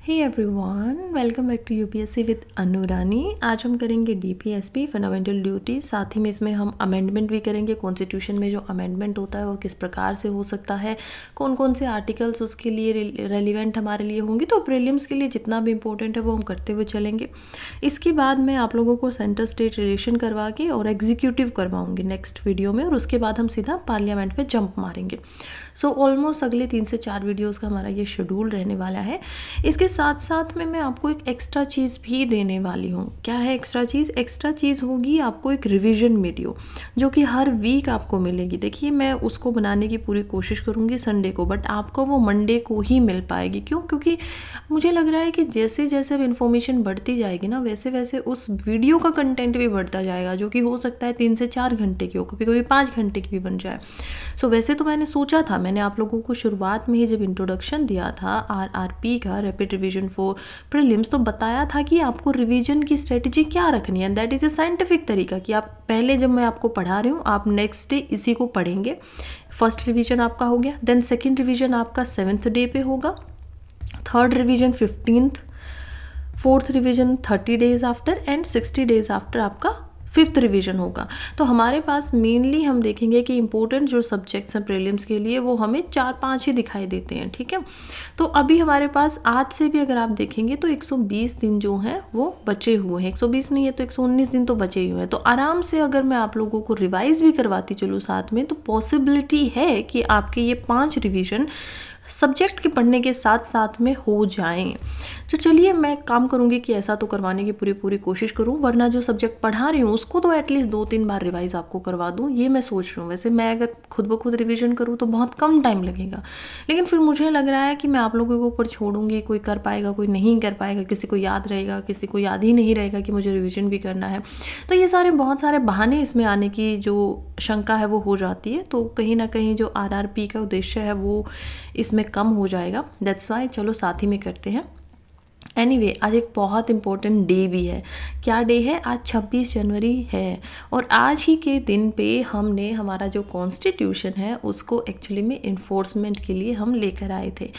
Hey everyone, welcome back to UPSC with Anurani. आज हम करेंगे डीपीएसपी फंडामेंटल ड्यूटी, साथ ही में इसमें हम अमेंडमेंट भी करेंगे। कॉन्स्टिट्यूशन में जो अमेंडमेंट होता है वो किस प्रकार से हो सकता है, कौन कौन से आर्टिकल्स उसके लिए रेलिवेंट हमारे लिए होंगे। तो प्रीलिम्स के लिए जितना भी इंपॉर्टेंट है वो हम करते हुए चलेंगे। इसके बाद मैं आप लोगों को सेंटर स्टेट रिलेशन करवा के और एग्जीक्यूटिव करवाऊंगी नेक्स्ट वीडियो में, और उसके बाद हम सीधा पार्लियामेंट पे जंप मारेंगे। सो ऑलमोस्ट अगले 3 से 4 वीडियोज़ का हमारा ये शेड्यूल रहने वाला है। इसके साथ साथ में मैं आपको एक एक्स्ट्रा चीज़ भी देने वाली हूँ। क्या है एक्स्ट्रा चीज़? एक्स्ट्रा चीज़ होगी आपको एक रिवीजन वीडियो, जो कि हर वीक आपको मिलेगी। देखिए, मैं उसको बनाने की पूरी कोशिश करूँगी संडे को, बट आपको वो मंडे को ही मिल पाएगी। क्यों? क्योंकि मुझे लग रहा है कि जैसे जैसे अब इन्फॉर्मेशन बढ़ती जाएगी ना, वैसे वैसे उस वीडियो का कंटेंट भी बढ़ता जाएगा, जो कि हो सकता है 3 से 4 घंटे की हो, कभी कभी 5 घंटे की भी बन जाए। सो वैसे तो मैंने सोचा था, मैंने आप लोगों को शुरुआत में ही जब इंट्रोडक्शन दिया था आरआरपी का, रैपिड रिवीजन फॉर प्रीलिम्स, तो बताया था कि आपको रिवीजन की स्ट्रेटजी क्या रखनी है। दैट इज़ ए साइंटिफिक तरीका कि आप पहले, जब मैं आपको पढ़ा रही हूँ, आप नेक्स्ट डे इसी को पढ़ेंगे। फर्स्ट रिवीजन आपका हो गया, देन सेकेंड रिवीजन आपका 7th डे पे होगा, third revision 15th, fourth revision 30 days after, and 60 days after आपका 5th रिवीजन होगा। तो हमारे पास मेनली हम देखेंगे कि इंपॉर्टेंट जो सब्जेक्ट्स हैं प्रीलिम्स के लिए, वो हमें 4-5 ही दिखाई देते हैं। ठीक है, तो अभी हमारे पास आज से भी अगर आप देखेंगे तो 120 दिन जो हैं वो बचे हुए हैं। 120 नहीं है तो 119 दिन तो बचे ही हुए हैं। तो आराम से अगर मैं आप लोगों को रिवाइज भी करवाती चलूँ साथ में, तो पॉसिबिलिटी है कि आपके ये 5 रिवीजन सब्जेक्ट के पढ़ने के साथ साथ में हो जाएं। तो चलिए, मैं काम करूंगी कि ऐसा तो करवाने की पूरी कोशिश करूं, वरना जो सब्जेक्ट पढ़ा रही हूँ उसको तो एटलीस्ट 2-3 बार रिवाइज आपको करवा दूं, ये मैं सोच रही हूँ। वैसे मैं अगर खुद ब खुद रिवीजन करूँ तो बहुत कम टाइम लगेगा, लेकिन फिर मुझे लग रहा है कि मैं आप लोगों के ऊपर छोड़ूंगी। कोई कर पाएगा, कोई नहीं कर पाएगा, किसी को याद रहेगा, किसी को याद ही नहीं रहेगा कि मुझे रिविजन भी करना है। तो ये बहुत सारे बहाने इसमें आने की जो शंका है वो हो जाती है। तो कहीं ना कहीं जो आरआरपी का उद्देश्य है वो इसमें कम हो जाएगा। दैट्स वाई चलो साथ ही में करते हैं। एनीवे, आज एक बहुत इंपॉर्टेंट डे भी है। क्या डे है? आज 26 जनवरी है, और आज ही के दिन पे हमने हमारा जो कॉन्स्टिट्यूशन है उसको एक्चुअली में इन्फोर्समेंट के लिए हम लेकर आए थे।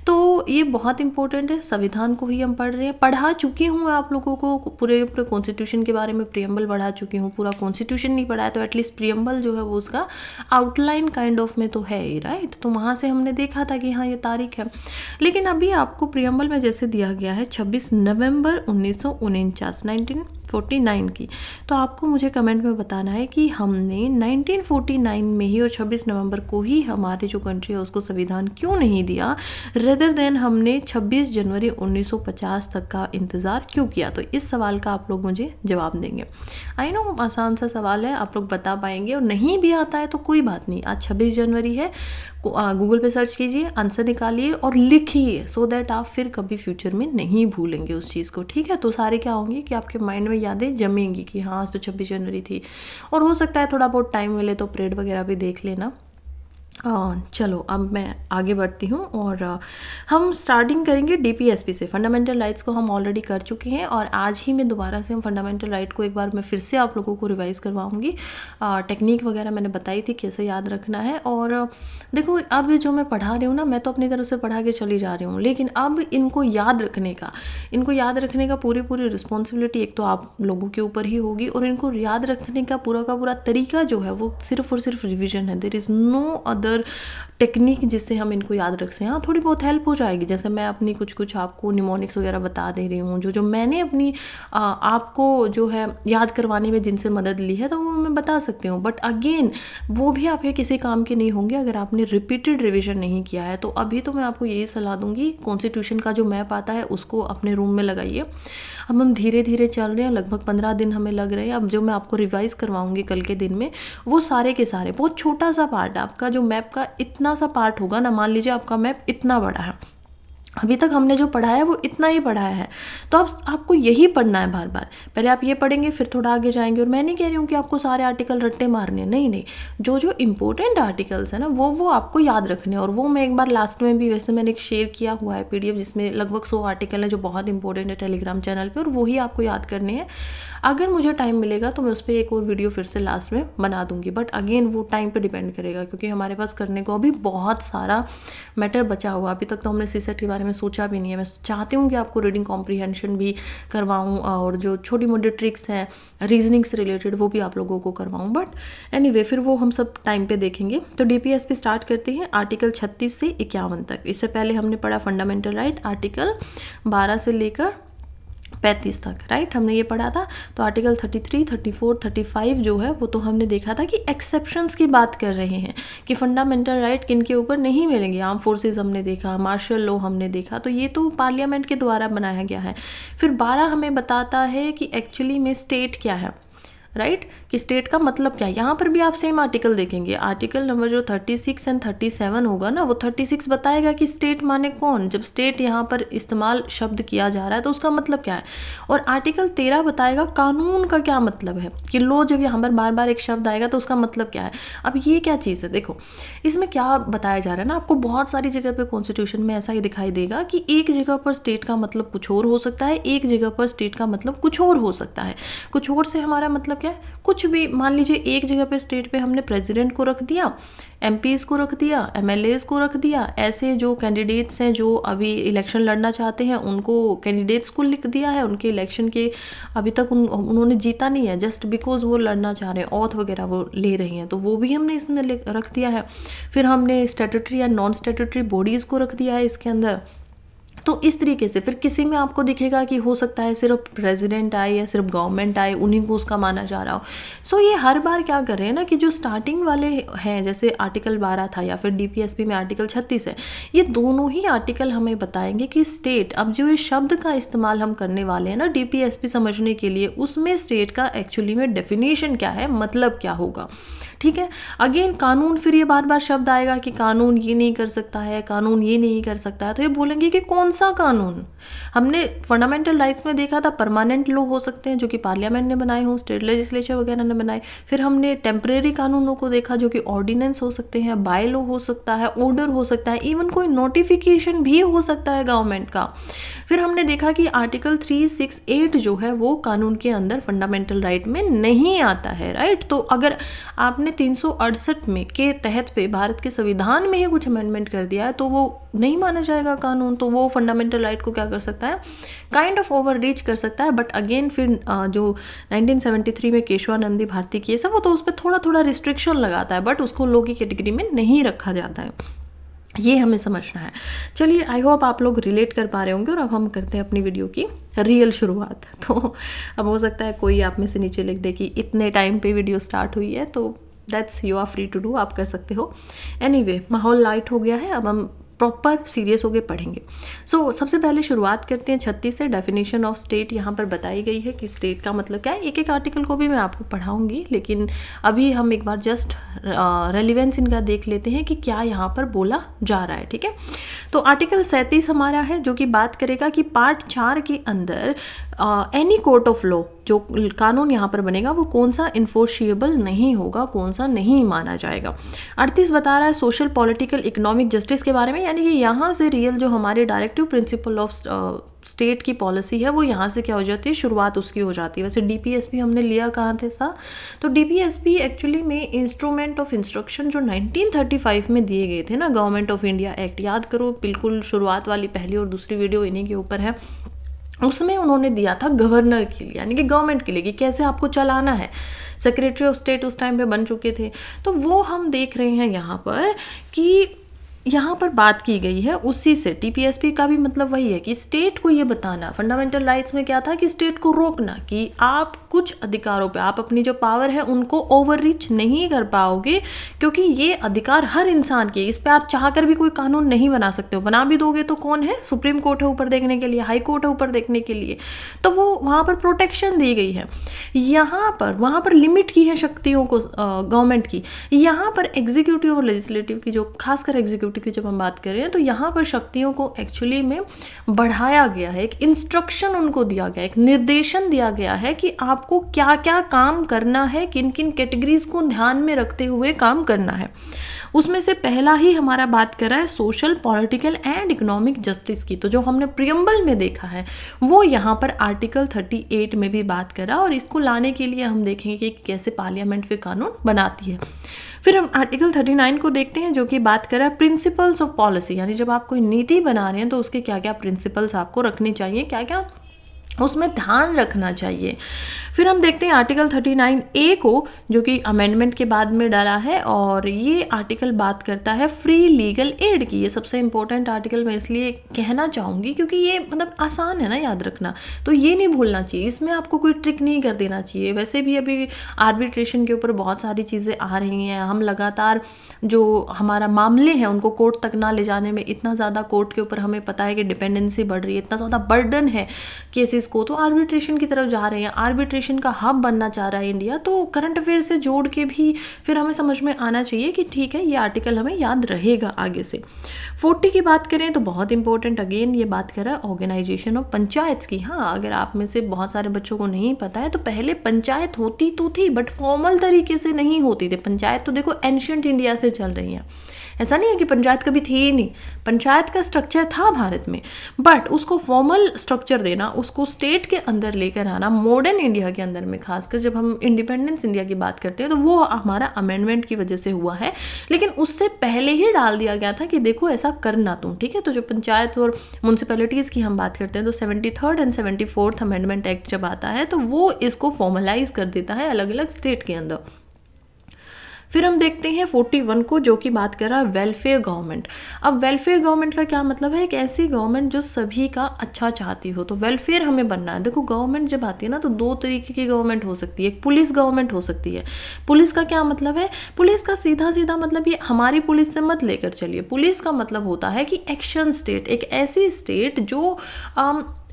तो ये बहुत इंपॉर्टेंट है। संविधान को ही हम पढ़ रहे हैं। पढ़ा चुकी हूँ आप लोगों को पूरे कॉन्स्टिट्यूशन के बारे में, प्रियम्बल पढ़ा चुकी हूँ। पूरा कॉन्स्टिट्यूशन नहीं पढ़ा है तो एटलीस्ट प्रियम्बल जो है वो उसका आउटलाइन काइंड ऑफ में तो है ही, राइट। तो वहाँ से हमने देखा था कि हाँ ये तारीख है। लेकिन अभी आपको प्रियम्बल में जैसे दिया गया है 26 नवंबर 1949 की, तो आपको मुझे कमेंट में बताना है कि हमने 1949 में ही और 26 नवंबर को ही हमारे जो कंट्री है उसको संविधान क्यों नहीं दिया, रेदर देन हमने 26 जनवरी 1950 तक का इंतज़ार क्यों किया। तो इस सवाल का आप लोग मुझे जवाब देंगे। आई नो आसान सा सवाल है, आप लोग बता पाएंगे, और नहीं भी आता है तो कोई बात नहीं। आज 26 जनवरी है, गूगल पे सर्च कीजिए, आंसर निकालिए और लिखिए, सो दैट आप फिर कभी फ्यूचर में नहीं भूलेंगे उस चीज़ को। ठीक है, तो सारे क्या होंगे कि आपके माइंड में यादें जमेंगी कि हाँ आज तो 26 जनवरी थी। और हो सकता है थोड़ा बहुत टाइम मिले तो परेड वगैरह भी देख लेना। चलो अब मैं आगे बढ़ती हूँ, और हम स्टार्टिंग करेंगे डीपीएसपी से। फंडामेंटल राइट्स को हम ऑलरेडी कर चुके हैं, और आज ही में दोबारा से हम फंडामेंटल राइट को एक बार मैं फिर से आप लोगों को रिवाइज करवाऊंगी। टेक्निक वगैरह मैंने बताई थी कैसे याद रखना है। और देखो, अब जो मैं पढ़ा रही हूँ ना, मैं तो अपनी तरफ से पढ़ा के चली जा रही हूँ, लेकिन अब इनको याद रखने का पूरी रिस्पॉन्सिबिलिटी एक तो आप लोगों के ऊपर ही होगी, और इनको याद रखने का पूरा तरीका जो है वो सिर्फ और सिर्फ रिविजन है। There is no other technique जिससे हम इनको याद रख सकें। हाँ, थोड़ी बहुत हेल्प हो जाएगी, जैसे मैं अपनी कुछ आपको निमोनिक्स वगैरह बता दे रही हूँ, जो मैंने अपनी आपको जो है याद करवाने में जिनसे मदद ली है, तो वो मैं बता सकती हूँ। बट अगेन वो भी आपके किसी काम के नहीं होंगे अगर आपने रिपीटेड रिविजन नहीं किया है। तो अभी तो मैं आपको यही सलाह दूंगी, कॉन्स्टिट्यूशन का जो मैप आता है उसको अपने रूम में लगाइए। अब हम धीरे धीरे चल रहे हैं, लगभग 15 दिन हमें लग रहे हैं। अब जो मैं आपको रिवाइज करवाऊंगी कल के दिन में, वो सारे के सारे बहुत छोटा सा पार्ट, आपका जो मैप का इतना सा पार्ट होगा ना, मान लीजिए आपका मैप इतना बड़ा है, अभी तक हमने जो पढ़ा है वो इतना ही पढ़ाया है, तो आपको यही पढ़ना है बार बार। पहले आप ये पढ़ेंगे, फिर थोड़ा आगे जाएंगे। और मैं नहीं कह रही हूँ कि आपको सारे आर्टिकल रट्टे मारने, नहीं, जो इंपॉर्टेंट आर्टिकल्स है ना वो आपको याद रखने। और वो मैं एक बार लास्ट में भी, वैसे मैंने एक शेयर किया हुआ है PDF, जिसमें लगभग 100 आर्टिकल है जो बहुत इंपॉर्टेंट है टेलीग्राम चैनल पर, और वही आपको याद करने हैं। अगर मुझे टाइम मिलेगा तो मैं उस पर एक और वीडियो फिर से लास्ट में बना दूंगी, बट अगेन वो टाइम पे डिपेंड करेगा, क्योंकि हमारे पास करने को अभी बहुत सारा मैटर बचा हुआ। अभी तक तो हमने सीसेट के बारे बारे में सोचा भी नहीं है। मैं चाहती हूँ कि आपको रीडिंग कॉम्प्रीहेंशन भी करवाऊँ और जो छोटी मोटी ट्रिक्स हैं रीजनिंग से रिलेटेड वो भी आप लोगों को करवाऊँ, बट एनीवे फिर वो हम सब टाइम पे देखेंगे। तो DPSP स्टार्ट करते हैं आर्टिकल 36 से 51 तक। इससे पहले हमने पढ़ा फंडामेंटल राइट आर्टिकल 12 से लेकर 35 तक, राइट, हमने ये पढ़ा था। तो आर्टिकल 33, 34, 35 जो है वो तो हमने देखा था कि एक्सेप्शंस की बात कर रहे हैं कि फंडामेंटल राइट किन के ऊपर नहीं मिलेंगे। आर्म फोर्सेस हमने देखा, मार्शल लॉ हमने देखा, तो ये तो पार्लियामेंट के द्वारा बनाया गया है। फिर 12 हमें बताता है कि एक्चुअली में स्टेट क्या है, राइट, कि स्टेट का मतलब क्या है। यहाँ पर भी आप सेम आर्टिकल देखेंगे, आर्टिकल नंबर जो 36 एंड 37 होगा ना, वो 36 बताएगा कि स्टेट माने कौन, जब स्टेट यहाँ पर इस्तेमाल शब्द किया जा रहा है तो उसका मतलब क्या है। और आर्टिकल 13 बताएगा कानून का क्या मतलब है, कि लो जब यहाँ पर बार बार एक शब्द आएगा तो उसका मतलब क्या है। अब ये क्या चीज़ है, देखो इसमें क्या बताया जा रहा है ना, आपको बहुत सारी जगह पर कॉन्स्टिट्यूशन में ऐसा ही दिखाई देगा कि एक जगह पर स्टेट का मतलब कुछ और हो सकता है, एक जगह पर स्टेट का मतलब कुछ और हो सकता है। कुछ और से हमारा मतलब क्या है, कुछ भी। मान लीजिए एक जगह पे स्टेट पे हमने प्रेसिडेंट को रख दिया, MPs को रख दिया, MLAs को रख दिया, ऐसे जो कैंडिडेट्स हैं जो अभी इलेक्शन लड़ना चाहते हैं उनको कैंडिडेट्स को लिख दिया है, उनके इलेक्शन के अभी तक उन्होंने जीता नहीं है, जस्ट बिकॉज वो लड़ना चाह रहे हैं, ऑथ वगैरह वो ले रही हैं, तो वो भी हमने इसमें रख दिया है। फिर हमने स्टैट्यूटरी या नॉन स्टैट्यूटरी बॉडीज़ को रख दिया है इसके अंदर। तो इस तरीके से फिर किसी में आपको दिखेगा कि हो सकता है सिर्फ प्रेसिडेंट आए या सिर्फ गवर्नमेंट आए, उन्हीं को उसका माना जा रहा हो। सो ये हर बार क्या कर रहे हैं ना कि जो स्टार्टिंग वाले हैं जैसे आर्टिकल 12 था या फिर DPSP में आर्टिकल 36 है, ये दोनों ही आर्टिकल हमें बताएंगे कि स्टेट, अब जो ये शब्द का इस्तेमाल हम करने वाले हैं ना DPSP समझने के लिए, उसमें स्टेट का एक्चुअली में डेफिनेशन क्या है, मतलब क्या होगा, ठीक है। अगेन कानून, फिर ये बार बार शब्द आएगा कि कानून ये नहीं कर सकता है, कानून ये नहीं कर सकता है, तो ये बोलेंगे कि कौन सा कानून। हमने फंडामेंटल राइट्स में देखा था परमानेंट लॉ हो सकते हैं जो कि पार्लियामेंट ने बनाए हों, स्टेट लेजिस्लेचर वगैरह ने बनाए। फिर हमने टेम्परेरी कानूनों को देखा जो कि ऑर्डिनेंस हो सकते हैं, बाय लॉ हो सकता है, ऑर्डर हो सकता है, इवन कोई नोटिफिकेशन भी हो सकता है गवर्नमेंट का। फिर हमने देखा कि आर्टिकल 368 जो है वो कानून के अंदर फंडामेंटल राइट में नहीं आता है, राइट। तो अगर आपने 368 में के तहत पे भारत के संविधान में ही कुछ अमेंडमेंट कर दिया है तो वो नहीं माना जाएगा कानून, तो वो फंडामेंटल राइट को क्या कर सकता है, काइंड ऑफ ओवर रीच कर सकता है। बट अगेन फिर जो 1973 में केशवानंदी भारती केस है वो तो उस पर थोड़ा थोड़ा रिस्ट्रिक्शन लगाता है, बट उसको लॉ की कैटेगरी में नहीं रखा जाता है, ये हमें समझना है। चलिए, आई होप आप लोग रिलेट कर पा रहे होंगे। और अब हम करते हैं अपनी वीडियो की रियल शुरुआत। तो अब हो सकता है कोई आप में से नीचे लिख दे कि इतने टाइम पे वीडियो स्टार्ट हुई है, तो that's you are free to do, आप कर सकते हो। एनीवे, माहौल लाइट हो गया है, अब हम प्रॉपर सीरियस होकर पढ़ेंगे। सो सबसे पहले शुरुआत करते हैं 36 से। डेफिनेशन ऑफ स्टेट यहाँ पर बताई गई है कि स्टेट का मतलब क्या है। एक एक आर्टिकल को भी मैं आपको पढ़ाऊंगी, लेकिन अभी हम एक बार जस्ट रेलिवेंस इनका देख लेते हैं कि क्या यहाँ पर बोला जा रहा है, ठीक है। तो आर्टिकल 37 हमारा है जो कि बात करेगा कि पार्ट 4 के अंदर एनी कोर्ट ऑफ लॉ, जो कानून यहाँ पर बनेगा वो कौन सा इन्फोर्शिएबल नहीं होगा, कौन सा नहीं माना जाएगा। 38 बता रहा है सोशल, पॉलिटिकल, इकोनॉमिक जस्टिस के बारे में, यानी कि यहाँ से रियल जो हमारे डायरेक्टिव प्रिंसिपल ऑफ स्टेट की पॉलिसी है वो यहाँ से क्या हो जाती है, शुरुआत उसकी हो जाती है। वैसे DPSP हमने लिया कहाँ थे सा, तो DPSP एक्चुअली में इंस्ट्रूमेंट ऑफ इंस्ट्रक्शन जो 1935 में दिए गए थे ना, गवर्नमेंट ऑफ इंडिया एक्ट, याद करो, बिल्कुल शुरुआत वाली पहली और दूसरी वीडियो इन्हीं के ऊपर है। उसमें उन्होंने दिया था गवर्नर के लिए, यानी कि गवर्नमेंट के लिए, कि कैसे आपको चलाना है। सेक्रेटरी ऑफ स्टेट उस टाइम पे बन चुके थे, तो वो हम देख रहे हैं यहाँ पर कि यहाँ पर बात की गई है उसी से। DPSP का भी मतलब वही है कि स्टेट को ये बताना, फंडामेंटल राइट्स में क्या था कि स्टेट को रोकना कि आप कुछ अधिकारों पे, आप अपनी जो पावर है उनको ओवर रीच नहीं कर पाओगे, क्योंकि ये अधिकार हर इंसान के, इस पे आप चाहकर भी कोई कानून नहीं बना सकते हो। बना भी दोगे तो कौन है, सुप्रीम कोर्ट है ऊपर देखने के लिए, हाई कोर्ट है ऊपर देखने के लिए, तो वो वहाँ पर प्रोटेक्शन दी गई है। यहाँ पर वहाँ पर लिमिट की है शक्तियों को गवर्नमेंट की। यहाँ पर एग्जीक्यूटिव और लेजिस्लेटिव की, जो खासकर एग्जीक्यूटिव की जब हम बात कर रहे हैं, तो यहाँ पर शक्तियों को एक्चुअली में बढ़ाया गया है, एक इंस्ट्रक्शन उनको दिया गया, एक निर्देशन दिया गया है कि आपको क्या क्या काम करना है, किन किन कैटेगरीज को ध्यान में रखते हुए काम करना है। उसमें से पहला ही हमारा बात कर रहा है social, political and economic justice की। तो जो हमने प्रियम्बल में देखा है वो यहाँ पर आर्टिकल 38 में भी बात कर रहा है, और इसको लाने के लिए हम देखेंगे कि कैसे पार्लियामेंट फिर कानून बनाती है। फिर हम आर्टिकल 39 को देखते हैं जो कि बात कर रहा है प्रिंसिपल्स ऑफ पॉलिसी, यानी जब आप कोई नीति बना रहे हैं तो उसके क्या क्या प्रिंसिपल्स आपको रखने चाहिए, क्या क्या उसमें ध्यान रखना चाहिए। फिर हम देखते हैं आर्टिकल 39A को, जो कि अमेंडमेंट के बाद में डाला है, और ये आर्टिकल बात करता है फ्री लीगल एड की। ये सबसे इंपॉर्टेंट आर्टिकल मैं इसलिए कहना चाहूँगी क्योंकि ये मतलब आसान है ना याद रखना, तो ये नहीं भूलना चाहिए, इसमें आपको कोई ट्रिक नहीं कर देना चाहिए। वैसे भी अभी आर्बिट्रेशन के ऊपर बहुत सारी चीज़ें आ रही हैं, हम लगातार जो हमारा मामले हैं उनको कोर्ट तक ना ले जाने में, इतना ज़्यादा कोर्ट के ऊपर हमें पता है कि डिपेंडेंसी बढ़ रही है, इतना ज़्यादा बर्डन है केसेस को, तो आर्बिट्रेशन की तरफ जा रहे हैं। आर्बिट्रेशन का हब बनना चाह रहा है इंडिया, तो करंट अफेयर से जोड़ के भी फिर हमें समझ में आना चाहिए कि ठीक है ये आर्टिकल हमें याद रहेगा आगे से। 40 की बात करें तो बहुत इंपॉर्टेंट, अगेन ये बात कर रहा है ऑर्गेनाइजेशन ऑफ पंचायत की। हाँ, अगर आप में से बहुत सारे बच्चों को नहीं पता है तो पहले पंचायत होती तो थी बट फॉर्मल तरीके से नहीं होती थी। पंचायत तो देखो एंशिएंट इंडिया से चल रही है, ऐसा नहीं है कि पंचायत कभी थी ही नहीं, पंचायत का स्ट्रक्चर था भारत में, बट उसको फॉर्मल स्ट्रक्चर देना, उसको स्टेट के अंदर लेकर आना मॉडर्न इंडिया के अंदर में, खासकर जब हम इंडिपेंडेंस इंडिया की बात करते हैं तो वो हमारा अमेंडमेंट की वजह से हुआ है। लेकिन उससे पहले ही डाल दिया गया था कि देखो ऐसा करना तुम, ठीक है। तो जो पंचायत और म्यूनसिपैलिटीज़ की हम बात करते हैं तो 73rd and 74th amendment act जब आता है तो वो इसको फॉर्मलाइज कर देता है अलग अलग स्टेट के अंदर। फिर हम देखते हैं 41 को, जो कि बात कर रहा है वेलफेयर गवर्नमेंट। अब वेलफेयर गवर्नमेंट का क्या मतलब है, एक ऐसी गवर्नमेंट जो सभी का अच्छा चाहती हो, तो वेलफेयर हमें बनना है। देखो गवर्नमेंट जब आती है ना तो दो तरीके की गवर्नमेंट हो सकती है, एक पुलिस गवर्नमेंट हो सकती है। पुलिस का क्या मतलब है, पुलिस का सीधा सीधा मतलब ये हमारी पुलिस से मत लेकर चलिए, पुलिस का मतलब होता है कि एक्शन स्टेट, एक ऐसी स्टेट जो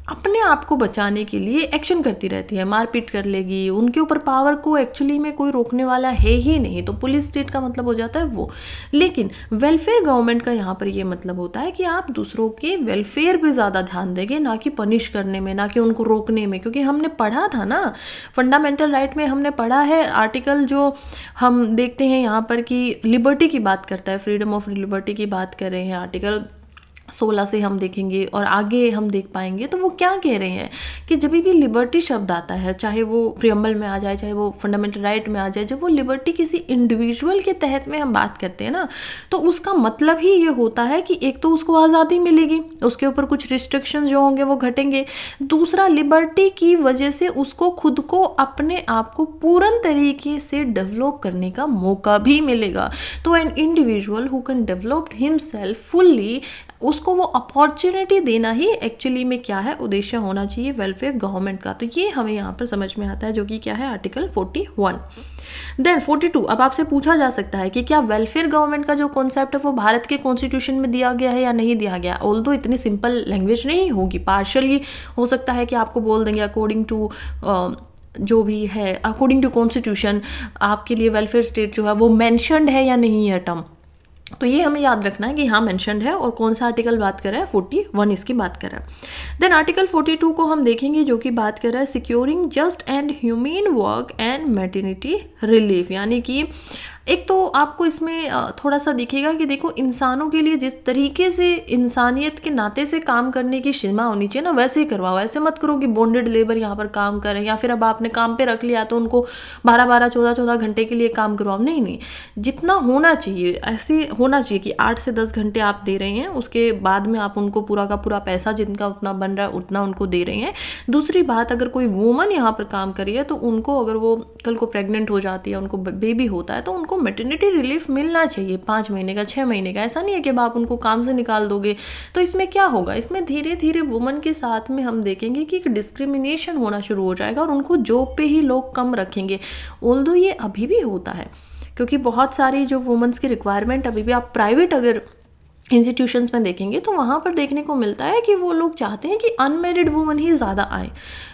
अपने आप को बचाने के लिए एक्शन करती रहती है, मारपीट कर लेगी, उनके ऊपर पावर को एक्चुअली में कोई रोकने वाला है ही नहीं, तो पुलिस स्टेट का मतलब हो जाता है वो। लेकिन वेलफेयर गवर्नमेंट का यहाँ पर ये मतलब होता है कि आप दूसरों के वेलफेयर पे ज़्यादा ध्यान देंगे, ना कि पनिश करने में, ना कि उनको रोकने में। क्योंकि हमने पढ़ा था ना फंडामेंटल राइट में, हमने पढ़ा है आर्टिकल जो हम देखते हैं यहाँ पर कि लिबर्टी की बात करता है, फ्रीडम ऑफ लिबर्टी की बात कर रहे हैं, आर्टिकल 16 से हम देखेंगे और आगे हम देख पाएंगे। तो वो क्या कह रहे हैं कि जब भी लिबर्टी शब्द आता है, चाहे वो प्रियम्बल में आ जाए, चाहे वो फंडामेंटल राइट में आ जाए, जब वो लिबर्टी किसी इंडिविजुअल के तहत में हम बात करते हैं ना, तो उसका मतलब ही ये होता है कि एक तो उसको आज़ादी मिलेगी, उसके ऊपर कुछ रिस्ट्रिक्शंस जो होंगे वो घटेंगे, दूसरा लिबर्टी की वजह से उसको खुद को, अपने आप को पूर्ण तरीके से डेवलप करने का मौका भी मिलेगा। तो an individual who can develop himself fully, उसको वो अपॉर्चुनिटी देना ही एक्चुअली में क्या है, उद्देश्य होना चाहिए वेलफेयर गवर्नमेंट का। तो ये हमें यहाँ पर समझ में आता है, जो कि क्या है आर्टिकल 41। देन 42, अब आपसे पूछा जा सकता है कि क्या वेलफेयर गवर्नमेंट का जो कॉन्सेप्ट है वो भारत के कॉन्स्टिट्यूशन में दिया गया है या नहीं दिया गया। ऑल्दो इतनी सिंपल लैंग्वेज नहीं होगी, पार्शली हो सकता है कि आपको बोल देंगे अकॉर्डिंग टू जो भी है, अकॉर्डिंग टू कॉन्स्टिट्यूशन आपके लिए वेलफेयर स्टेट जो है वो मैंशनड है या नहीं है टर्म। तो ये हमें याद रखना है कि हाँ मेंशन्ड है, और कौन सा आर्टिकल बात कर रहा है, 41 इसकी बात कर रहा है। देन आर्टिकल 42 को हम देखेंगे जो कि बात कर रहा है securing just and human work and maternity relief, यानी कि एक तो आपको इसमें थोड़ा सा दिखेगा कि देखो इंसानों के लिए जिस तरीके से इंसानियत के नाते से काम करने की सीमा होनी चाहिए ना, वैसे ही करवाओ। ऐसे मत करो कि बॉन्डेड लेबर यहाँ पर काम करें, या फिर अब आपने काम पे रख लिया तो उनको 12-12, 14-14 घंटे के लिए काम करवाओ। नहीं नहीं, जितना होना चाहिए ऐसे होना चाहिए कि 8 से 10 घंटे आप दे रहे हैं, उसके बाद में आप उनको पूरा का पूरा पैसा जिनका उतना बन रहा है उतना उनको दे रहे हैं। दूसरी बात, अगर कोई वूमन यहाँ पर काम करी है तो उनको, अगर वो कल को प्रेग्नेंट हो जाती है, उनको बेबी होता है, तो उनको मैटरनिटी रिलीफ मिलना चाहिए 5 महीने का, 6 महीने का। ऐसा नहीं है कि अब आप उनको काम से निकाल दोगे। तो इसमें क्या होगा, इसमें धीरे धीरे वुमन के साथ में हम देखेंगे कि एक डिस्क्रिमिनेशन होना शुरू हो जाएगा और उनको जॉब पे ही लोग कम रखेंगे। ऑल्दो ये अभी भी होता है, क्योंकि बहुत सारी जो वुमेन्स की रिक्वायरमेंट अभी भी, आप प्राइवेट अगर इंस्टीट्यूशंस में देखेंगे तो वहाँ पर देखने को मिलता है कि वो लोग चाहते हैं कि अनमेरिड वुमन ही ज़्यादा आए।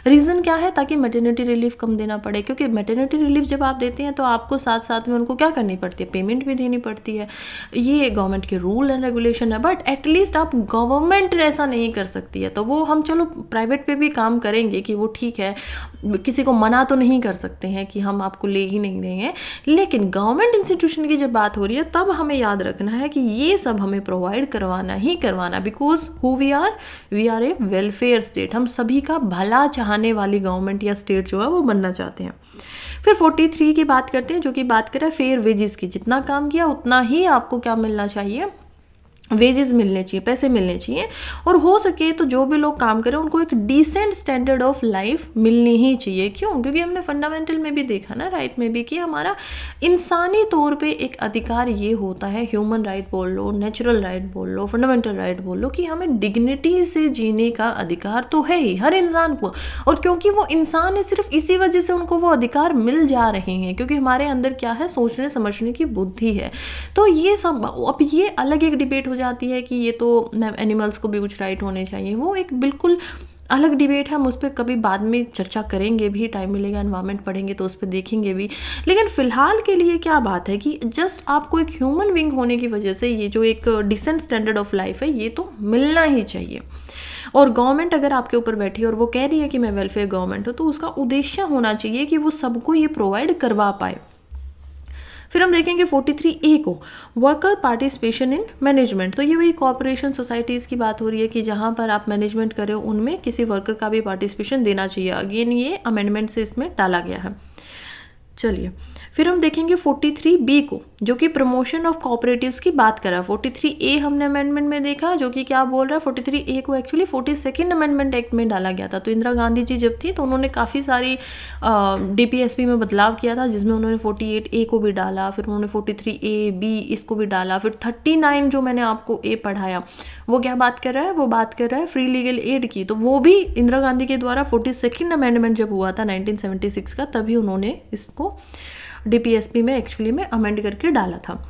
रीज़न क्या है? ताकि मैटरनिटी रिलीफ कम देना पड़े, क्योंकि मैटरनिटी रिलीफ जब आप देते हैं तो आपको साथ साथ में उनको क्या करनी पड़ती है? पेमेंट भी देनी पड़ती है। ये गवर्नमेंट के रूल एंड रेगुलेशन है, बट एटलीस्ट आप गवर्नमेंट ऐसा नहीं कर सकती है। तो वो हम चलो प्राइवेट पे भी काम करेंगे कि वो ठीक है, किसी को मना तो नहीं कर सकते हैं कि हम आपको ले ही नहीं देंगे, लेकिन गवर्नमेंट इंस्टीट्यूशन की जब बात हो रही है तब हमें याद रखना है कि ये सब हमें प्रोवाइड करवाना ही करवाना, because who we are a welfare state. हम सभी का भला चाहने वाली गवर्नमेंट या स्टेट जो है वो बनना चाहते हैं। फिर 43 की बात करते हैं, जो कि बात कर रहा है फेयर वेजेस की। जितना काम किया उतना ही आपको क्या मिलना चाहिए? वेजेस मिलने चाहिए, पैसे मिलने चाहिए। और हो सके तो जो भी लोग काम करें उनको एक डिसेंट स्टैंडर्ड ऑफ लाइफ मिलनी ही चाहिए। क्यों? क्योंकि हमने फंडामेंटल में भी देखा ना, राइट में भी, कि हमारा इंसानी तौर पे एक अधिकार ये होता है, ह्यूमन राइट बोल लो, नेचुरल राइट बोल लो, फंडामेंटल राइट बोल लो, कि हमें डिग्निटी से जीने का अधिकार तो है ही हर इंसान को। और क्योंकि वो इंसान है, सिर्फ इसी वजह से उनको वो अधिकार मिल जा रहे हैं, क्योंकि हमारे अंदर क्या है? सोचने समझने की बुद्धि है। तो ये सब अब ये अलग एक डिबेट जाती है कि ये तो एनिमल्स को भी कुछ राइट होने चाहिए, वो एक बिल्कुल अलग डिबेट है। हम उस पर कभी बाद में चर्चा करेंगे भी, टाइम मिलेगा, एनवायरनमेंट पढ़ेंगे तो उस पर देखेंगे भी। लेकिन फिलहाल के लिए क्या बात है कि जस्ट आपको एक ह्यूमन बीइंग होने की वजह से ये जो एक डिसेंट स्टैंडर्ड ऑफ लाइफ है ये तो मिलना ही चाहिए। और गवर्नमेंट अगर आपके ऊपर बैठी है और वो कह रही है कि मैं वेलफेयर गवर्नमेंट हूँ, तो उसका उद्देश्य होना चाहिए कि वो सबको ये प्रोवाइड करवा पाए। फिर हम देखेंगे 43A को, वर्कर पार्टिसिपेशन इन मैनेजमेंट। तो ये वही कॉर्पोरेशन सोसाइटीज़ की बात हो रही है कि जहाँ पर आप मैनेजमेंट करें उनमें किसी वर्कर का भी पार्टिसिपेशन देना चाहिए। अगेन ये अमेंडमेंट से इसमें डाला गया है। चलिए फिर हम देखेंगे 43B को, जो कि प्रमोशन ऑफ कोऑपरेटिव्स की बात कर रहा है। 43A हमने अमेंडमेंट में देखा, जो कि क्या बोल रहा है? 43A को एक्चुअली 42nd अमेंडमेंट एक्ट में डाला गया था। तो इंदिरा गांधी जी जब थी तो उन्होंने काफ़ी सारी DPSP में बदलाव किया था, जिसमें उन्होंने 48A को भी डाला, फिर उन्होंने 43A-B इसको भी डाला, फिर 39 जो मैंने आपको A पढ़ाया वो क्या बात कर रहा है? वो बात कर रहा है फ्री लीगल एड की। तो वो भी इंदिरा गांधी के द्वारा 42nd अमेंडमेंट जब हुआ था 1976 का, तभी उन्होंने इसको DPSP में एक्चुअली में अमेंड करके डाला था।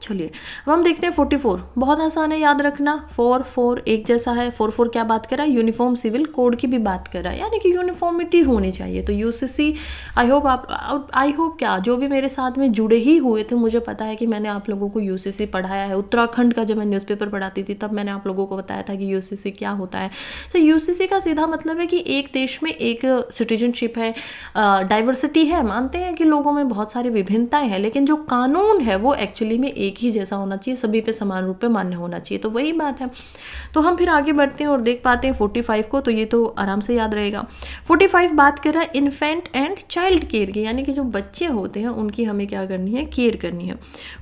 चलिए अब हम देखते हैं 44। बहुत आसान है याद रखना, 4 एक जैसा है। 4 क्या बात कर रहा है? यूनिफॉर्म सिविल कोड की भी बात कर रहा है, यानी कि यूनिफॉर्मिटी होनी चाहिए। तो UCC आई होप क्या जो भी मेरे साथ में जुड़े ही हुए थे, मुझे पता है कि मैंने आप लोगों को UCC पढ़ाया है। उत्तराखंड का जब मैं न्यूज़पेपर पढ़ाती थी तब मैंने आप लोगों को बताया था कि UCC क्या होता है। तो UCC का सीधा मतलब है कि एक देश में एक सिटीजनशिप है, डाइवर्सिटी है, मानते हैं कि लोगों में बहुत सारी विभिन्नताएं हैं, लेकिन जो कानून है वो एक्चुअली में एक ही जैसा होना चाहिए, सभी पे समान रूप पे मान्य होना चाहिए। तो वही बात है। तो हम फिर आगे बढ़ते हैं और देख पाते हैं 45 को, तो ये तो आराम से याद रहेगा। 45 बात कर रहा है इन्फेंट एंड चाइल्ड केयर की, यानी कि जो बच्चे होते हैं उनकी हमें क्या करनी है? केयर करनी है।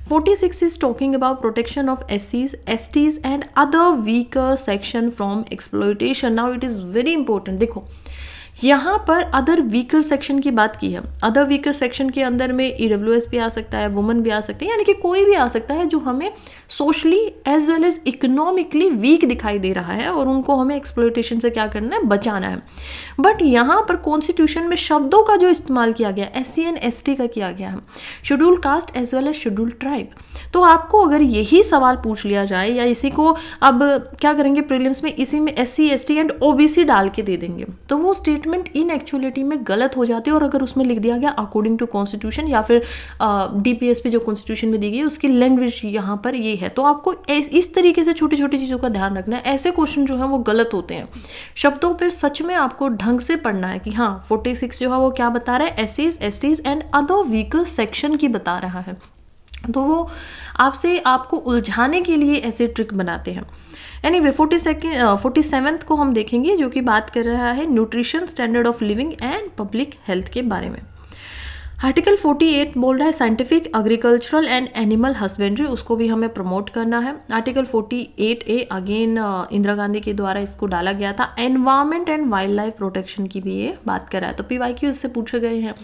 46 is talking about protection of SCs, STs and other weaker section from exploitation. Now it is very important. देखो यहाँ पर अदर वीकर सेक्शन की बात की है। अदर वीकर सेक्शन के अंदर में EWS भी आ सकता है, वुमन भी आ सकती है, यानी कि कोई भी आ सकता है जो हमें socially as well as economically weak दिखाई दे रहा है और उनको हमें एक्सप्लॉयटेशन से क्या करना है? बचाना है। बट यहाँ पर कॉन्स्टिट्यूशन में शब्दों का जो इस्तेमाल किया गया SC एंड ST का किया गया है, schedule caste as well as schedule tribe. तो आपको अगर यही सवाल पूछ लिया जाए या इसी को अब क्या करेंगे प्रीलिम्स में, इसी में SC ST एंड OBC डाल के दे देंगे, तो वो स्टेटमेंट इन एक्चुअलिटी में गलत हो जाती है। और अगर उसमें लिख दिया गया अकॉर्डिंग टू कॉन्स्टिट्यूशन या फिर DPSP जो कॉन्स्टिट्यूशन में दी गई उसकी लैंग्वेज यहाँ पर ये है, तो आपको इस तरीके से छोटी छोटी चीज़ों का ध्यान रखना है। ऐसे क्वेश्चन जो है वो गलत होते हैं। शब्दों पर सच में आपको ढंग से पढ़ना है कि हाँ 46 जो है वो क्या बता रहा है? SCs STs and other weaker section की बता रहा है। तो वो आपको उलझाने के लिए ऐसे ट्रिक बनाते हैं। एनीवे 47 को हम देखेंगे, जो कि बात कर रहा है nutrition, standard of living and public health के बारे में। आर्टिकल 48 बोल रहा है scientific, agricultural and animal husbandry, उसको भी हमें प्रमोट करना है। Article 48A again Indira Gandhi के द्वारा इसको डाला गया था। Environment and wild life protection की भी ये बात कर रहा है। तो PYQ इससे पूछे गए हैं,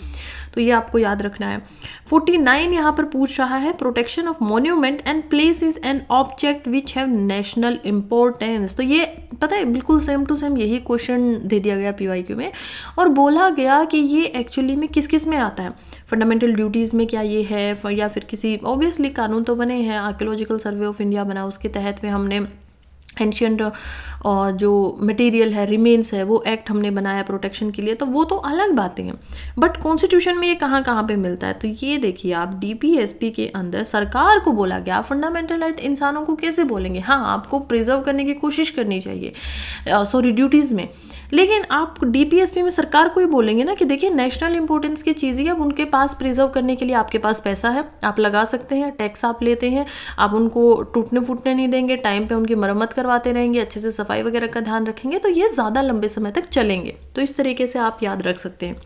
तो ये आपको याद रखना है। 49 यहाँ पर पूछ रहा है protection of monument and places and object which have national importance. तो ये पता है बिल्कुल सेम टू सेम यही क्वेश्चन दे दिया गया PYQ में, और बोला गया कि ये एक्चुअली में किस किस में आता है? फंडामेंटल ड्यूटीज़ में क्या ये है, या फिर किसी ऑब्वियसली कानून तो बने हैं, आर्कियोलॉजिकल सर्वे ऑफ इंडिया बना, उसके तहत में हमने एंशियंट जो मटेरियल है, रिमेन्स है, वो एक्ट हमने बनाया प्रोटेक्शन के लिए, तो वो तो अलग बातें हैं। बट कॉन्स्टिट्यूशन में ये कहाँ कहाँ पे मिलता है, तो ये देखिए आप डीपीएसपी के अंदर सरकार को बोला गया, आप फंडामेंटल राइट इंसानों को कैसे बोलेंगे, हाँ आपको प्रिजर्व करने की कोशिश करनी चाहिए, सॉरी ड्यूटीज़ में, लेकिन आप डीपीएसपी में सरकार को ही बोलेंगे ना कि देखिए नेशनल इंपॉर्टेंस की चीज़ें अब उनके पास प्रिजर्व करने के लिए आपके पास पैसा है, आप लगा सकते हैं, टैक्स आप लेते हैं, आप उनको टूटने फूटने नहीं देंगे, टाइम पे उनकी मरम्मत करवाते रहेंगे, अच्छे से सफाई वगैरह का ध्यान रखेंगे, तो ये ज़्यादा लंबे समय तक चलेंगे। तो इस तरीके से आप याद रख सकते हैं।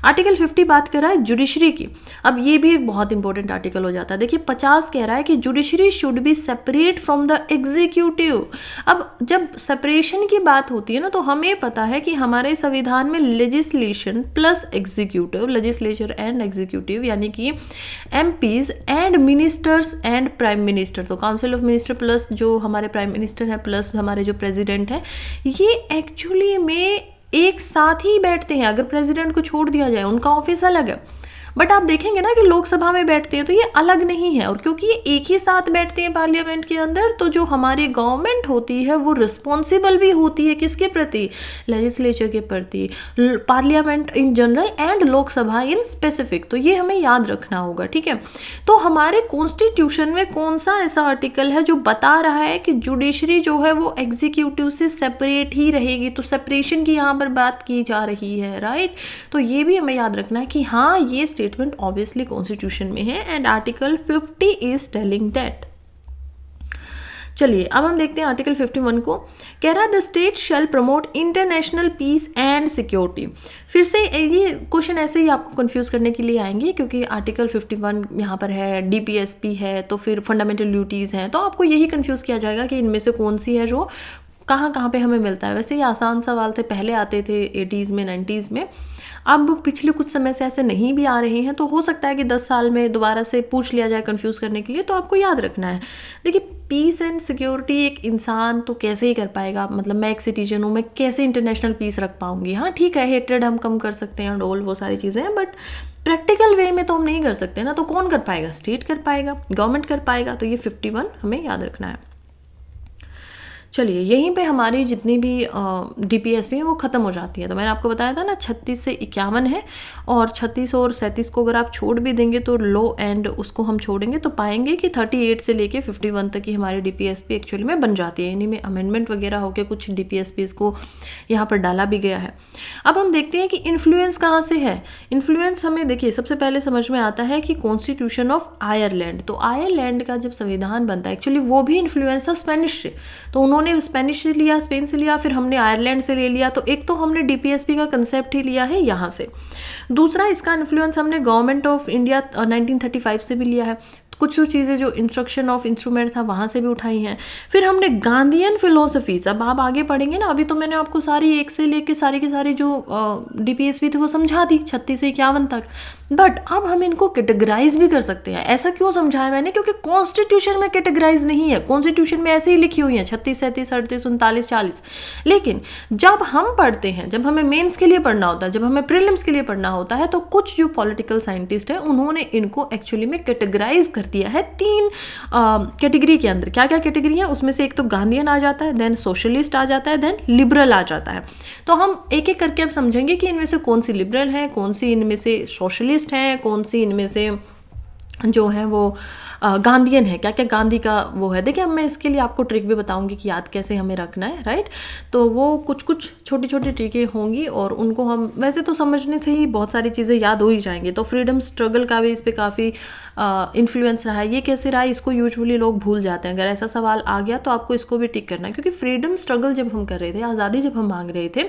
आर्टिकल 50 बात कर रहा है जुडिशरी की। अब ये भी एक बहुत इंपॉर्टेंट आर्टिकल हो जाता है। देखिए 50 कह रहा है कि judiciary should be separate from the executive. अब जब सेपरेशन की बात होती है ना, तो हमें पता है कि हमारे संविधान में legislation plus executive, legislature and executive, यानी कि MPs and ministers and prime minister, तो काउंसिल ऑफ मिनिस्टर प्लस जो हमारे प्राइम मिनिस्टर है प्लस हमारे जो प्रेसिडेंट है, ये एक्चुअली में एक साथ ही बैठते हैं। अगर प्रेसिडेंट को छोड़ दिया जाए, उनका ऑफिस अलग है, बट आप देखेंगे ना कि लोकसभा में बैठते हैं तो ये अलग नहीं है। और क्योंकि ये एक ही साथ बैठते हैं पार्लियामेंट के अंदर, तो जो हमारी गवर्नमेंट होती है वो रिस्पॉन्सिबल भी होती है किसके प्रति, लेजिस्लेचर के प्रति, parliament in general and Lok Sabha in specific. तो ये हमें याद रखना होगा, ठीक है। तो हमारे कॉन्स्टिट्यूशन में कौन सा ऐसा आर्टिकल है जो बता रहा है कि जुडिशरी जो है वो एग्जीक्यूटिव से सेपरेट ही रहेगी, तो सेपरेशन की यहाँ पर बात की जा रही है, राइट। तो ये भी हमें याद रखना है कि हाँ ये स्टेटमेंट ऑब्वियसली कॉन्स्टिट्यूशन में है and article 50 is telling that. चलिए अब हम देखते हैं आर्टिकल 51 को। कह रहा है the state shall promote international peace and security. फिर से ये क्वेश्चन ऐसे ही आपको कंफ्यूज करने के लिए आएंगे, क्योंकि आर्टिकल 51 यहाँ पर है, डीपीएसपी है, तो फिर फंडामेंटल ड्यूटीज़ हैं, तो आपको यही कंफ्यूज किया जाएगा कि इनमें से कौन सी है जो कहाँ कहाँ पे हमें मिलता है। वैसे ये आसान सवाल थे, पहले आते थे 80s में 90s में, अब पिछले कुछ समय से ऐसे नहीं भी आ रहे हैं, तो हो सकता है कि 10 साल में दोबारा से पूछ लिया जाए कंफ्यूज करने के लिए। तो आपको याद रखना है, देखिए पीस एंड सिक्योरिटी एक इंसान तो कैसे ही कर पाएगा, मतलब मैं एक सिटीजन हूँ, मैं कैसे इंटरनेशनल पीस रख पाऊंगी। हाँ ठीक है, हेट्रेड हम कम कर सकते हैं, डोल, वो सारी चीज़ें हैं, बट प्रैक्टिकल वे में तो हम नहीं कर सकते ना। तो कौन कर पाएगा, स्टेट कर पाएगा, गवर्नमेंट कर पाएगा। तो ये 51 हमें याद रखना है। चलिए यहीं पे हमारी जितनी भी डीपीएसपी है वो ख़त्म हो जाती है। तो मैंने आपको बताया था ना 36 से 51 है, और 36 और 37 को अगर आप छोड़ भी देंगे तो लो एंड उसको हम छोड़ेंगे तो पाएंगे कि 38 से लेके 51 तक की हमारी डीपीएसपी एक्चुअली में बन जाती है। इन्हीं में अमेंडमेंट वगैरह होकर कुछ डीपीएसपीज़ को यहाँ पर डाला भी गया है। अब हम देखते हैं कि इन्फ्लुएंस कहाँ से है। इन्फ्लुएंस हमें देखिए सबसे पहले समझ में आता है कि कॉन्स्टिट्यूशन ऑफ आयरलैंड। तो आयरलैंड का जब संविधान बनता है, एक्चुअली वो भी इन्फ्लुएंस था स्पेनिश से, तो उन्होंने स्पेनिश से लिया, स्पेन से लिया, फिर हमने आयरलैंड से ले लिया। तो एक तो हमने डीपीएसपी का कंसेप्ट ही लिया है यहाँ से, दूसरा इसका इन्फ्लुएंस हमने गवर्नमेंट ऑफ इंडिया 1935 से भी लिया है। कुछ चीज़ें जो इंस्ट्रक्शन ऑफ इंस्ट्रूमेंट था वहाँ से भी उठाई हैं। फिर हमने गांधीयन फिलोसफीज, अब आप आगे पढ़ेंगे ना, अभी तो मैंने आपको सारी एक से लेके सारी की सारी जो डीपीएसपी थे वो समझा दी 36 से 51 तक, बट अब हम इनको कैटेगराइज भी कर सकते हैं। ऐसा क्यों समझाया मैंने, क्योंकि कॉन्स्टिट्यूशन में कैटेगराइज नहीं है, कॉन्स्टिट्यूशन में ऐसे ही लिखी हुई है 36, 37, 38, 39, 40। लेकिन जब हम पढ़ते हैं, जब हमें मेंस के लिए पढ़ना होता है, जब हमें प्रीलिम्स के लिए पढ़ना होता है, तो कुछ जो पॉलिटिकल साइंटिस्ट है उन्होंने इनको एक्चुअली में कैटेगराइज कर दिया है 3 कैटेगरी के अंदर। क्या क्या कैटेगरी है उसमें से, एक तो गांधीयन आ जाता है, देन सोशलिस्ट आ जाता है, देन लिबरल आ जाता है। तो हम एक एक करके अब समझेंगे कि इनमें से कौन सी लिबरल है, कौन सी इनमें से सोशलिस्ट है, कौन सी इनमें से जो है वो गांधीयन है, क्या क्या गांधी का वो है। देखिए अब मैं इसके लिए आपको ट्रिक भी बताऊंगी कि याद कैसे हमें रखना है, राइट। तो वो कुछ कुछ छोटी छोटी ट्रिकें होंगी और उनको हम वैसे तो समझने से ही बहुत सारी चीज़ें याद हो ही जाएंगी। तो फ्रीडम स्ट्रगल का भी इस पर काफ़ी इन्फ्लुएंस रहा है। ये कैसे रहा है इसको यूजुअली लोग भूल जाते हैं। अगर ऐसा सवाल आ गया तो आपको इसको भी टिक करना है, क्योंकि फ्रीडम स्ट्रगल जब हम कर रहे थे, आज़ादी जब हम मांग रहे थे,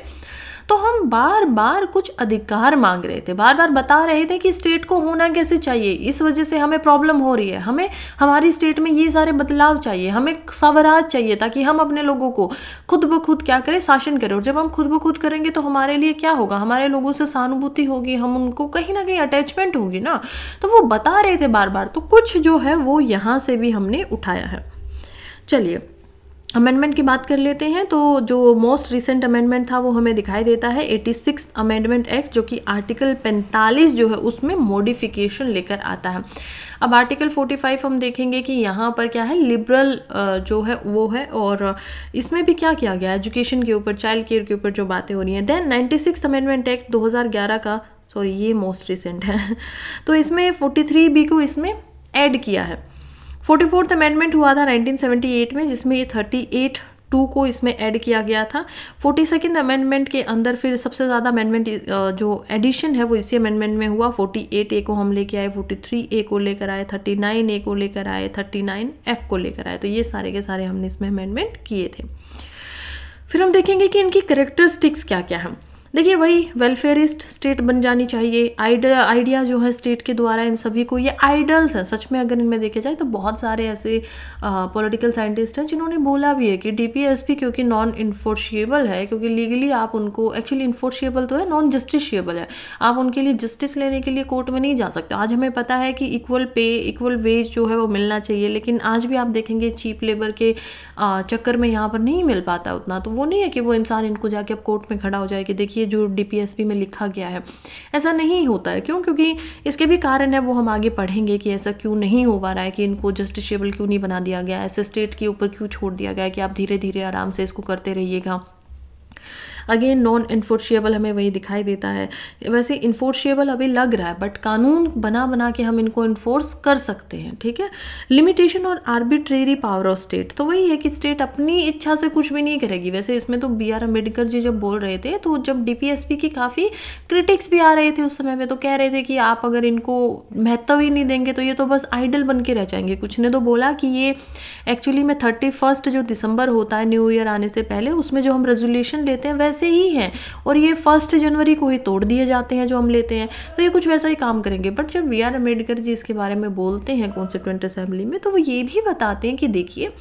तो हम बार बार कुछ अधिकार मांग रहे थे, बार बार बता रहे थे कि स्टेट को होना कैसे चाहिए, इस वजह से हमें प्रॉब्लम हो रही है, हमें हमारी स्टेट में ये सारे बदलाव चाहिए, हमें स्वराज चाहिए, ताकि हम अपने लोगों को खुद ब खुद क्या करें, शासन करें। और जब हम खुद ब खुद करेंगे तो हमारे लिए क्या होगा, हमारे लोगों से सहानुभूति होगी, हम उनको कहीं ना कहीं अटैचमेंट होगी ना। तो वो बता रहे थे बार बार, तो कुछ जो है वो यहाँ से भी हमने उठाया है। चलिए अमेंडमेंट की बात कर लेते हैं तो जो मोस्ट रिसेंट अमेंडमेंट था वो हमें दिखाई देता है 86 अमेंडमेंट एक्ट, जो कि आर्टिकल 45 जो है उसमें मॉडिफिकेशन लेकर आता है। अब आर्टिकल 45 हम देखेंगे कि यहाँ पर क्या है, लिबरल जो है वो है, और इसमें भी क्या किया गया, एजुकेशन के ऊपर, चाइल्ड केयर के ऊपर जो बातें हो रही हैं। देन 96 अमेंडमेंट एक्ट 2011 का, सॉरी ये मोस्ट रिसेंट है तो इसमें 43B को इसमें ऐड किया है। 44th अमेंडमेंट हुआ था 1978 में, जिसमें ये 38(2) को इसमें ऐड किया गया था। 42nd अमेंडमेंट के अंदर फिर सबसे ज़्यादा अमेंडमेंट जो एडिशन है वो इसी अमेंडमेंट में हुआ। 48A को हम लेके आए, 43A को लेकर आए, 39A को लेकर आए, 39F को लेकर आए। तो ये सारे के सारे हमने इसमें अमेंडमेंट किए थे। फिर हम देखेंगे कि इनकी कैरेक्टरिस्टिक्स क्या क्या हैं। देखिए वही वेलफेयरिस्ट स्टेट बन जानी चाहिए। आइडिया जो है स्टेट के द्वारा इन सभी को, ये आइडल्स हैं सच में। अगर इनमें देखे जाए तो बहुत सारे ऐसे पॉलिटिकल साइंटिस्ट हैं जिन्होंने बोला भी है कि डीपीएसपी क्योंकि नॉन इन्फोर्शिएबल है, क्योंकि लीगली आप उनको, एक्चुअली इन्फोर्शिएबल तो है, नॉन जस्टिशिएबल है, आप उनके लिए जस्टिस लेने के लिए कोर्ट में नहीं जा सकते। आज हमें पता है कि इक्वल पे, इक्वल वेज जो है वो मिलना चाहिए, लेकिन आज भी आप देखेंगे चीप लेबर के चक्कर में यहाँ पर नहीं मिल पाता उतना। तो वो नहीं है कि वो इंसान इनको जाके अब कोर्ट में खड़ा हो जाए कि देखिए जो डीपीएसपी में लिखा गया है, ऐसा नहीं होता है। क्यों? क्योंकि इसके भी कारण है, वो हम आगे पढ़ेंगे कि ऐसा क्यों नहीं हो पा रहा है, कि इनको जस्टिसेबल क्यों नहीं बना दिया गया, ऐसे स्टेट के ऊपर क्यों छोड़ दिया गया है कि आप धीरे धीरे आराम से इसको करते रहिएगा। अगेन नॉन इन्फोर्शिएबल हमें वही दिखाई देता है। वैसे इन्फोर्शिएबल अभी लग रहा है, बट कानून बना के हम इनको इन्फोर्स कर सकते हैं, ठीक है। लिमिटेशन और आर्बिट्रेरी पावर ऑफ स्टेट, तो वही है कि स्टेट अपनी इच्छा से कुछ भी नहीं करेगी। वैसे इसमें तो BR अम्बेडकर जी जब बोल रहे थे, तो जब डीपीएसपी की काफ़ी क्रिटिक्स भी आ रहे थे उस समय में, तो कह रहे थे कि आप अगर इनको महत्व ही नहीं देंगे तो ये तो बस आइडल बन के रह जाएंगे। कुछ ने तो बोला कि ये एक्चुअली में 31 जो दिसंबर होता है न्यू ईयर आने से पहले, उसमें जो हम रेजोल्यूशन लेते हैं वैसे ही हैं, और ये 1 जनवरी को ही तोड़ दिए जाते हैं जो हम लेते हैं। तो ये कुछ वैसा ही काम करेंगे। बट जब BR अम्बेडकर जी इसके बारे में बोलते हैं कॉन्स्टिट्यूएंट असेंबली में, तो वो ये भी बताते हैं कि देखिए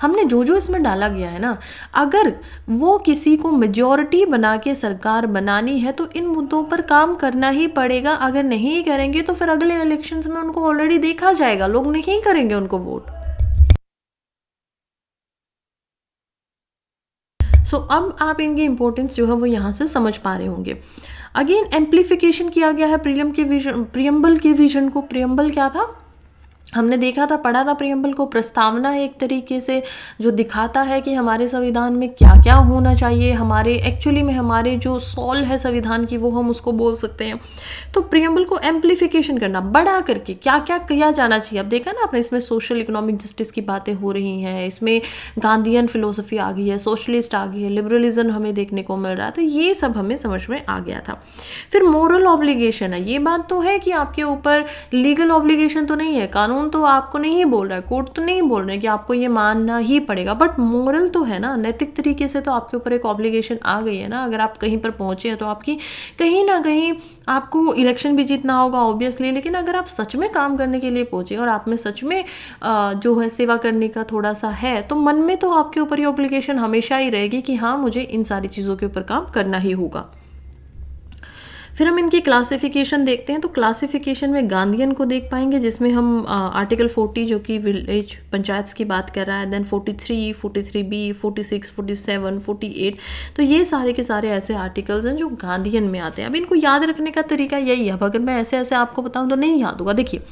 हमने जो जो इसमें डाला गया है ना, अगर वो किसी को मेजॉरिटी बना के सरकार बनानी है तो इन मुद्दों पर काम करना ही पड़ेगा। अगर नहीं करेंगे तो फिर अगले इलेक्शंस में उनको ऑलरेडी देखा जाएगा, लोग नहीं करेंगे उनको वोट। सो अब आप इनकी इंपॉर्टेंस जो है वो यहाँ से समझ पा रहे होंगे। अगेन एम्प्लीफिकेशन किया गया है प्रियम्बल के विजन को। प्रियम्बल क्या था, हमने देखा था, पढ़ा था। प्रियम्बल को प्रस्तावना है एक तरीके से, जो दिखाता है कि हमारे संविधान में क्या क्या होना चाहिए, हमारे एक्चुअली में हमारे जो सोल है संविधान की, वो हम उसको बोल सकते हैं। तो प्रियम्बल को एम्प्लीफिकेशन करना, बड़ा करके क्या क्या किया जाना चाहिए। अब देखा ना आपने, इसमें सोशल इकोनॉमिक जस्टिस की बातें हो रही हैं, इसमें गांधीयन फिलोसफी आ गई है, सोशलिस्ट आ गई है, लिबरलिज्म हमें देखने को मिल रहा है। तो ये सब हमें समझ में आ गया था। फिर मोरल ऑब्लिगेशन है, ये बात तो है कि आपके ऊपर लीगल ऑब्लिगेशन तो नहीं है, कानून तो आपको नहीं बोल रहा है, कोर्ट तो नहीं बोल रहे हैं कि आपको ये मानना ही पड़ेगा, बट मोरल तो है ना, नैतिक तरीके से तो आपके ऊपर एक ऑब्लिगेशन आ गई है ना। अगर आप कहीं पर पहुंचे हैं तो आपकी कहीं ना कहीं आपको इलेक्शन भी जीतना होगा ऑब्वियसली, लेकिन अगर आप सच में काम करने के लिए पहुंचे और आप में सच में जो है सेवा करने का थोड़ा सा है, तो मन में तो आपके ऊपर ये ऑब्लिगेशन हमेशा ही रहेगी कि हाँ मुझे इन सारी चीज़ों के ऊपर काम करना ही होगा। फिर हम इनकी क्लासिफिकेशन देखते हैं। तो क्लासिफिकेशन में गांधीयन को देख पाएंगे, जिसमें हम आर्टिकल 40 जो कि विलेज पंचायत की बात कर रहा है, देन 43, 43B, 46, 47, 48, तो ये सारे के सारे ऐसे आर्टिकल्स हैं जो गांधीयन में आते हैं। अब इनको याद रखने का तरीका यही है। अब अगर मैं ऐसे ऐसे आपको बताऊँ तो नहीं याद होगा। देखिए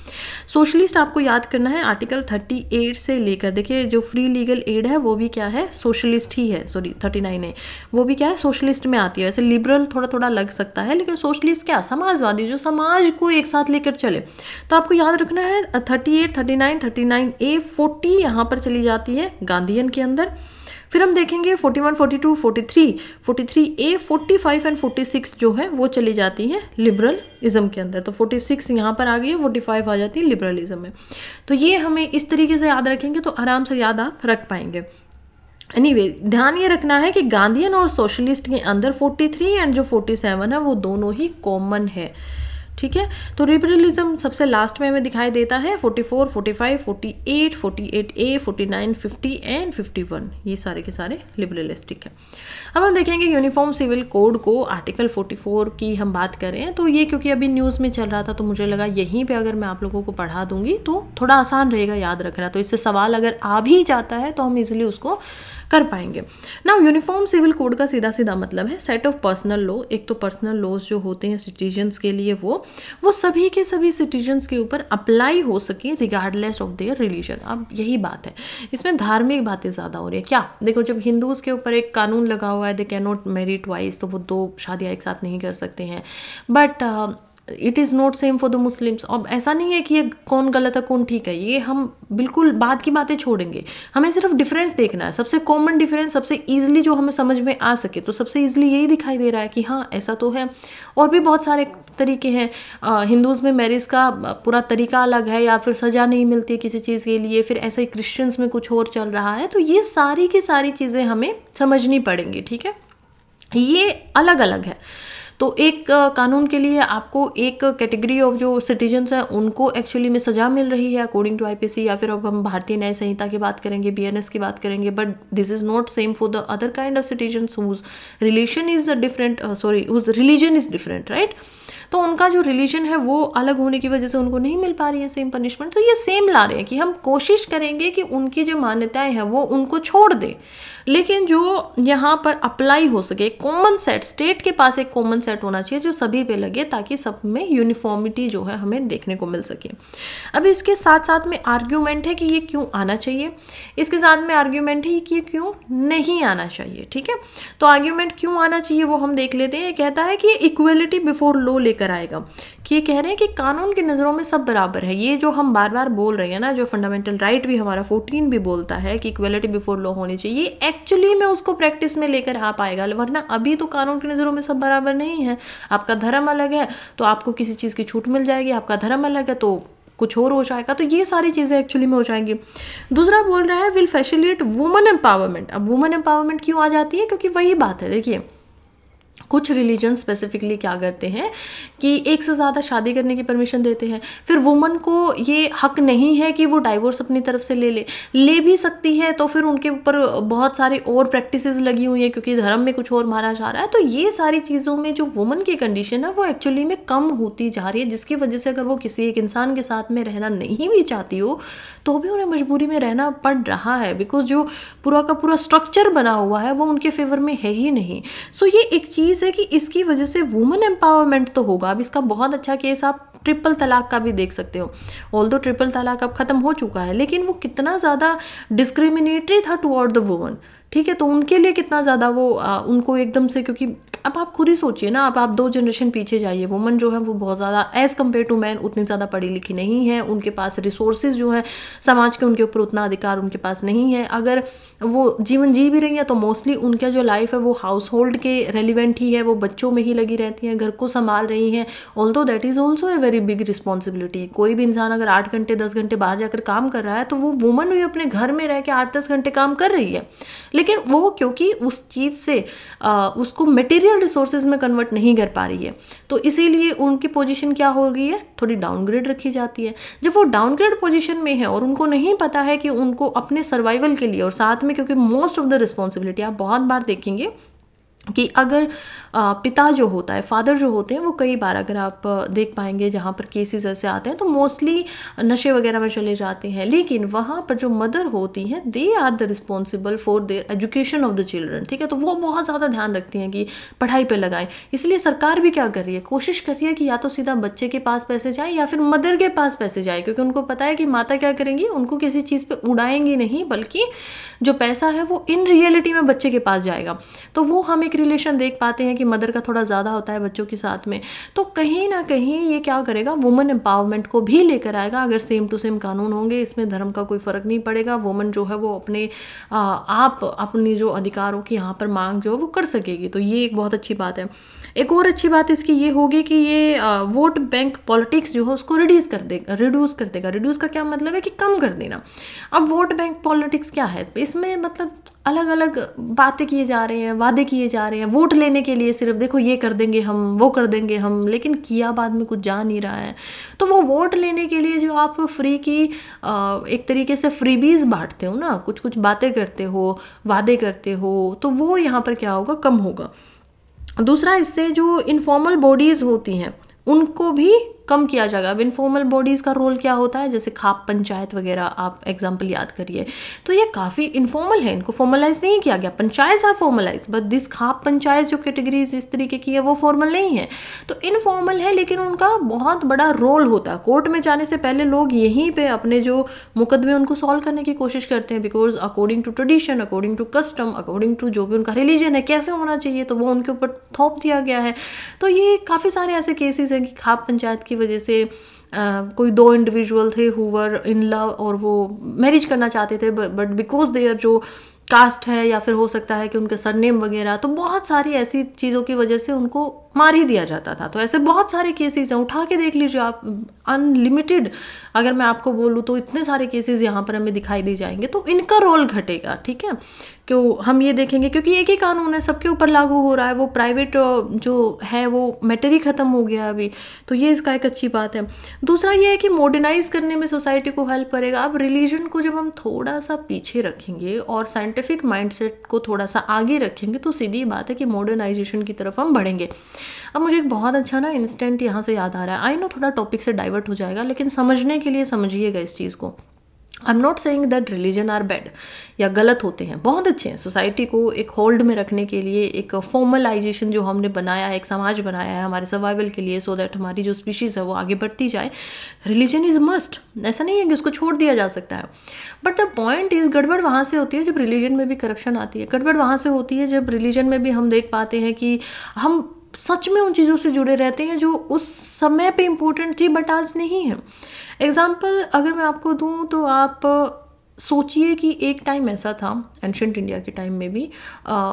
सोशलिस्ट आपको याद करना है, आर्टिकल 38 से लेकर, देखिए जो फ्री लीगल एड है वो भी क्या है, सोशलिस्ट ही है, सॉरी 39 है, वो भी क्या है, सोशलिस्ट में आती है। वैसे लिबरल थोड़ा थोड़ा लग सकता है, लेकिन सोशलिस्ट क्या, समाजवादी, जो समाज को एक साथ लेकर चले। तो आपको याद रखना है 38, 39, 39A, 40 यहाँ पर चली जाती है गांधीयन के अंदर। फिर हम देखेंगे 41, 42, 43, 43A, 45 एंड 46 जो है वो चली जाती है लिबरलिज्म के अंदर। तो 46 यहाँ पर आ गई है, 45 आ जाती है लिबरलिज्म में। तो ये हमें इस तरीके से याद रखेंगे तो आराम से याद आप रख पाएंगे। एनीवे ध्यान ये रखना है कि गांधीयन और सोशलिस्ट के अंदर 43 एंड जो 47 है वो दोनों ही कॉमन है, ठीक है। तो लिबरलिज्म सबसे लास्ट में हमें दिखाई देता है 44, 45, 48, 48A, 49, 50 एंड 51, ये सारे के सारे लिबरलिस्टिक है। अब हम देखेंगे यूनिफॉर्म सिविल कोड को, आर्टिकल 44 की हम बात करें तो ये क्योंकि अभी न्यूज़ में चल रहा था तो मुझे लगा यहीं पे अगर मैं आप लोगों को पढ़ा दूंगी तो थोड़ा आसान रहेगा याद रखना। तो इससे सवाल अगर आ भी जाता है तो हम इजीली उसको कर पाएंगे ना। यूनिफॉर्म सिविल कोड का सीधा सीधा मतलब है सेट ऑफ पर्सनल लॉ। एक तो पर्सनल लॉज जो होते हैं सिटीजन्स के लिए वो सभी के सभी सिटीजन्स के ऊपर अप्लाई हो सके रिगार्डलेस ऑफ देयर रिलीजन। अब यही बात है, इसमें धार्मिक बातें ज़्यादा हो रही है। क्या देखो, जब हिंदूज़ के ऊपर एक कानून लगा हुआ है, they can not marry twice, तो वो 2 शादियाँ एक साथ नहीं कर सकते हैं, but it is not same for the Muslims. अब ऐसा नहीं है कि ये कौन गलत है कौन ठीक है, ये हम बिल्कुल बाद की बातें छोड़ेंगे, हमें सिर्फ डिफरेंस देखना है, सबसे कॉमन डिफरेंस, सबसे ईजिली जो हमें समझ में आ सके। तो सबसे ईजिली यही दिखाई दे रहा है कि हाँ ऐसा तो है। और भी बहुत सारे तरीके हैं, हिंदूज़ में मैरिज का पूरा तरीका अलग है, या फिर सज़ा नहीं मिलती किसी चीज़ के लिए, फिर ऐसे ही क्रिश्चियंस में कुछ और चल रहा है। तो ये सारी की सारी चीज़ें हमें समझनी पड़ेंगी, ठीक है, ये अलग अलग है। तो एक कानून के लिए आपको एक कैटेगरी ऑफ जो सिटीजन्स हैं उनको एक्चुअली में सज़ा मिल रही है अकॉर्डिंग टू आईपीसी, या फिर अब हम भारतीय न्याय संहिता की बात करेंगे, बीएनएस की बात करेंगे, but this is not same for the other kind of citizens whose relation is different, whose religion is different, right. तो उनका जो रिलीजन है वो अलग होने की वजह से उनको नहीं मिल पा रही है सेम पनिशमेंट। तो ये सेम ला रहे हैं कि हम कोशिश करेंगे कि उनकी जो मान्यताएं हैं वो उनको छोड़ दें, लेकिन जो यहाँ पर अप्लाई हो सके, कॉमन सेट, स्टेट के पास एक कॉमन सेट होना चाहिए जो सभी पे लगे, ताकि सब में यूनिफॉर्मिटी जो है हमें देखने को मिल सके। अब इसके साथ साथ में आर्ग्यूमेंट है कि ये क्यों आना चाहिए, इसके साथ में आर्ग्यूमेंट है कि ये क्यों नहीं आना चाहिए, ठीक है। तो आर्ग्यूमेंट क्यों आना चाहिए वो हम देख लेते हैं। ये कहता है कि इक्वलिटी बिफोर लॉ लेकर आएगा, कि ये कह रहे हैं कि कानून की नज़रों में सब बराबर है। ये जो हम बार बार बोल रहे हैं ना, जो फंडामेंटल राइट भी हमारा 14 भी बोलता है कि इक्वलिटी बिफोर लॉ होनी चाहिए, एक्चुअली में उसको प्रैक्टिस में लेकर आ पाएगा। वरना अभी तो कानून की नज़रों में सब बराबर नहीं है। आपका धर्म अलग है तो आपको किसी चीज़ की छूट मिल जाएगी, आपका धर्म अलग है तो कुछ और हो जाएगा। तो ये सारी चीज़ें एक्चुअली में हो जाएंगी। दूसरा बोल रहा है विल फैसिलिटेट वुमेन एम्पावरमेंट। अब वुमेन एम्पावरमेंट क्यों आ जाती है, क्योंकि वही बात है, देखिए कुछ रिलीजन स्पेसिफिकली क्या करते हैं कि एक से ज़्यादा शादी करने की परमिशन देते हैं। फिर वुमन को ये हक नहीं है कि वो डाइवोर्स अपनी तरफ से ले भी सकती है, तो फिर उनके ऊपर बहुत सारी और प्रैक्टिसेस लगी हुई हैं क्योंकि धर्म में कुछ और माना जा रहा है। तो ये सारी चीज़ों में जो वुमन की कंडीशन है वो एक्चुअली में कम होती जा रही है, जिसकी वजह से अगर वो किसी एक इंसान के साथ में रहना नहीं भी चाहती हो तो भी उन्हें मजबूरी में रहना पड़ रहा है, बिकॉज जो पूरा का पूरा स्ट्रक्चर बना हुआ है वो उनके फेवर में है ही नहीं। सो ये एक चीज़ है कि इसकी वजह से वुमेन एम्पावरमेंट तो होगा। अब इसका बहुत अच्छा केस आप ट्रिपल तलाक का भी देख सकते हो। ऑल्दो ट्रिपल तलाक अब खत्म हो चुका है, लेकिन वो कितना ज़्यादा डिस्क्रिमिनेटरी था टुवर्ड द वुमन, ठीक है। तो उनके लिए कितना ज़्यादा वो उनको एकदम से, क्योंकि अब आप खुद ही सोचिए ना, अब आप 2 जनरेशन पीछे जाइए, वुमन जो है वो बहुत ज़्यादा एज़ कम्पेयर टू मैन उतनी ज़्यादा पढ़ी लिखी नहीं है, उनके पास रिसोर्सेज जो है समाज के उनके ऊपर उतना अधिकार उनके पास नहीं है। अगर वो जीवन जी भी रही है तो मोस्टली उनका जो लाइफ है वो हाउस होल्ड के रेलिवेंट ही है, वो बच्चों में ही लगी रहती हैं, घर को संभाल रही हैं। Although that is also a very big responsibility. कोई भी इंसान अगर 8 घंटे 10 घंटे बाहर जाकर काम कर रहा है तो वो वुमन भी अपने घर में रह के 8-10 घंटे काम कर रही है, लेकिन वो क्योंकि उस चीज़ से उसको मटेरियल रिसोर्सेज में कन्वर्ट नहीं कर पा रही है, तो इसीलिए उनकी पोजीशन क्या हो गई है, थोड़ी डाउनग्रेड रखी जाती है। जब वो डाउनग्रेड पोजीशन में है और उनको नहीं पता है कि उनको अपने सर्वाइवल के लिए, और साथ में क्योंकि मोस्ट ऑफ द रिस्पॉन्सिबिलिटी आप बहुत बार देखेंगे कि अगर पिता जो होता है, फादर जो होते हैं, वो कई बार अगर आप देख पाएंगे जहाँ पर केसेस ऐसे आते हैं तो मोस्टली नशे वगैरह में चले जाते हैं, लेकिन वहाँ पर जो मदर होती हैं they are the responsible for their education of the children, ठीक है। तो वो बहुत ज़्यादा ध्यान रखती हैं कि पढ़ाई पे लगाएं। इसलिए सरकार भी क्या कर रही है, कोशिश कर रही है कि या तो सीधा बच्चे के पास पैसे जाए या फिर मदर के पास पैसे जाए, क्योंकि उनको पता है कि माता क्या करेंगी, उनको किसी चीज़ पर उड़ाएंगी नहीं, बल्कि जो पैसा है वो इन रियलिटी में बच्चे के पास जाएगा। तो वो हम एक रिलेशन देख पाते हैं कि मदर का थोड़ा ज़्यादा होता है बच्चों के साथ में। तो कहीं ना कहीं ये क्या करेगा, वुमेन एम्पावरमेंट को भी लेकर आएगा। अगर सेम टू सेम कानून होंगे, इसमें धर्म का कोई फ़र्क नहीं पड़ेगा। वुमेन जो है वो अपने आप अपनी जो अधिकारों की यहाँ पर मांग जो है वो कर सकेगी। तो ये एक बहुत अच्छी बात है। एक और अच्छी बात इसकी ये होगी कि ये वोट बैंक पॉलिटिक्स जो है उसको रिड्यूस कर देगा। रिड्यूस का क्या मतलब है कि कम कर देना। अब वोट बैंक पॉलिटिक्स क्या है, इसमें मतलब अलग अलग बातें किए जा रहे हैं, वादे किए जा रहे हैं वोट लेने के लिए, सिर्फ देखो ये कर देंगे हम, वो कर देंगे हम, लेकिन किया बाद में कुछ जा नहीं रहा है। तो वो वोट लेने के लिए जो आप फ्री की एक तरीके से फ्रीबीज बांटते हो ना, कुछ कुछ बातें करते हो, वादे करते हो, तो वो यहाँ पर क्या होगा, कम होगा। दूसरा, इससे जो इनफॉर्मल बॉडीज़ होती हैं उनको भी कम किया जाएगा। अब इनफॉर्मल बॉडीज़ का रोल क्या होता है, जैसे खाप पंचायत वगैरह आप एग्जाम्पल याद करिए, तो ये काफ़ी इनफॉर्मल है, इनको फॉर्मलाइज नहीं किया गया। Panchayat are formalise but this khap panchayat जो कैटेगरीज इस तरीके की है वो फॉर्मल नहीं है, तो इनफॉर्मल है, लेकिन उनका बहुत बड़ा रोल होता है। कोर्ट में जाने से पहले लोग यहीं पे अपने जो मुकदमे उनको सॉल्व करने की कोशिश करते हैं, because according to tradition, according to custom, according to जो भी उनका रिलीजन है कैसे होना चाहिए, तो वो उनके ऊपर थोप दिया गया है। तो ये काफ़ी सारे ऐसे केसेस हैं कि खाप पंचायत की वजह से कोई दो इंडिविजुअल थे हु वर इन लव और वो मैरिज करना चाहते थे, बट बिकॉज देयर जो कास्ट है या फिर हो सकता है कि उनके सरनेम वगैरह, तो बहुत सारी ऐसी चीज़ों की वजह से उनको मार ही दिया जाता था। तो ऐसे बहुत सारे केसेस हैं, उठा के देख लीजिए आप, अनलिमिटेड अगर मैं आपको बोलूँ तो इतने सारे केसेस यहाँ पर हमें दिखाई दे जाएंगे। तो इनका रोल घटेगा, ठीक है, क्यों हम ये देखेंगे क्योंकि एक ही कानून है, सबके ऊपर लागू हो रहा है, वो प्राइवेट जो है वो मैटर ही ख़त्म हो गया अभी, तो ये इसका एक अच्छी बात है। दूसरा ये है कि मॉडर्नाइज करने में सोसाइटी को हेल्प करेगा। अब रिलीजन को जब हम थोड़ा सा पीछे रखेंगे और साइंटिफिक माइंडसेट को थोड़ा सा आगे रखेंगे, तो सीधी बात है कि मॉडर्नाइजेशन की तरफ हम बढ़ेंगे। अब मुझे एक बहुत अच्छा ना इंस्टेंट यहाँ से याद आ रहा है, आई नो थोड़ा टॉपिक से डाइवर्ट हो जाएगा, लेकिन समझने के लिए समझिएगा इस चीज़ को। I am not saying that religion are bad या गलत होते हैं, बहुत अच्छे हैं। सोसाइटी को एक होल्ड में रखने के लिए एक फॉर्मलाइजेशन जो हमने बनाया है, एक समाज बनाया है हमारे सर्वाइवल के लिए, सो दैट हमारी जो स्पीशीज़ है वो आगे बढ़ती जाए, रिलीजन इज़ मस्ट। ऐसा नहीं है कि उसको छोड़ दिया जा सकता है, बट द पॉइंट इज़ गड़बड़ वहाँ से होती है जब रिलीजन में भी करप्शन आती है। गड़बड़ वहाँ से होती है जब रिलीजन में भी हम देख पाते हैं कि हम सच में उन चीज़ों से जुड़े रहते हैं जो उस समय पे इम्पोर्टेंट थी बट आज नहीं है। एग्जाम्पल अगर मैं आपको दूं तो आप सोचिए कि एक टाइम ऐसा था एंशिएंट इंडिया के टाइम में भी,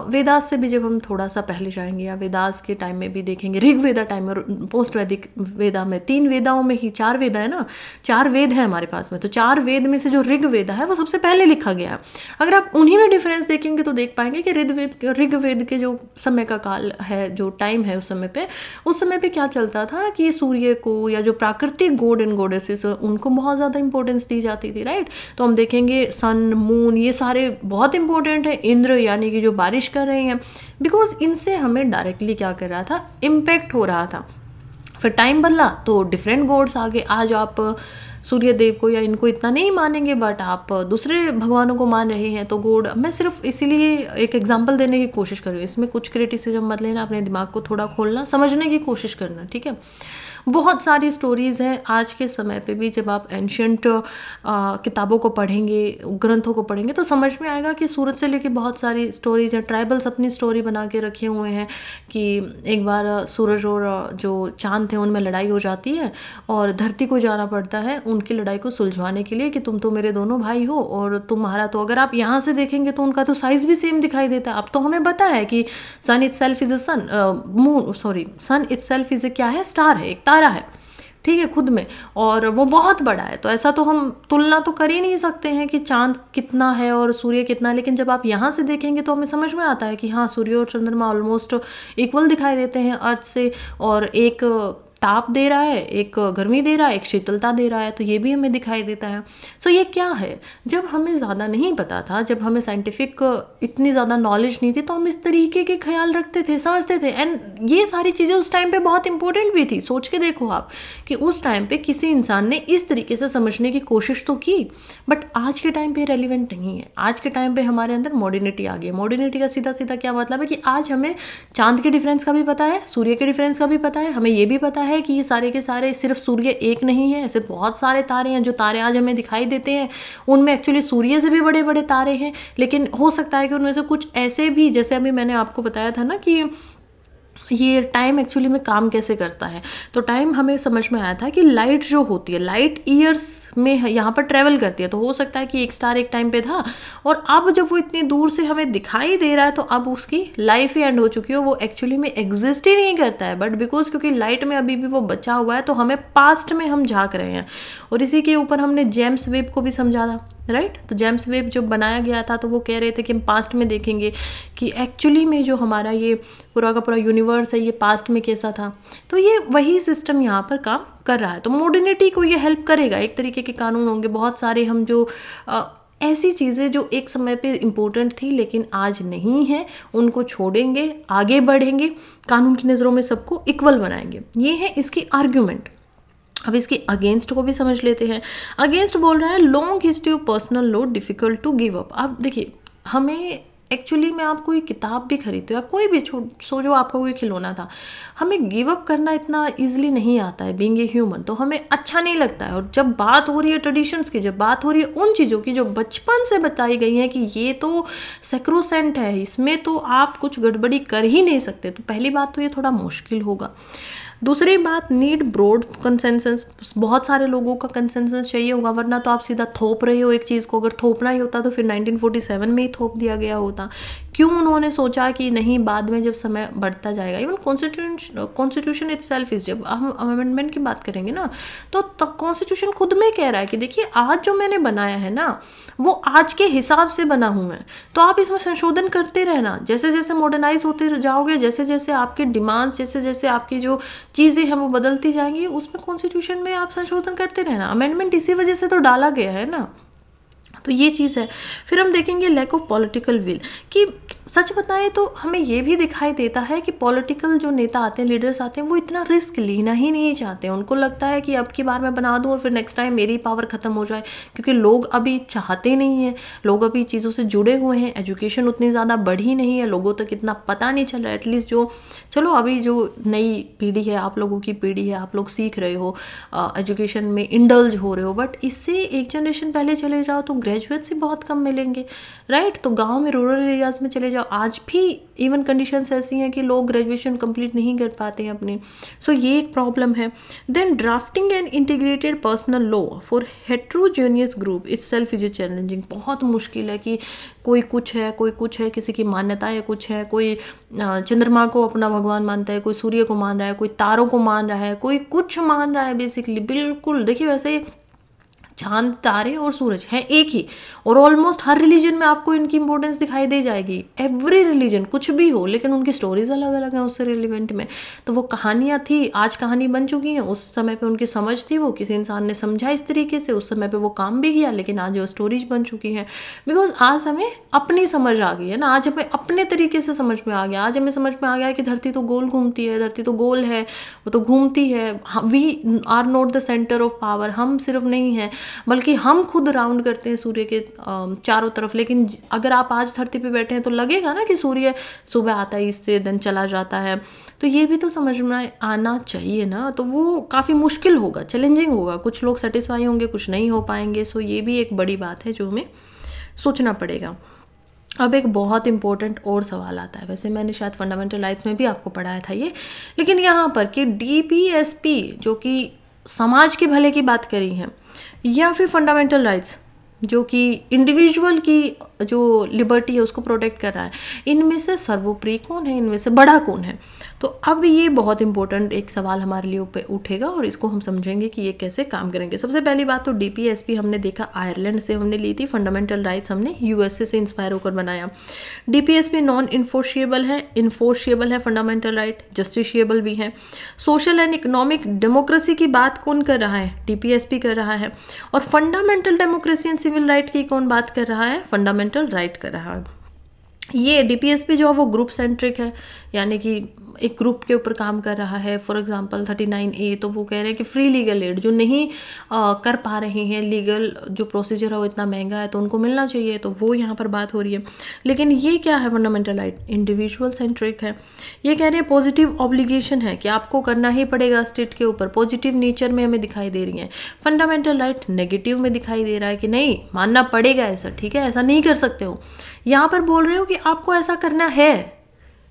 वेदास से भी जब हम थोड़ा सा पहले जाएंगे या वेदास के टाइम में भी देखेंगे, ऋग वेदा टाइम में, पोस्ट वैदिक वेदा में, 3 वेदाओं में ही 4 वेदा है ना, 4 वेद है हमारे पास में, तो 4 वेद में से जो ऋग वेदा है वो सबसे पहले लिखा गया है। अगर आप उन्हीं में डिफरेंस देखेंगे तो देख पाएंगे कि ऋग वेद के जो समय का काल है, जो टाइम है, उस समय पे क्या चलता था कि सूर्य को या जो प्राकृतिक गॉड एंड गॉडेसेस उनको बहुत ज़्यादा इंपॉर्टेंस दी जाती थी, राइट। तो हम देखेंगे सन, मून, ये सारे बहुत इंपॉर्टेंट है। इंद्र यानी कि जो बारिश कर रहे हैं, बिकॉज इनसे हमें डायरेक्टली क्या कर रहा था, इम्पैक्ट हो रहा था। फिर टाइम बदला तो डिफरेंट गॉड्स आ गए। आज आप सूर्य देव को या इनको इतना नहीं मानेंगे, बट आप दूसरे भगवानों को मान रहे हैं। तो गॉड, मैं सिर्फ इसीलिए एक एग्जांपल देने की कोशिश कर रही हूँ, इसमें कुछ क्रिटिसिज्म मत लेना, अपने दिमाग को थोड़ा खोलना, समझने की कोशिश करना, ठीक है। बहुत सारी स्टोरीज़ हैं आज के समय पे भी, जब आप एंशिएंट किताबों को पढ़ेंगे, ग्रंथों को पढ़ेंगे, तो समझ में आएगा कि सूरत से लेके बहुत सारी स्टोरीज हैं। ट्राइबल्स अपनी स्टोरी बना के रखे हुए हैं कि एक बार सूरज और जो चांद थे उनमें लड़ाई हो जाती है और धरती को जाना पड़ता है उनकी लड़ाई को सुलझाने के लिए कि तुम तो मेरे दोनों भाई हो और तुम्हारा, तो अगर आप यहाँ से देखेंगे तो उनका तो साइज़ भी सेम दिखाई देता है। अब तो हमें पता है कि sun itself is a sun, sun itself is a क्या है, स्टार है, एक तारा है, ठीक है, खुद में, और वो बहुत बड़ा है। तो ऐसा तो हम तुलना तो कर ही नहीं सकते हैं कि चांद कितना है और सूर्य कितना है, लेकिन जब आप यहाँ से देखेंगे तो हमें समझ में आता है कि हाँ, सूर्य और चंद्रमा ऑलमोस्ट इक्वल दिखाई देते हैं अर्थ से, और एक ताप दे रहा है, एक गर्मी दे रहा है, एक शीतलता दे रहा है, तो ये भी हमें दिखाई देता है। सो ये क्या है, जब हमें ज़्यादा नहीं पता था, जब हमें साइंटिफिक इतनी ज़्यादा नॉलेज नहीं थी, तो हम इस तरीके के ख्याल रखते थे, समझते थे, एंड ये सारी चीज़ें उस टाइम पे बहुत इंपॉर्टेंट भी थी। सोच के देखो आप कि उस टाइम पे किसी इंसान ने इस तरीके से समझने की कोशिश तो की, बट आज के टाइम पे रेलिवेंट नहीं है। आज के टाइम पे हमारे अंदर मॉडर्निटी आ गई। मॉडर्निटी का सीधा सीधा क्या मतलब है कि आज हमें चांद के डिफरेंस का भी पता है, सूर्य के डिफरेंस का भी पता है, हमें ये भी पता है कि ये सारे के सारे सिर्फ सूर्य एक नहीं है, ऐसे बहुत सारे तारे हैं। जो तारे आज हमें दिखाई देते हैं उनमें एक्चुअली सूर्य से भी बड़े बड़े तारे हैं, लेकिन हो सकता है कि उनमें से कुछ ऐसे भी, जैसे अभी मैंने आपको बताया था ना कि ये टाइम एक्चुअली में काम कैसे करता है, तो टाइम हमें समझ में आया था कि लाइट जो होती है, लाइट ईयर्स में यहाँ पर ट्रेवल करती है। तो हो सकता है कि एक स्टार एक टाइम पे था और अब जब वो इतनी दूर से हमें दिखाई दे रहा है तो अब उसकी लाइफ ही एंड हो चुकी है, वो एक्चुअली में एग्जिस्ट ही नहीं करता है। बट बिकॉज क्योंकि लाइट में अभी भी वो बचा हुआ है, तो हमें पास्ट में हम झांक रहे हैं। और इसी के ऊपर हमने जेम्स वेब को भी समझा था, राइट। तो जेम्स वेब जब बनाया गया था तो वो कह रहे थे कि हम पास्ट में देखेंगे कि एक्चुअली में जो हमारा ये पूरा का पूरा यूनिवर्स है ये पास्ट में कैसा था। तो ये वही सिस्टम यहाँ पर काम कर रहा है। तो मॉडर्निटी को ये हेल्प करेगा। एक तरीके के कानून होंगे बहुत सारे, हम जो ऐसी चीज़ें जो एक समय पे इम्पोर्टेंट थी लेकिन आज नहीं है, उनको छोड़ेंगे, आगे बढ़ेंगे, कानून की नज़रों में सबको इक्वल बनाएंगे। ये है इसकी आर्ग्यूमेंट। अब इसकी अगेंस्ट को भी समझ लेते हैं। अगेंस्ट बोल रहा है long history of personal load difficult to give up. अब देखिए, हमें एक्चुअली में आप कोई किताब भी खरीदते हो या कोई भी जो आपका कोई खिलौना था, हमें गिव अप करना इतना इजीली नहीं आता है बीइंग ए ह्यूमन, तो हमें अच्छा नहीं लगता है। और जब बात हो रही है ट्रेडिशंस की, जब बात हो रही है उन चीज़ों की जो बचपन से बताई गई हैं कि ये तो सैक्रोसेंट है, इसमें तो आप कुछ गड़बड़ी कर ही नहीं सकते, तो पहली बात तो ये थोड़ा मुश्किल होगा। दूसरी बात, नीड ब्रॉड कंसेंसस, बहुत सारे लोगों का कंसेंसस चाहिए होगा, वरना तो आप सीधा थोप रहे हो एक चीज़ को। अगर थोपना ही होता तो फिर 1947 में ही थोप दिया गया होता। क्यों उन्होंने सोचा कि नहीं बाद में जब समय बढ़ता जाएगा। इवन कॉन्स्टिट्यूशन इटसेल्फ इज, जब हम अमेंडमेंट की बात करेंगे ना, तो कॉन्स्टिट्यूशन खुद में कह रहा है कि देखिए आज जो मैंने बनाया है ना, वो आज के हिसाब से बना हूँ मैं, तो आप इसमें संशोधन करते रहना। जैसे जैसे मॉडर्नाइज होते जाओगे, जैसे जैसे आपके डिमांड्स, जैसे जैसे आपकी जो चीज़ें हैं वो बदलती जाएंगी, उसमें कॉन्स्टिट्यूशन में आप संशोधन करते रहना। अमेंडमेंट इसी वजह से तो डाला गया है ना, तो ये चीज़ है। फिर हम देखेंगे लैक ऑफ पॉलिटिकल विल, कि सच बताएं तो हमें ये भी दिखाई देता है कि पॉलिटिकल जो नेता आते हैं, लीडर्स आते हैं, वो इतना रिस्क लेना ही नहीं चाहते। उनको लगता है कि अब की बार मैं बना दूं और फिर नेक्स्ट टाइम मेरी पावर ख़त्म हो जाए, क्योंकि लोग अभी चाहते नहीं हैं, लोग अभी चीज़ों से जुड़े हुए हैं, एजुकेशन उतनी ज़्यादा बढ़ी नहीं है, लोगों तक इतना पता नहीं चल रहा है। एटलीस्ट जो चलो अभी जो नई पीढ़ी है, आप लोगों की पीढ़ी है, आप लोग सीख रहे हो, एजुकेशन में इंडल्ज हो रहे हो, बट इससे एक जनरेशन पहले चले जाओ तो ग्रेजुएट्स ही बहुत कम मिलेंगे, राइट। तो गांव में, रूरल एरियाज में चले जाओ, आज भी इवन कंडीशंस ऐसी हैं कि लोग ग्रेजुएशन कंप्लीट नहीं कर पाते हैं अपनी। सो ये एक प्रॉब्लम है। Then drafting and integrated personal law for heterogeneous group itself is challenging. बहुत मुश्किल है कि कोई कुछ है, कोई कुछ है, किसी की मान्यताएं कुछ है, कोई चंद्रमा को अपना भगवान मानता है, कोई सूर्य को मान रहा है, कोई तारों को मान रहा है, कोई कुछ मान रहा है बेसिकली। बिल्कुल देखिए, वैसे चांद, तारे और सूरज हैं एक ही, और ऑलमोस्ट हर रिलीजन में आपको इनकी इंपॉर्टेंस दिखाई दे जाएगी। एवरी रिलीजन कुछ भी हो, लेकिन उनकी स्टोरीज अलग अलग हैं उससे रिलेवेंट में। तो वो कहानियाँ थी, आज कहानी बन चुकी हैं, उस समय पे उनकी समझ थी, वो किसी इंसान ने समझा इस तरीके से, उस समय पे वो काम भी किया, लेकिन आज वो स्टोरीज बन चुकी हैं। बिकॉज आज हमें अपनी समझ आ गई है ना, आज हमें अपने तरीके से समझ में आ गया। आज हमें समझ में आ गया कि धरती तो गोल घूमती है, धरती तो गोल है, वो तो घूमती है। We are not the centre of power, हम सिर्फ नहीं हैं, बल्कि हम खुद राउंड करते हैं सूर्य के चारों तरफ। लेकिन अगर आप आज धरती पे बैठे हैं तो लगेगा ना कि सूर्य सुबह आता है इससे दिन चला जाता है, तो ये भी तो समझ में आना चाहिए ना। तो वो काफ़ी मुश्किल होगा, चैलेंजिंग होगा, कुछ लोग सेटिस्फाई होंगे, कुछ नहीं हो पाएंगे। सो ये भी एक बड़ी बात है जो हमें सोचना पड़ेगा। अब एक बहुत इंपॉर्टेंट और सवाल आता है, वैसे मैंने शायद फंडामेंटल राइट्स में भी आपको पढ़ाया था ये, लेकिन यहाँ पर कि DPSP जो कि समाज के भले की बात करी है, या फिर फंडामेंटल राइट्स जो कि इंडिविजुअल की जो लिबर्टी है उसको प्रोटेक्ट कर रहा है, इनमें से सर्वोपरि कौन है, इनमें से बड़ा कौन है। तो अब ये बहुत इंपॉर्टेंट एक सवाल हमारे लिए उठेगा और इसको हम समझेंगे कि ये कैसे काम करेंगे। सबसे पहली बात तो DPSP हमने देखा आयरलैंड से हमने ली थी, फंडामेंटल राइट्स हमने USA से इंस्पायर होकर बनाया। DPSP नॉन इन्फोर्शिएबल है फंडामेंटल राइट, जस्टिशिएबल भी है। सोशल एंड इकोनॉमिक डेमोक्रेसी की बात कौन कर रहा है, DPSP कर रहा है। और fundamental democracy and civil right की कौन बात कर रहा है, फंडामेंटल राइट कर रहा है। ये DPSP जो है वो ग्रुप सेंट्रिक है, यानी कि एक ग्रुप के ऊपर काम कर रहा है। फॉर एग्जांपल 39A तो वो कह रहे हैं कि फ्री लीगल एड जो नहीं कर पा रहे हैं, लीगल जो प्रोसीजर है वो इतना महंगा है तो उनको मिलना चाहिए, तो वो यहाँ पर बात हो रही है। लेकिन ये क्या है, फंडामेंटल राइट इंडिविजुअल सेंट्रिक है। ये कह रहे हैं पॉजिटिव ऑब्लिगेशन है कि आपको करना ही पड़ेगा स्टेट के ऊपर, पॉजिटिव नेचर में हमें दिखाई दे रही है। फंडामेंटल राइट नेगेटिव में दिखाई दे रहा है कि नहीं मानना पड़ेगा ऐसा, ठीक है, ऐसा नहीं कर सकते हो। यहाँ पर बोल रहे हो कि आपको ऐसा करना है,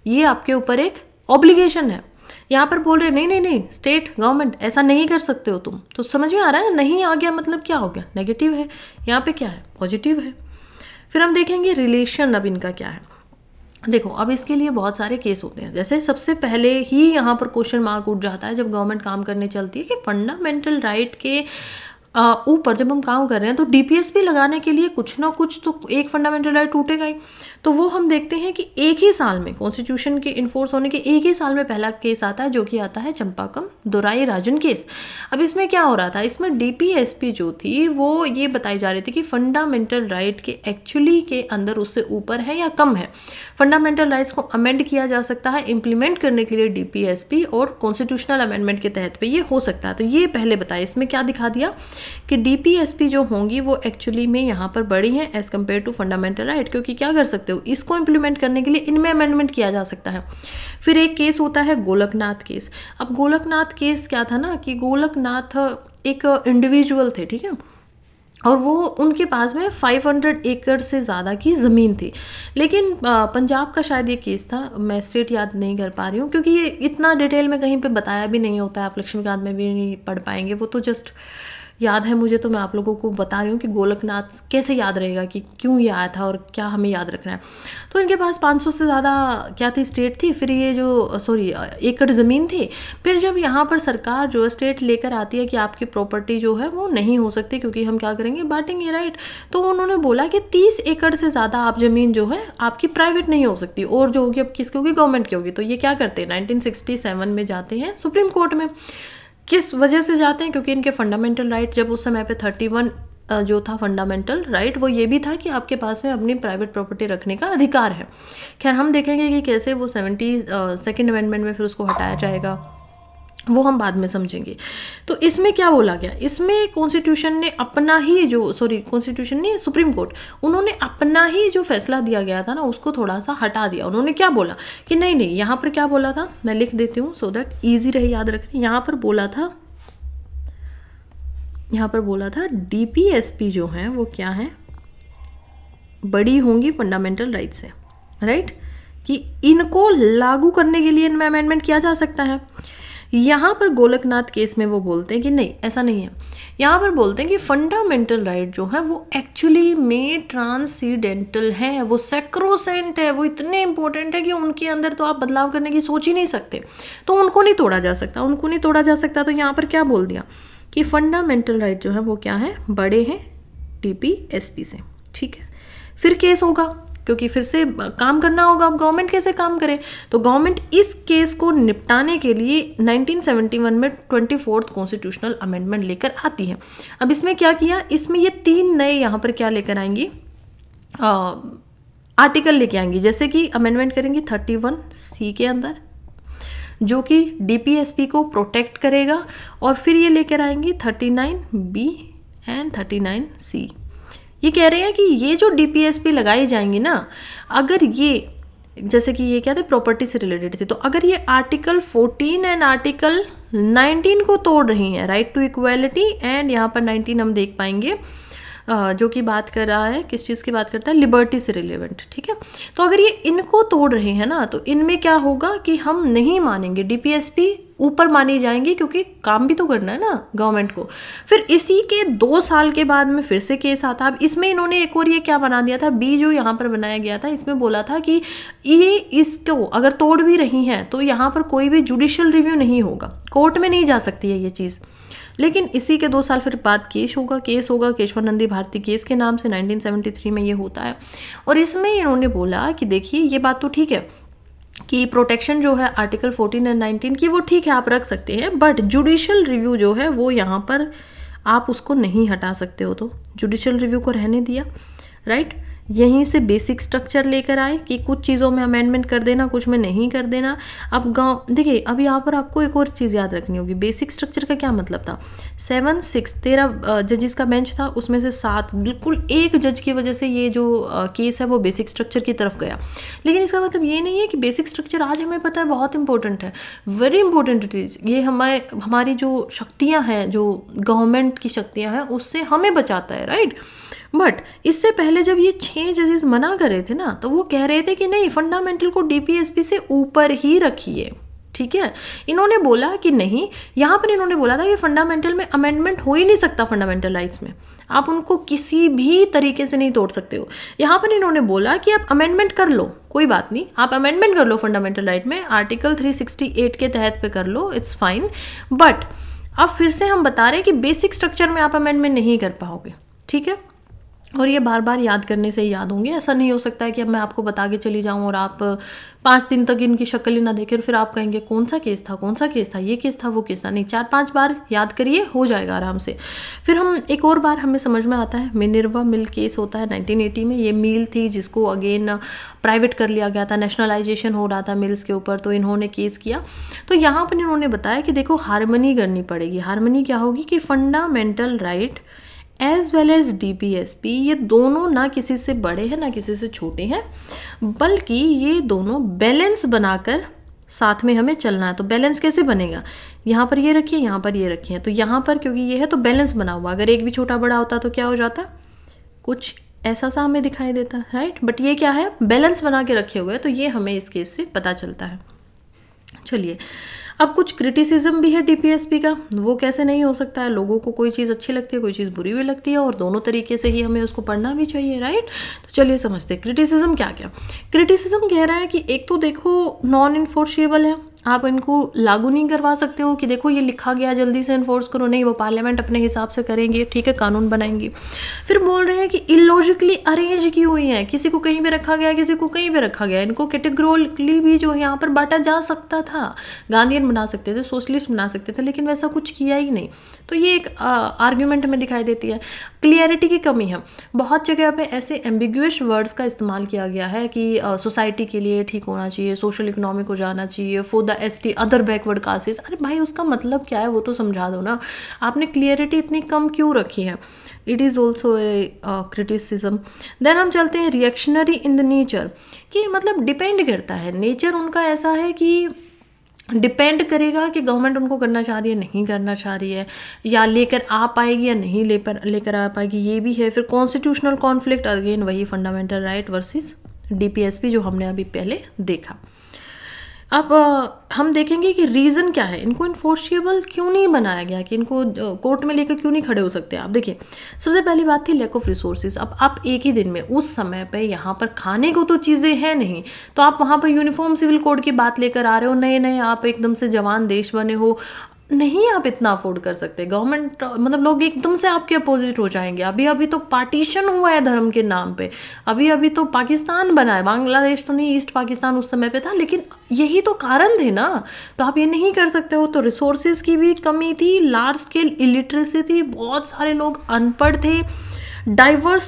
ये आपके ऊपर एक ऑब्लिगेशन है। यहाँ पर बोल रहे नहीं स्टेट गवर्नमेंट ऐसा नहीं कर सकते हो तुम। तो समझ में आ रहा है ना, नहीं आ गया मतलब क्या हो गया, नेगेटिव है, यहाँ पे क्या है, पॉजिटिव है। फिर हम देखेंगे रिलेशन अब इनका क्या है। देखो अब इसके लिए बहुत सारे केस होते हैं। जैसे सबसे पहले ही यहाँ पर क्वेश्चन मार्क उठ जाता है जब गवर्नमेंट काम करने चलती है कि फंडामेंटल राइट के ऊपर जब हम काम कर रहे हैं तो डीपीएसपी लगाने के लिए कुछ ना कुछ तो एक फंडामेंटल राइट टूटेगा ही। तो वो हम देखते हैं कि एक ही साल में कॉन्स्टिट्यूशन के इन्फोर्स होने के एक ही साल में पहला केस आता है, जो कि आता है चंपाकम दोराई राजन केस। अब इसमें क्या हो रहा था, इसमें डीपीएसपी जो थी वो ये बताई जा रही थी कि फंडामेंटल राइट के एक्चुअली के अंदर उससे ऊपर है या कम है। फंडामेंटल राइट्स को अमेंड किया जा सकता है इम्प्लीमेंट करने के लिए डीपीएसपी, और कॉन्स्टिट्यूशनल अमेंडमेंट के तहत पे ये हो सकता है। तो ये पहले बताया, इसमें क्या दिखा दिया कि डीपीएसपी जो होंगी वो एक्चुअली में यहाँ पर बड़ी हैं as compare to fundamental right, क्योंकि क्या कर सकते हो, इसको इम्प्लीमेंट करने के लिए इनमें अमेंडमेंट किया जा सकता है। फिर एक केस होता है गोलकनाथ केस। अब गोलकनाथ केस क्या था ना कि गोलकनाथ एक इंडिविजुअल थे, ठीक है, और वो उनके पास में 500 एकड़ से ज़्यादा की ज़मीन थी। लेकिन पंजाब का शायद ये केस था, मैं स्टेट याद नहीं कर पा रही हूँ क्योंकि ये इतना डिटेल में कहीं पे बताया भी नहीं होता है, आप लक्ष्मीकांत में भी नहीं पढ़ पाएंगे, वो तो जस्ट याद है मुझे, तो मैं आप लोगों को बता रही हूँ कि गोलकनाथ कैसे याद रहेगा कि क्यों ये आया था और क्या हमें याद रखना है। तो इनके पास 500 से ज़्यादा क्या थी, स्टेट थी, फिर ये जो एकड़ ज़मीन थी। फिर जब यहाँ पर सरकार जो है स्टेट लेकर आती है कि आपकी प्रॉपर्टी जो है वो नहीं हो सकती क्योंकि हम क्या करेंगे, बांटेंगे, राइट। तो उन्होंने बोला कि 30 एकड़ से ज़्यादा आप ज़मीन जो है आपकी प्राइवेट नहीं हो सकती, और जो होगी अब किसकी होगी, गवर्नमेंट की होगी। तो ये क्या करते हैं, 1967 में जाते हैं सुप्रीम कोर्ट में। किस वजह से जाते हैं, क्योंकि इनके फंडामेंटल राइट जब उस समय पे 31 जो था फंडामेंटल राइट, वो ये भी था कि आपके पास में अपनी प्राइवेट प्रॉपर्टी रखने का अधिकार है। खैर हम देखेंगे कि कैसे वो 72nd अमेंडमेंट में फिर उसको हटाया जाएगा, वो हम बाद में समझेंगे। तो इसमें क्या बोला गया, इसमें कॉन्स्टिट्यूशन ने अपना ही कॉन्स्टिट्यूशन नहीं, सुप्रीम कोर्ट, उन्होंने अपना ही जो फैसला दिया गया था ना उसको थोड़ा सा हटा दिया। उन्होंने क्या बोला कि नहीं, यहाँ पर क्या बोला था, मैं लिख देती हूँ सो दैट ईजी रहे याद रखने। यहाँ पर बोला था डीपीएसपी जो है वो क्या है, बड़ी होंगी फंडामेंटल राइट से, राइट, कि इनको लागू करने के लिए इनमें अमेंडमेंट किया जा सकता है। यहाँ पर गोलकनाथ केस में वो बोलते हैं कि नहीं, ऐसा नहीं है। यहाँ पर बोलते हैं कि फंडामेंटल राइट जो है वो एक्चुअली में ट्रांसीडेंटल है, वो सैक्रोसेंट है, वो इतने इंपॉर्टेंट है कि उनके अंदर तो आप बदलाव करने की सोच ही नहीं सकते, तो उनको नहीं तोड़ा जा सकता। तो यहाँ पर क्या बोल दिया कि फंडामेंटल राइट जो है वो क्या है, बड़े हैं डीपीएसपी से, ठीक है। फिर केस होगा क्योंकि फिर से काम करना होगा। अब गवर्नमेंट कैसे काम करे, तो गवर्नमेंट इस केस को निपटाने के लिए 1971 में 24th कॉन्स्टिट्यूशनल अमेंडमेंट लेकर आती है। अब इसमें क्या किया, इसमें ये 3 नए यहाँ पर क्या लेकर आएंगी, आर्टिकल लेके आएंगी। जैसे कि अमेंडमेंट करेंगी 31C के अंदर, जो कि डीपीएसपी को प्रोटेक्ट करेगा, और फिर ये लेकर आएंगी 39B एंड 39C। ये कह रहे हैं कि ये जो डीपीएसपी लगाई जाएंगी ना, अगर ये जैसे कि ये क्या थे, प्रॉपर्टी से रिलेटेड थे, तो अगर ये आर्टिकल 14 एंड आर्टिकल 19 को तोड़ रही हैं, राइट टू इक्वालिटी, एंड यहाँ पर 19 हम देख पाएंगे जो कि बात कर रहा है, किस चीज़ की बात करता है, लिबर्टी से रिलेवेंट, ठीक है। तो अगर ये इनको तोड़ रहे हैं ना, तो इनमें क्या होगा कि हम नहीं मानेंगे, डीपीएसपी ऊपर मानी जाएंगी, क्योंकि काम भी तो करना है ना गवर्नमेंट को। फिर इसी के 2 साल के बाद में फिर से केस आता। अब इसमें इन्होंने एक और ये क्या बना दिया था, बी जो यहाँ पर बनाया गया था, इसमें बोला था कि ये इसको अगर तोड़ भी रही हैं तो यहाँ पर कोई भी जुडिशियल रिव्यू नहीं होगा, कोर्ट में नहीं जा सकती है ये चीज़। लेकिन इसी के 2 साल फिर बाद केस होगा केशवानंदी भारती केस के नाम से 1973 में ये होता है। और इसमें इन्होंने बोला कि देखिए ये बात तो ठीक है कि प्रोटेक्शन जो है आर्टिकल 14 एंड 19 की वो ठीक है, आप रख सकते हैं, बट जुडिशियल रिव्यू जो है वो यहाँ पर आप उसको नहीं हटा सकते हो। तो जुडिशियल रिव्यू को रहने दिया, राइट। यहीं से बेसिक स्ट्रक्चर लेकर आए कि कुछ चीज़ों में अमेंडमेंट कर देना, कुछ में नहीं कर देना। अब देखिए, अब यहाँ पर आपको एक और चीज़ याद रखनी होगी, बेसिक स्ट्रक्चर का क्या मतलब था। 13 जजेस का बेंच था, उसमें से 7 बिल्कुल एक जज की वजह से ये जो केस है वो बेसिक स्ट्रक्चर की तरफ गया। लेकिन इसका मतलब ये नहीं है कि बेसिक स्ट्रक्चर आज हमें पता है बहुत इंपॉर्टेंट है, वेरी इंपॉर्टेंट इट इज़। ये हमारी जो शक्तियाँ हैं, जो गवर्नमेंट की शक्तियाँ हैं, उससे हमें बचाता है, राइट। बट इससे पहले जब ये 6 जजेस मना कर रहे थे ना, तो वो कह रहे थे कि नहीं, फंडामेंटल को डीपीएसपी से ऊपर ही रखिए, ठीक है। इन्होंने बोला कि नहीं, यहाँ पर इन्होंने बोला था कि फंडामेंटल में अमेंडमेंट हो ही नहीं सकता, फंडामेंटल राइट्स में आप उनको किसी भी तरीके से नहीं तोड़ सकते हो। यहाँ पर इन्होंने बोला कि आप अमेंडमेंट कर लो, कोई बात नहीं, आप अमेंडमेंट कर लो फंडामेंटल राइट में, आर्टिकल 368 के तहत पे कर लो, इट्स फाइन, बट अब फिर से हम बता रहे हैं कि बेसिक स्ट्रक्चर में आप अमेंडमेंट नहीं कर पाओगे, ठीक है, और ये बार बार याद करने से ही याद होंगे। ऐसा नहीं हो सकता है कि अब मैं आपको बता के चली जाऊं और आप 5 दिन तक इनकी शक्ल ही ना देखें फिर आप कहेंगे कौन सा केस था, कौन सा केस था, ये केस था, वो केस था। नहीं, 4-5 बार याद करिए, हो जाएगा आराम से। फिर हम एक और बार हमें समझ में आता है, मिनर्वा मिल केस होता है 1980 में। ये मिल थी जिसको अगेन प्राइवेट कर लिया गया था, नेशनलाइजेशन हो रहा था मिल्स के ऊपर, तो इन्होंने केस किया। तो यहाँ पर इन्होंने बताया कि देखो हारमनी करनी पड़ेगी। हारमनी क्या होगी कि fundamental right as well as DPSP, ये दोनों ना किसी से बड़े हैं ना किसी से छोटे हैं, बल्कि ये दोनों बैलेंस बनाकर साथ में हमें चलना है। तो बैलेंस कैसे बनेगा, यहाँ पर ये रखिए, यहाँ पर ये रखिए, तो यहाँ पर क्योंकि ये है तो बैलेंस बना हुआ। अगर एक भी छोटा बड़ा होता तो क्या हो जाता, कुछ ऐसा सा हमें दिखाई देता, राइट। बट ये क्या है, बैलेंस बना के रखे हुए हैं, तो ये हमें इस केस से पता चलता है। चलिए, अब कुछ क्रिटिसिज्म भी है DPSP का। वो कैसे नहीं हो सकता है, लोगों को कोई चीज़ अच्छी लगती है, कोई चीज़ बुरी भी लगती है, और दोनों तरीके से ही हमें उसको पढ़ना भी चाहिए, राइट। तो चलिए समझते हैं क्रिटिसिज्म क्या क्या। क्रिटिसिज्म कह रहा है कि एक तो देखो नॉन इन्फोर्सेबल है, आप इनको लागू नहीं करवा सकते हो कि देखो ये लिखा गया जल्दी से इन्फोर्स करो, नहीं, वो पार्लियामेंट अपने हिसाब से करेंगे, ठीक है, कानून बनाएंगे। फिर बोल रहे हैं कि इलॉजिकली अरेंज की हुई है, किसी को कहीं पे रखा गया, किसी को कहीं पे रखा गया, इनको कैटेगोरिकली भी जो यहाँ पर बांटा जा सकता था। गांधीयन बना सकते थे, सोशलिस्ट बना सकते थे, लेकिन वैसा कुछ किया ही नहीं। तो ये एक आर्ग्यूमेंट में दिखाई देती है। क्लियरिटी की कमी है, बहुत जगह पे ऐसे एम्बिग्यूअस वर्ड्स का इस्तेमाल किया गया है कि सोसाइटी के लिए ठीक होना चाहिए, सोशल इकोनॉमिक हो जाना चाहिए, for the ST other backward castes. अरे भाई उसका मतलब क्या है वो तो समझा दो ना, आपने क्लियरिटी इतनी कम क्यों रखी है। It is also a criticism. Then हम चलते हैं रिएक्शनरी इन द नेचर, कि मतलब डिपेंड करता है, नेचर उनका ऐसा है कि डिपेंड करेगा कि गवर्नमेंट उनको करना चाह रही है, नहीं करना चाह रही है, या लेकर आ पाएगी या नहीं लेकर आ पाएगी, ये भी है। फिर कॉन्स्टिट्यूशनल कॉन्फ्लिक्ट, अगेन वही फंडामेंटल राइट वर्सेस DPSP जो हमने अभी पहले देखा। अब हम देखेंगे कि रीज़न क्या है, इनको इन्फोर्सेबल क्यों नहीं बनाया गया, कि इनको कोर्ट में लेकर क्यों नहीं खड़े हो सकते। आप देखिए, सबसे पहली बात थी लैक ऑफ रिसोर्सेज। अब आप एक ही दिन में उस समय पे यहाँ पर खाने को तो चीज़ें हैं नहीं, तो आप वहाँ पर यूनिफॉर्म सिविल कोड की बात लेकर आ रहे हो, नए नए आप एकदम से जवान देश बने हो, नहीं आप इतना अफोर्ड कर सकते। गवर्नमेंट मतलब लोग एकदम से आपके अपोजिट हो जाएंगे। अभी अभी तो पार्टीशन हुआ है धर्म के नाम पे, अभी अभी तो पाकिस्तान बना है, बांग्लादेश तो नहीं, ईस्ट पाकिस्तान उस समय पे था, लेकिन यही तो कारण थे ना। तो आप ये नहीं कर सकते हो। तो रिसोर्सेज की भी कमी थी, लार्ज स्केल इलिटरेसी थी, बहुत सारे लोग अनपढ़ थे, डाइवर्स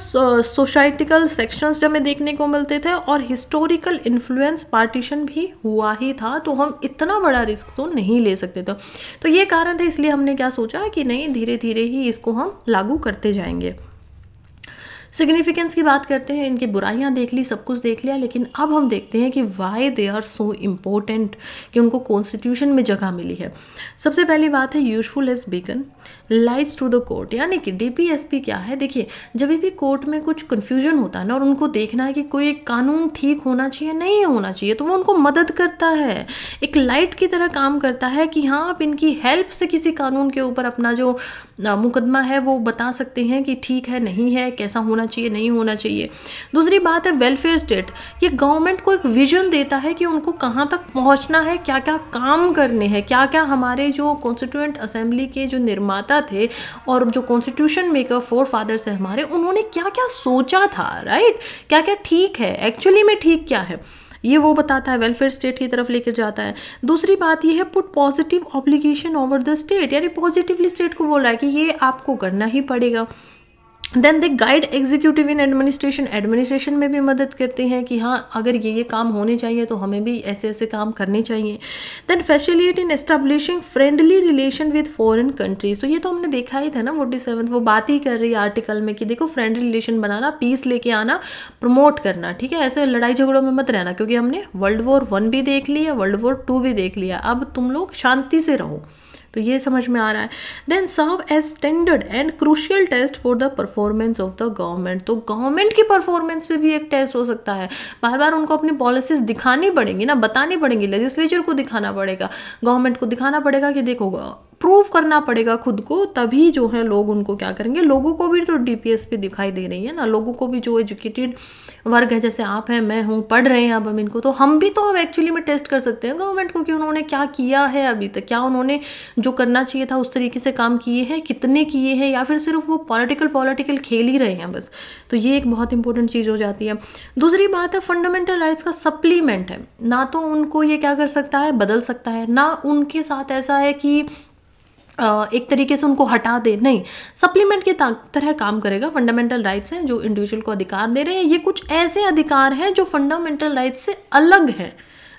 सोसाइटिकल सेक्शंस जब हमें देखने को मिलते थे, और हिस्टोरिकल इन्फ्लुएंस पार्टीशन भी हुआ ही था, तो हम इतना बड़ा रिस्क तो नहीं ले सकते थे। तो ये कारण थे, इसलिए हमने क्या सोचा कि नहीं, धीरे धीरे ही इसको हम लागू करते जाएंगे। सिग्निफिकेंस की बात करते हैं, इनकी बुराइयां देख ली, सब कुछ देख लिया, लेकिन अब हम देखते हैं कि why they are so important, कि उनको कॉन्स्टिट्यूशन में जगह मिली है। सबसे पहली बात है useful as beacon lights to the court, यानी कि DPSP क्या है, देखिए जब भी कोर्ट में कुछ कन्फ्यूजन होता है ना, और उनको देखना है कि कोई एक कानून ठीक होना चाहिए नहीं होना चाहिए, तो वो उनको मदद करता है, एक लाइट की तरह काम करता है कि हाँ आप इनकी हेल्प से किसी कानून के ऊपर अपना जो मुकदमा है वो बता सकते हैं कि ठीक है नहीं है, कैसा होना चाहिए नहीं होना चाहिए। दूसरी बात है वेलफेयर स्टेट, ये गवर्नमेंट को एक विजन देता है कि उनको कहाँ तक पहुँचना है, क्या क्या काम करने हैं, क्या क्या हमारे जो कॉन्स्टिट्यूएंट असेंबली के जो निर्माता थे और जो कॉन्स्टिट्यूशन मेकर फोर फादर्स है हमारे, उन्होंने क्या क्या सोचा था, राइट, क्या क्या ठीक है, एक्चुअली में ठीक क्या है, ये वो बताता है, वेलफेयर स्टेट की तरफ लेकर जाता है। दूसरी बात ये है put positive obligation over the state, यानी पॉजिटिवली स्टेट को बोल रहा है कि ये आपको करना ही पड़ेगा। Then they guide executive in administration, administration में भी मदद करते हैं कि हाँ अगर ये काम होने चाहिए तो हमें भी ऐसे ऐसे काम करने चाहिए। Then facilitate in establishing friendly relation with foreign countries, तो ये तो हमने देखा ही था ना 47 वो बात ही कर रही है आर्टिकल में कि देखो फ्रेंडली रिलेशन बनाना, पीस लेके आना, प्रमोट करना, ठीक है, ऐसे लड़ाई झगड़ों में मत रहना, क्योंकि हमने World War I भी देख लिया, World War II भी देख लिया, अब तुम लोग शांति से रहो, तो ये समझ में आ रहा है। Then serve as standard and crucial test for the performance of the government, तो गवर्नमेंट की परफॉर्मेंस पे भी एक टेस्ट हो सकता है, बार बार उनको अपनी पॉलिसीज दिखानी पड़ेंगी ना, बतानी पड़ेंगी, लेजिस्लेचर को दिखाना पड़ेगा, गवर्नमेंट को दिखाना पड़ेगा कि देखो प्रूव करना पड़ेगा खुद को, तभी जो है लोग उनको क्या करेंगे। लोगों को भी तो डीपीएसपी दिखाई दे रही है ना, लोगों को भी जो एजुकेटेड वर्ग है, जैसे आप हैं, मैं हूँ, पढ़ रहे हैं अब हम इनको, तो हम भी तो अब एक्चुअली में टेस्ट कर सकते हैं गवर्नमेंट को कि उन्होंने क्या किया है अभी तक, क्या उन्होंने जो करना चाहिए था उस तरीके से काम किए हैं, कितने किए हैं, या फिर सिर्फ वो पॉलिटिकल खेल ही रहे हैं बस। तो ये एक बहुत इंपॉर्टेंट चीज़ हो जाती है। दूसरी बात है, फंडामेंटल राइट्स का सप्लीमेंट है, ना तो उनको ये क्या कर सकता है, बदल सकता है, ना उनके साथ ऐसा है कि एक तरीके से उनको हटा दे, नहीं, सप्लीमेंट की तरह काम करेगा। फंडामेंटल राइट्स हैं जो इंडिविजुअल को अधिकार दे रहे हैं, ये कुछ ऐसे अधिकार हैं जो फंडामेंटल राइट्स से अलग हैं,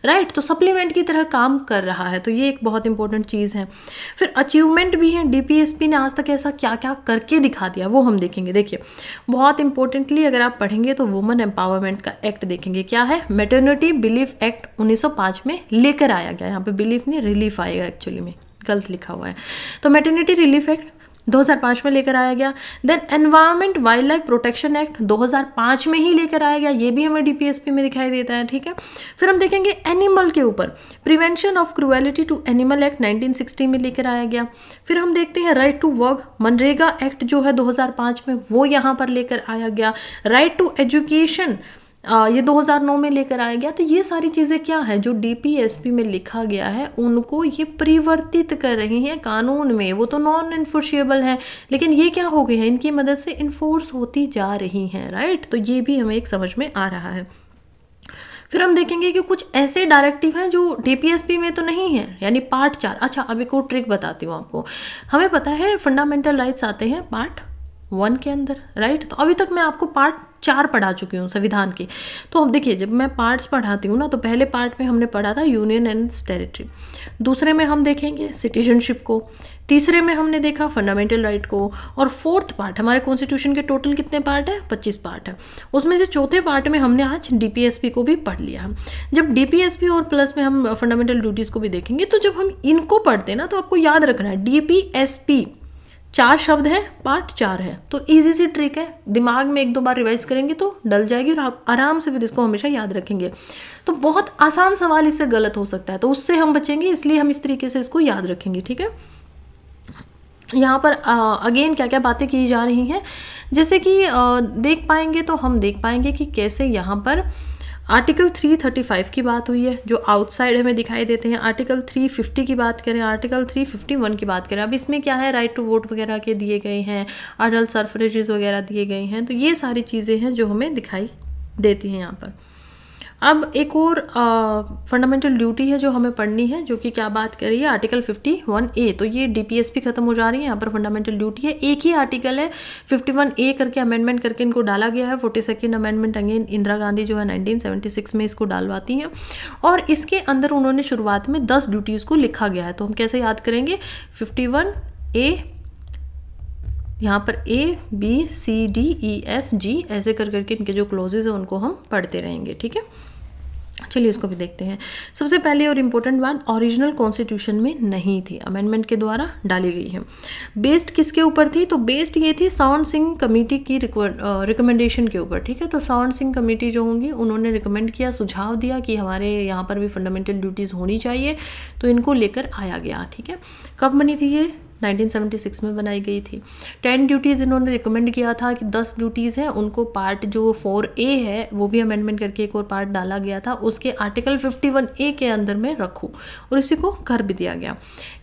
राइट, तो सप्लीमेंट की तरह काम कर रहा है। तो ये एक बहुत इंपॉर्टेंट चीज़ है। फिर अचीवमेंट भी है, डीपीएसपी ने आज तक ऐसा क्या क्या करके दिखा दिया वो हम देखेंगे। देखिए बहुत इंपॉर्टेंटली अगर आप पढ़ेंगे तो वुमेन एम्पावरमेंट का एक्ट देखेंगे, क्या है, मैटरनिटी बिलीफ एक्ट 1905 में लेकर आया गया। यहाँ पे बिलीफ नहीं, रिलीफ आएगा, एक्चुअली में गलत लिखा हुआ है। तो मैटरनिटी रिलीफ एक्ट 2005 में लेकर आया गया। Then environment wild life protection act 2005 में ही लेकर आया गया, ये भी हमें डीपीएसपी में दिखाई देता है, ठीक है। फिर हम देखेंगे एनिमल के ऊपर, prevention of cruelty to animal act 1960 में लेकर आया गया। फिर हम देखते हैं right to work, MNREGA act जो है 2005 में, वो यहाँ पर लेकर आया गया। राइट टू एजुकेशन ये 2009 में लेकर आया गया। तो ये सारी चीज़ें क्या है जो डीपीएसपी में लिखा गया है, उनको ये परिवर्तित कर रही हैं कानून में। वो तो नॉन इन्फोर्सेबल है, लेकिन ये क्या हो गई है, इनकी मदद से इन्फोर्स होती जा रही हैं, राइट। तो ये भी हमें एक समझ में आ रहा है। फिर हम देखेंगे कि कुछ ऐसे डायरेक्टिव हैं जो डीपीएसपी में तो नहीं है, यानी पार्ट 4। अच्छा, अब एक और ट्रिक बताती हूँ आपको। हमें पता है फंडामेंटल राइट्स आते हैं पार्ट 1 के अंदर, राइट। तो अभी तक मैं आपको पार्ट 4 पढ़ा चुकी हूँ संविधान की। तो अब देखिए, जब मैं पार्ट्स पढ़ाती हूँ ना, तो पहले पार्ट में हमने पढ़ा था यूनियन एंड टेरिटरी, दूसरे में हम देखेंगे सिटीजनशिप को, तीसरे में हमने देखा फंडामेंटल राइट को, और फोर्थ पार्ट, हमारे कॉन्स्टिट्यूशन के टोटल कितने पार्ट है, 25 पार्ट है, उसमें से चौथे पार्ट में हमने आज डीपीएसपी को भी पढ़ लिया। जब डीपीएसपी और प्लस में हम फंडामेंटल ड्यूटीज़ को भी देखेंगे, तो जब हम इनको पढ़ते हैं ना, तो आपको याद रखना है डीपीएसपी 4 शब्द है, पार्ट 4 है। तो इजी सी ट्रिक है, दिमाग में 1-2 बार रिवाइज करेंगे तो डल जाएगी, और आप आराम से फिर इसको हमेशा याद रखेंगे। तो बहुत आसान सवाल इससे गलत हो सकता है, तो उससे हम बचेंगे, इसलिए हम इस तरीके से इसको याद रखेंगे, ठीक है। यहाँ पर अगेन क्या क्या बातें की जा रही हैं, जैसे कि देख पाएंगे तो हम देख पाएंगे कि कैसे यहाँ पर आर्टिकल 335 की बात हुई है, जो आउटसाइड हमें दिखाई देते हैं। आर्टिकल 350 की बात करें, आर्टिकल 351 की बात करें। अब इसमें क्या है, राइट टू वोट वगैरह के दिए गए हैं, अडल्ट सफरेजेस वगैरह दिए गए हैं। तो ये सारी चीज़ें हैं जो हमें दिखाई देती हैं यहाँ पर। अब एक और फंडामेंटल ड्यूटी है जो हमें पढ़नी है, जो कि क्या बात कर रही है, आर्टिकल 51A। तो ये डीपीएसपी खत्म हो जा रही है, यहाँ पर फंडामेंटल ड्यूटी है। एक ही आर्टिकल है, 51A करके अमेंडमेंट करके इनको डाला गया है। 42nd amendment again Indira Gandhi जो है 1976 में इसको डालवाती हैं, और इसके अंदर उन्होंने शुरुआत में 10 ड्यूटीज़ को लिखा गया है। तो हम कैसे याद करेंगे, 51A, यहाँ पर A B C D E F G ऐसे कर करके इनके जो क्लोजेज है उनको हम पढ़ते रहेंगे, ठीक है। चलिए इसको भी देखते हैं। सबसे पहले और इम्पोर्टेंट बात, ओरिजिनल कॉन्स्टिट्यूशन में नहीं थी, अमेंडमेंट के द्वारा डाली गई है। बेस्ड किसके ऊपर थी, तो बेस्ड ये थी सौन सिंह कमेटी की रिकमेंडेशन के ऊपर, ठीक है। तो सौन सिंह कमेटी जो होंगी उन्होंने रिकमेंड किया, सुझाव दिया कि हमारे यहाँ पर भी फंडामेंटल ड्यूटीज़ होनी चाहिए, तो इनको लेकर आया गया, ठीक है। कब बनी थी ये, 1976 में बनाई गई थी। 10 ड्यूटीज़ इन्होंने रिकमेंड किया था कि 10 ड्यूटीज़ हैं उनको पार्ट जो 4A है वो भी अमेंडमेंट करके एक और पार्ट डाला गया था, उसके आर्टिकल 51A के अंदर में रखो, और इसी को कर भी दिया गया।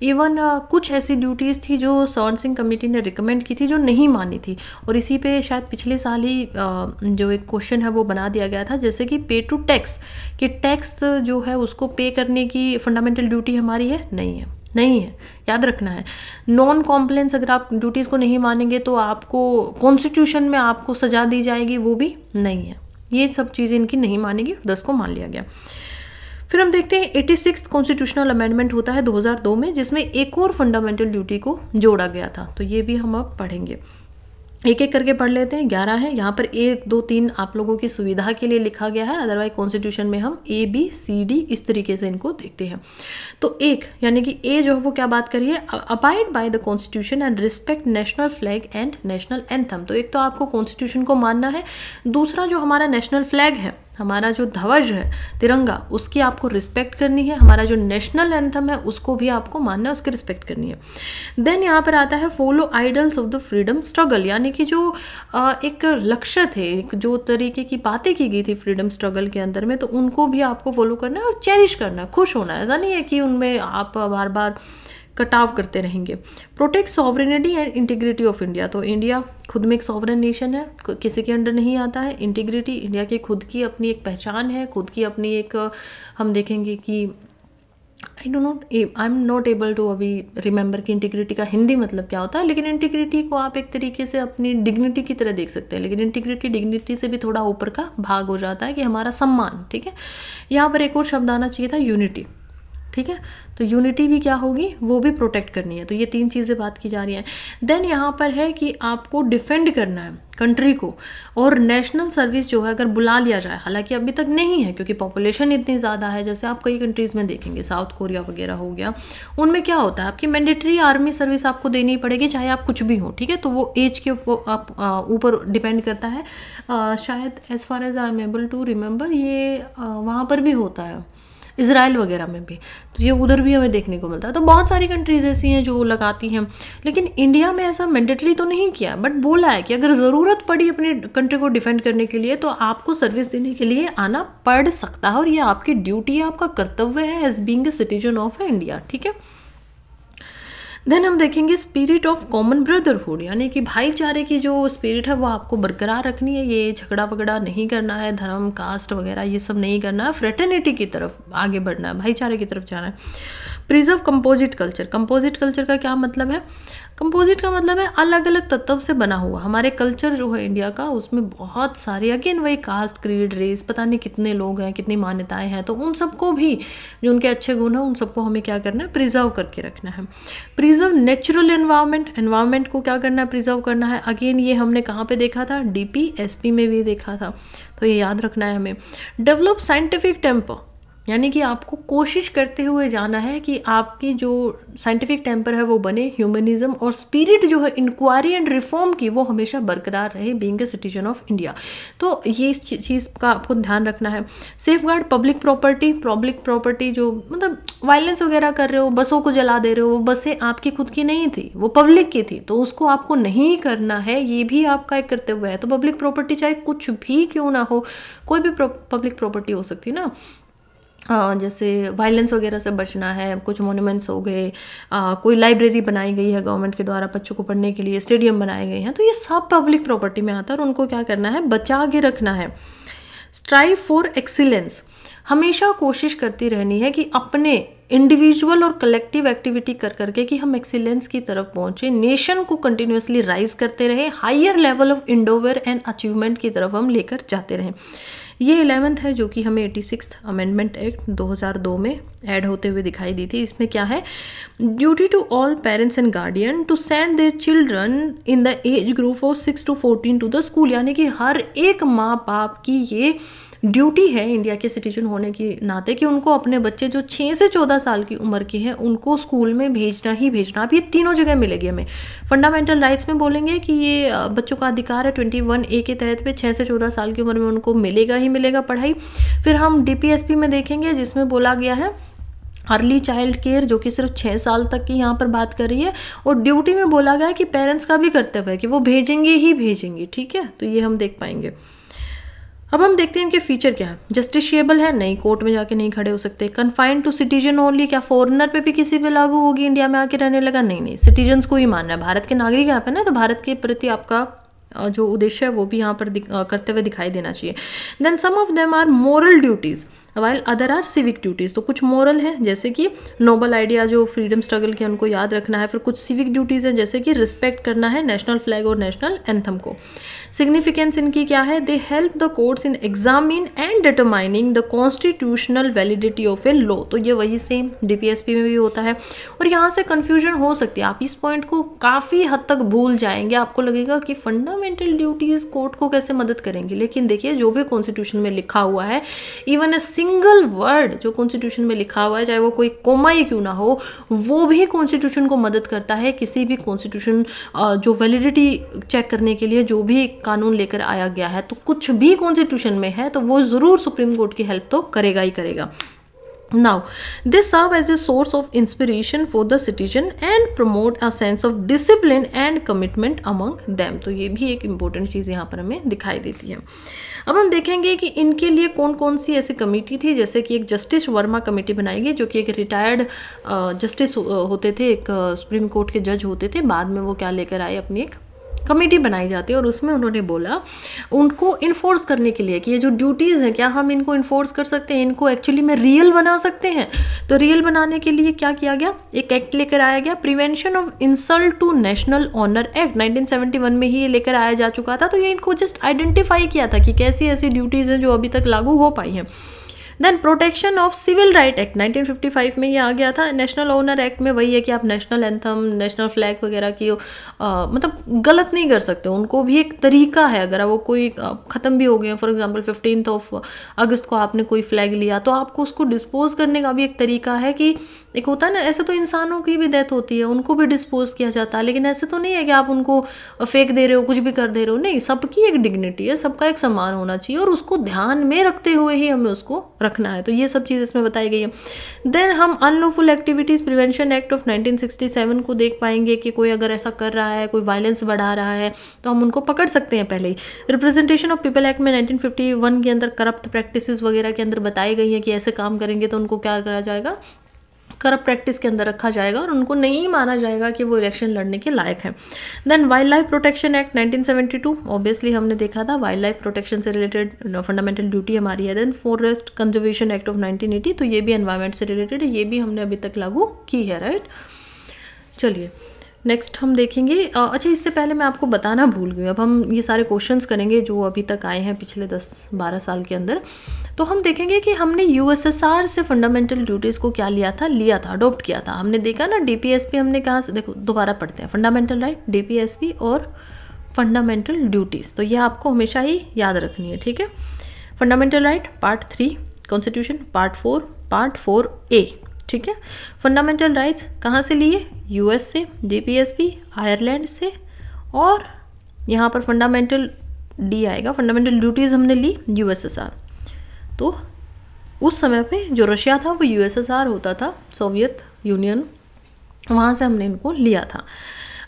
इवन कुछ ऐसी ड्यूटीज़ थी जो सौन सिंह कमेटी ने रिकमेंड की थी जो नहीं मानी थी, और इसी पे शायद पिछले साल ही जो एक क्वेश्चन है वो बना दिया गया था, जैसे कि पे टू टैक्स, कि टैक्स जो है उसको पे करने की फंडामेंटल ड्यूटी हमारी है, नहीं है, याद रखना है। नॉन कॉम्प्लायंस, अगर आप ड्यूटीज़ को नहीं मानेंगे तो आपको कॉन्स्टिट्यूशन में आपको सजा दी जाएगी, वो भी नहीं है। ये सब चीज़ें इनकी नहीं मानेगी, 10 को मान लिया गया। फिर हम देखते हैं 86th कॉन्स्टिट्यूशनल अमेंडमेंट होता है 2002 में, जिसमें एक और फंडामेंटल ड्यूटी को जोड़ा गया था। तो ये भी हम अब पढ़ेंगे, एक एक करके पढ़ लेते हैं। 11 है, यहाँ पर 1 2 3 आप लोगों की सुविधा के लिए लिखा गया है, अदरवाइज कॉन्स्टिट्यूशन में हम A B C D इस तरीके से इनको देखते हैं। तो 1 यानी कि A जो है वो क्या बात करिए, abide by the constitution and respect national flag and national anthem. तो एक तो आपको कॉन्स्टिट्यूशन को मानना है, दूसरा जो हमारा नेशनल फ्लैग है हमारा जो ध्वज है तिरंगा, उसकी आपको रिस्पेक्ट करनी है। हमारा जो नेशनल एंथम है उसको भी आपको मानना है, उसकी रिस्पेक्ट करनी है। देन यहाँ पर आता है follow idols of the freedom struggle, यानी कि जो एक लक्ष्य थे, एक जो तरीके की बातें की गई थी फ्रीडम स्ट्रगल के अंदर में, तो उनको भी आपको फॉलो करना है और चेरिश करना है, खुश होना है। ऐसा नहीं है कि उनमें आप बार बार कटाव करते रहेंगे। Protect sovereignty and integrity of India, तो इंडिया खुद में एक सॉवरेन नेशन है, किसी के अंडर नहीं आता है। इंटीग्रिटी, इंडिया की खुद की अपनी एक पहचान है, खुद की अपनी एक, हम देखेंगे कि I am not able to अभी रिमेंबर कि इंटीग्रिटी का हिंदी मतलब क्या होता है, लेकिन इंटीग्रिटी को आप एक तरीके से अपनी डिग्निटी की तरह देख सकते हैं, लेकिन इंटीग्रिटी डिग्निटी से भी थोड़ा ऊपर का भाग हो जाता है कि हमारा सम्मान, ठीक है। यहाँ पर एक और शब्द आना चाहिए था, यूनिटी, ठीक है। तो यूनिटी भी क्या होगी, वो भी प्रोटेक्ट करनी है। तो ये 3 चीज़ें बात की जा रही हैं। देन यहाँ पर है कि आपको डिफेंड करना है कंट्री को, और नेशनल सर्विस जो है अगर बुला लिया जाए, हालांकि अभी तक नहीं है क्योंकि पॉपुलेशन इतनी ज़्यादा है, जैसे आप कई कंट्रीज़ में देखेंगे, साउथ कोरिया वगैरह हो गया, उनमें क्या होता है आपकी मैंडेटरी आर्मी सर्विस आपको देनी पड़ेगी, चाहे आप कुछ भी हो, ठीक है। तो वो एज के ऊपर डिपेंड करता है। शायद as far as I am able to remember ये वहाँ पर भी होता है, इजराइल वगैरह में भी, तो ये उधर भी हमें देखने को मिलता है। तो बहुत सारी कंट्रीज ऐसी हैं जो लगाती हैं, लेकिन इंडिया में ऐसा मैंडेटरी तो नहीं किया, बट बोला है कि अगर ज़रूरत पड़ी अपनी कंट्री को डिफेंड करने के लिए तो आपको सर्विस देने के लिए आना पड़ सकता है, और ये आपकी ड्यूटी है, आपका कर्तव्य है as being a citizen of India, ठीक है। देन हम देखेंगे स्पिरिट ऑफ कॉमन ब्रदरहुड, यानी कि भाईचारे की जो स्पिरिट है वो आपको बरकरार रखनी है। ये झगड़ा वगड़ा नहीं करना है, धर्म कास्ट वगैरह ये सब नहीं करना है, फ्रेटर्निटी की तरफ आगे बढ़ना है, भाईचारे की तरफ जाना है। Preserve composite culture, composite culture का क्या मतलब है, कंपोजिट का मतलब है अलग अलग तत्व से बना हुआ। हमारे कल्चर जो है इंडिया का, उसमें बहुत सारे, अगेन वही कास्ट क्रीड रेस, पता नहीं कितने लोग हैं, कितनी मान्यताएं हैं, तो उन सबको भी जो उनके अच्छे गुण हैं उन सबको हमें क्या करना है, प्रिजर्व करके रखना है। प्रिजर्व नेचुरल एनवायरनमेंट, एनवायरनमेंट को क्या करना है, प्रिजर्व करना है। अगेन ये हमने कहाँ पे देखा था, DPSP में भी देखा था, तो ये याद रखना है हमें। डेवलप साइंटिफिक टेम्पर, यानी कि आपको कोशिश करते हुए जाना है कि आपकी जो साइंटिफिक टेम्पर है वो बने, ह्यूमनिज्म और स्पिरिट जो है इंक्वायरी एंड रिफॉर्म की वो हमेशा बरकरार रहे, being a citizen of India. तो ये इस चीज़ का आपको ध्यान रखना है। Safe guard public property, public property जो मतलब वायलेंस वगैरह कर रहे हो, बसों को जला दे रहे हो, बसें आपकी खुद की नहीं थी, वो पब्लिक की थी, तो उसको आपको नहीं करना है, ये भी आपका एक कर्तव्य है। तो पब्लिक प्रॉपर्टी चाहे कुछ भी क्यों ना हो, कोई भी पब्लिक प्रॉपर्टी हो सकती है ना, जैसे वायलेंस वगैरह से बचना है, कुछ मोन्यूमेंट्स हो गए, कोई लाइब्रेरी बनाई गई है गवर्नमेंट के द्वारा बच्चों को पढ़ने के लिए, स्टेडियम बनाए गए हैं, तो ये सब पब्लिक प्रॉपर्टी में आता है और उनको क्या करना है, बचा के रखना है। स्ट्राइव फॉर एक्सीलेंस, हमेशा कोशिश करती रहनी है कि अपने इंडिविजुअल और कलेक्टिव एक्टिविटी कर करके कि हम एक्सीलेंस की तरफ पहुंचे, नेशन को कंटिन्यूसली राइज करते रहे, higher level of endeavour and achievement की तरफ हम लेकर जाते रहें। ये 11th है जो कि हमें 86th अमेंडमेंट एक्ट 2002 में ऐड होते हुए दिखाई दी थी। इसमें क्या है, duty to all parents and guardian to send their children in the age group of 6 to 14 to the school, यानी कि हर एक माँ बाप की ये ड्यूटी है इंडिया के सिटीजन होने के नाते कि उनको अपने बच्चे जो 6 से 14 साल की उम्र के हैं उनको स्कूल में भेजना ही भेजना। अब ये तीनों जगह मिलेगी हमें। फंडामेंटल राइट्स में बोलेंगे कि ये बच्चों का अधिकार है, 21A के तहत पे 6 से 14 साल की उम्र में उनको मिलेगा ही मिलेगा पढ़ाई। फिर हम DPSP में देखेंगे जिसमें बोला गया है अर्ली चाइल्ड केयर जो कि सिर्फ 6 साल तक की यहाँ पर बात कर रही है, और ड्यूटी में बोला गया है कि पेरेंट्स का भी कर्तव्य है कि वो भेजेंगे ही भेजेंगे, ठीक है। तो ये हम देख पाएंगे। अब हम देखते हैं इनके फीचर क्या है। जस्टिशिएबल है, नहीं, कोर्ट में जाके नहीं खड़े हो सकते। कन्फाइंड टू सिटीजन ओनली, क्या फॉरेनर पे भी किसी पे लागू होगी, इंडिया में आके रहने लगा, नहीं, सिटीजन्स को ही मानना है, भारत के नागरिक यहाँ पे ना, तो भारत के प्रति आपका जो उद्देश्य है वो भी यहाँ पर करते हुए दिखाई देना चाहिए। Then some of them are moral duties while other are civic duties, तो कुछ मोरल है जैसे कि नोबल आइडिया जो फ्रीडम स्ट्रगल के उनको याद रखना है। फिर कुछ सिविक ड्यूटीज है जैसे कि रिस्पेक्ट करना है नेशनल फ्लैग और नेशनल एंथम को। सिग्निफिकेंस इनकी क्या है, they help the courts in examine and determining the constitutional validity of a law, तो ये वही सेम DPSP में भी होता है। और यहाँ से कन्फ्यूजन हो सकती है, आप इस पॉइंट को काफ़ी हद तक भूल जाएंगे, आपको लगेगा कि फंडामेंटल ड्यूटीज कोर्ट को कैसे मदद करेंगी, लेकिन देखिए जो भी कॉन्स्टिट्यूशन में लिखा हुआ है, इवन ए सिंगल वर्ड जो कॉन्स्टिट्यूशन में लिखा हुआ है, चाहे वो कोई कोमा ही क्यों ना हो, वो भी कॉन्स्टिट्यूशन को मदद करता है किसी भी कॉन्स्टिट्यूशन जो वैलिडिटी चेक करने के लिए जो भी कानून लेकर आया गया है, तो कुछ भी कॉन्स्टिट्यूशन में है तो वो ज़रूर सुप्रीम कोर्ट की हेल्प तो करेगा ही करेगा। Now, they serve as a source of inspiration for the citizen and promote a sense of discipline and commitment among them. तो ये भी एक इम्पोर्टेंट चीज़ यहाँ पर हमें दिखाई देती है। अब हम देखेंगे कि इनके लिए कौन कौन सी ऐसी कमेटी थी, जैसे कि एक जस्टिस वर्मा कमेटी बनाई गई, जो कि एक रिटायर्ड जस्टिस होते थे, एक सुप्रीम कोर्ट के जज होते थे, बाद में वो क्या लेकर आए, अपनी एक कमेटी बनाई जाती है और उसमें उन्होंने बोला उनको इन्फोर्स करने के लिए कि ये जो ड्यूटीज़ हैं क्या हम इनको इन्फोर्स कर सकते हैं, इनको एक्चुअली में रियल बना सकते हैं। तो रियल बनाने के लिए क्या किया गया, एक एक्ट लेकर आया गया, prevention of insult to national honour act 1971 में ही ये लेकर आया जा चुका था। तो ये इनको जस्ट आइडेंटिफाई किया था कि कैसी ऐसी ड्यूटीज़ हैं जो अभी तक लागू हो पाई हैं। Then protection of civil right act 1955 में ये आ गया था। नेशनल ऑनर एक्ट में वही है कि आप नेशनल एंथम, नेशनल फ्लैग वगैरह की मतलब गलत नहीं कर सकते, उनको भी एक तरीका है। अगर वो कोई ख़त्म भी हो गए, फॉर एग्जांपल 15 अगस्त को आपने कोई फ्लैग लिया तो आपको उसको डिस्पोज करने का भी एक तरीका है कि एक होता है ना, ऐसे तो इंसानों की भी डेथ होती है, उनको भी डिस्पोज किया जाता है, लेकिन ऐसे तो नहीं है कि आप उनको फेंक दे रहे हो, कुछ भी कर दे रहे हो, नहीं, सबकी एक डिग्निटी है, सबका एक सम्मान होना चाहिए और उसको ध्यान में रखते हुए ही हमें उसको रखना है। तो ये सब चीज़ इसमें बताई गई है। देन हम unlawful activities prevention act of 1967 को देख पाएंगे कि कोई अगर ऐसा कर रहा है, कोई वायलेंस बढ़ा रहा है तो हम उनको पकड़ सकते हैं पहले ही। रिप्रेजेंटेशन ऑफ पीपल एक्ट में 1951 के अंदर करप्ट प्रैक्टिसेस वगैरह के अंदर बताई गई है कि ऐसे काम करेंगे तो उनको क्या करा जाएगा, करप्ट प्रैक्टिस के अंदर रखा जाएगा और उनको नहीं माना जाएगा कि वो इलेक्शन लड़ने के लायक है। Then wild life protection act 1972, obviously हमने देखा था वाइल्ड लाइफ प्रोटेक्शन से रिलेटेड फंडामेंटल ड्यूटी हमारी है। Then forest conservation act of 1980, तो ये भी एनवायरनमेंट से रिलेटेड है, ये भी हमने अभी तक लागू की है, राइट। चलिए नेक्स्ट हम देखेंगे। अच्छा, इससे पहले मैं आपको बताना भूल गई, अब हम ये सारे क्वेश्चंस करेंगे जो अभी तक आए हैं पिछले 10-12 साल के अंदर। तो हम देखेंगे कि हमने यूएसएसआर से फंडामेंटल ड्यूटीज़ को क्या लिया था, अडॉप्ट किया था। हमने देखा ना डीपीएसपी हमने कहाँ से, देखो दोबारा पढ़ते हैं, फंडामेंटल राइट, डीपीएसपी और फंडामेंटल ड्यूटीज़, तो ये आपको हमेशा ही याद रखनी है, ठीक है। Fundamental right part 3 constitution, part 4 part 4A, ठीक है। फंडामेंटल राइट्स कहाँ से लिए, यूएस से, डीपीएसपी आयरलैंड से, और यहाँ पर फंडामेंटल डी आएगा, फंडामेंटल ड्यूटीज़ हमने ली यूएसएसआर। तो उस समय पे जो रशिया था वो यूएसएसआर होता था, सोवियत यूनियन, वहाँ से हमने इनको लिया था।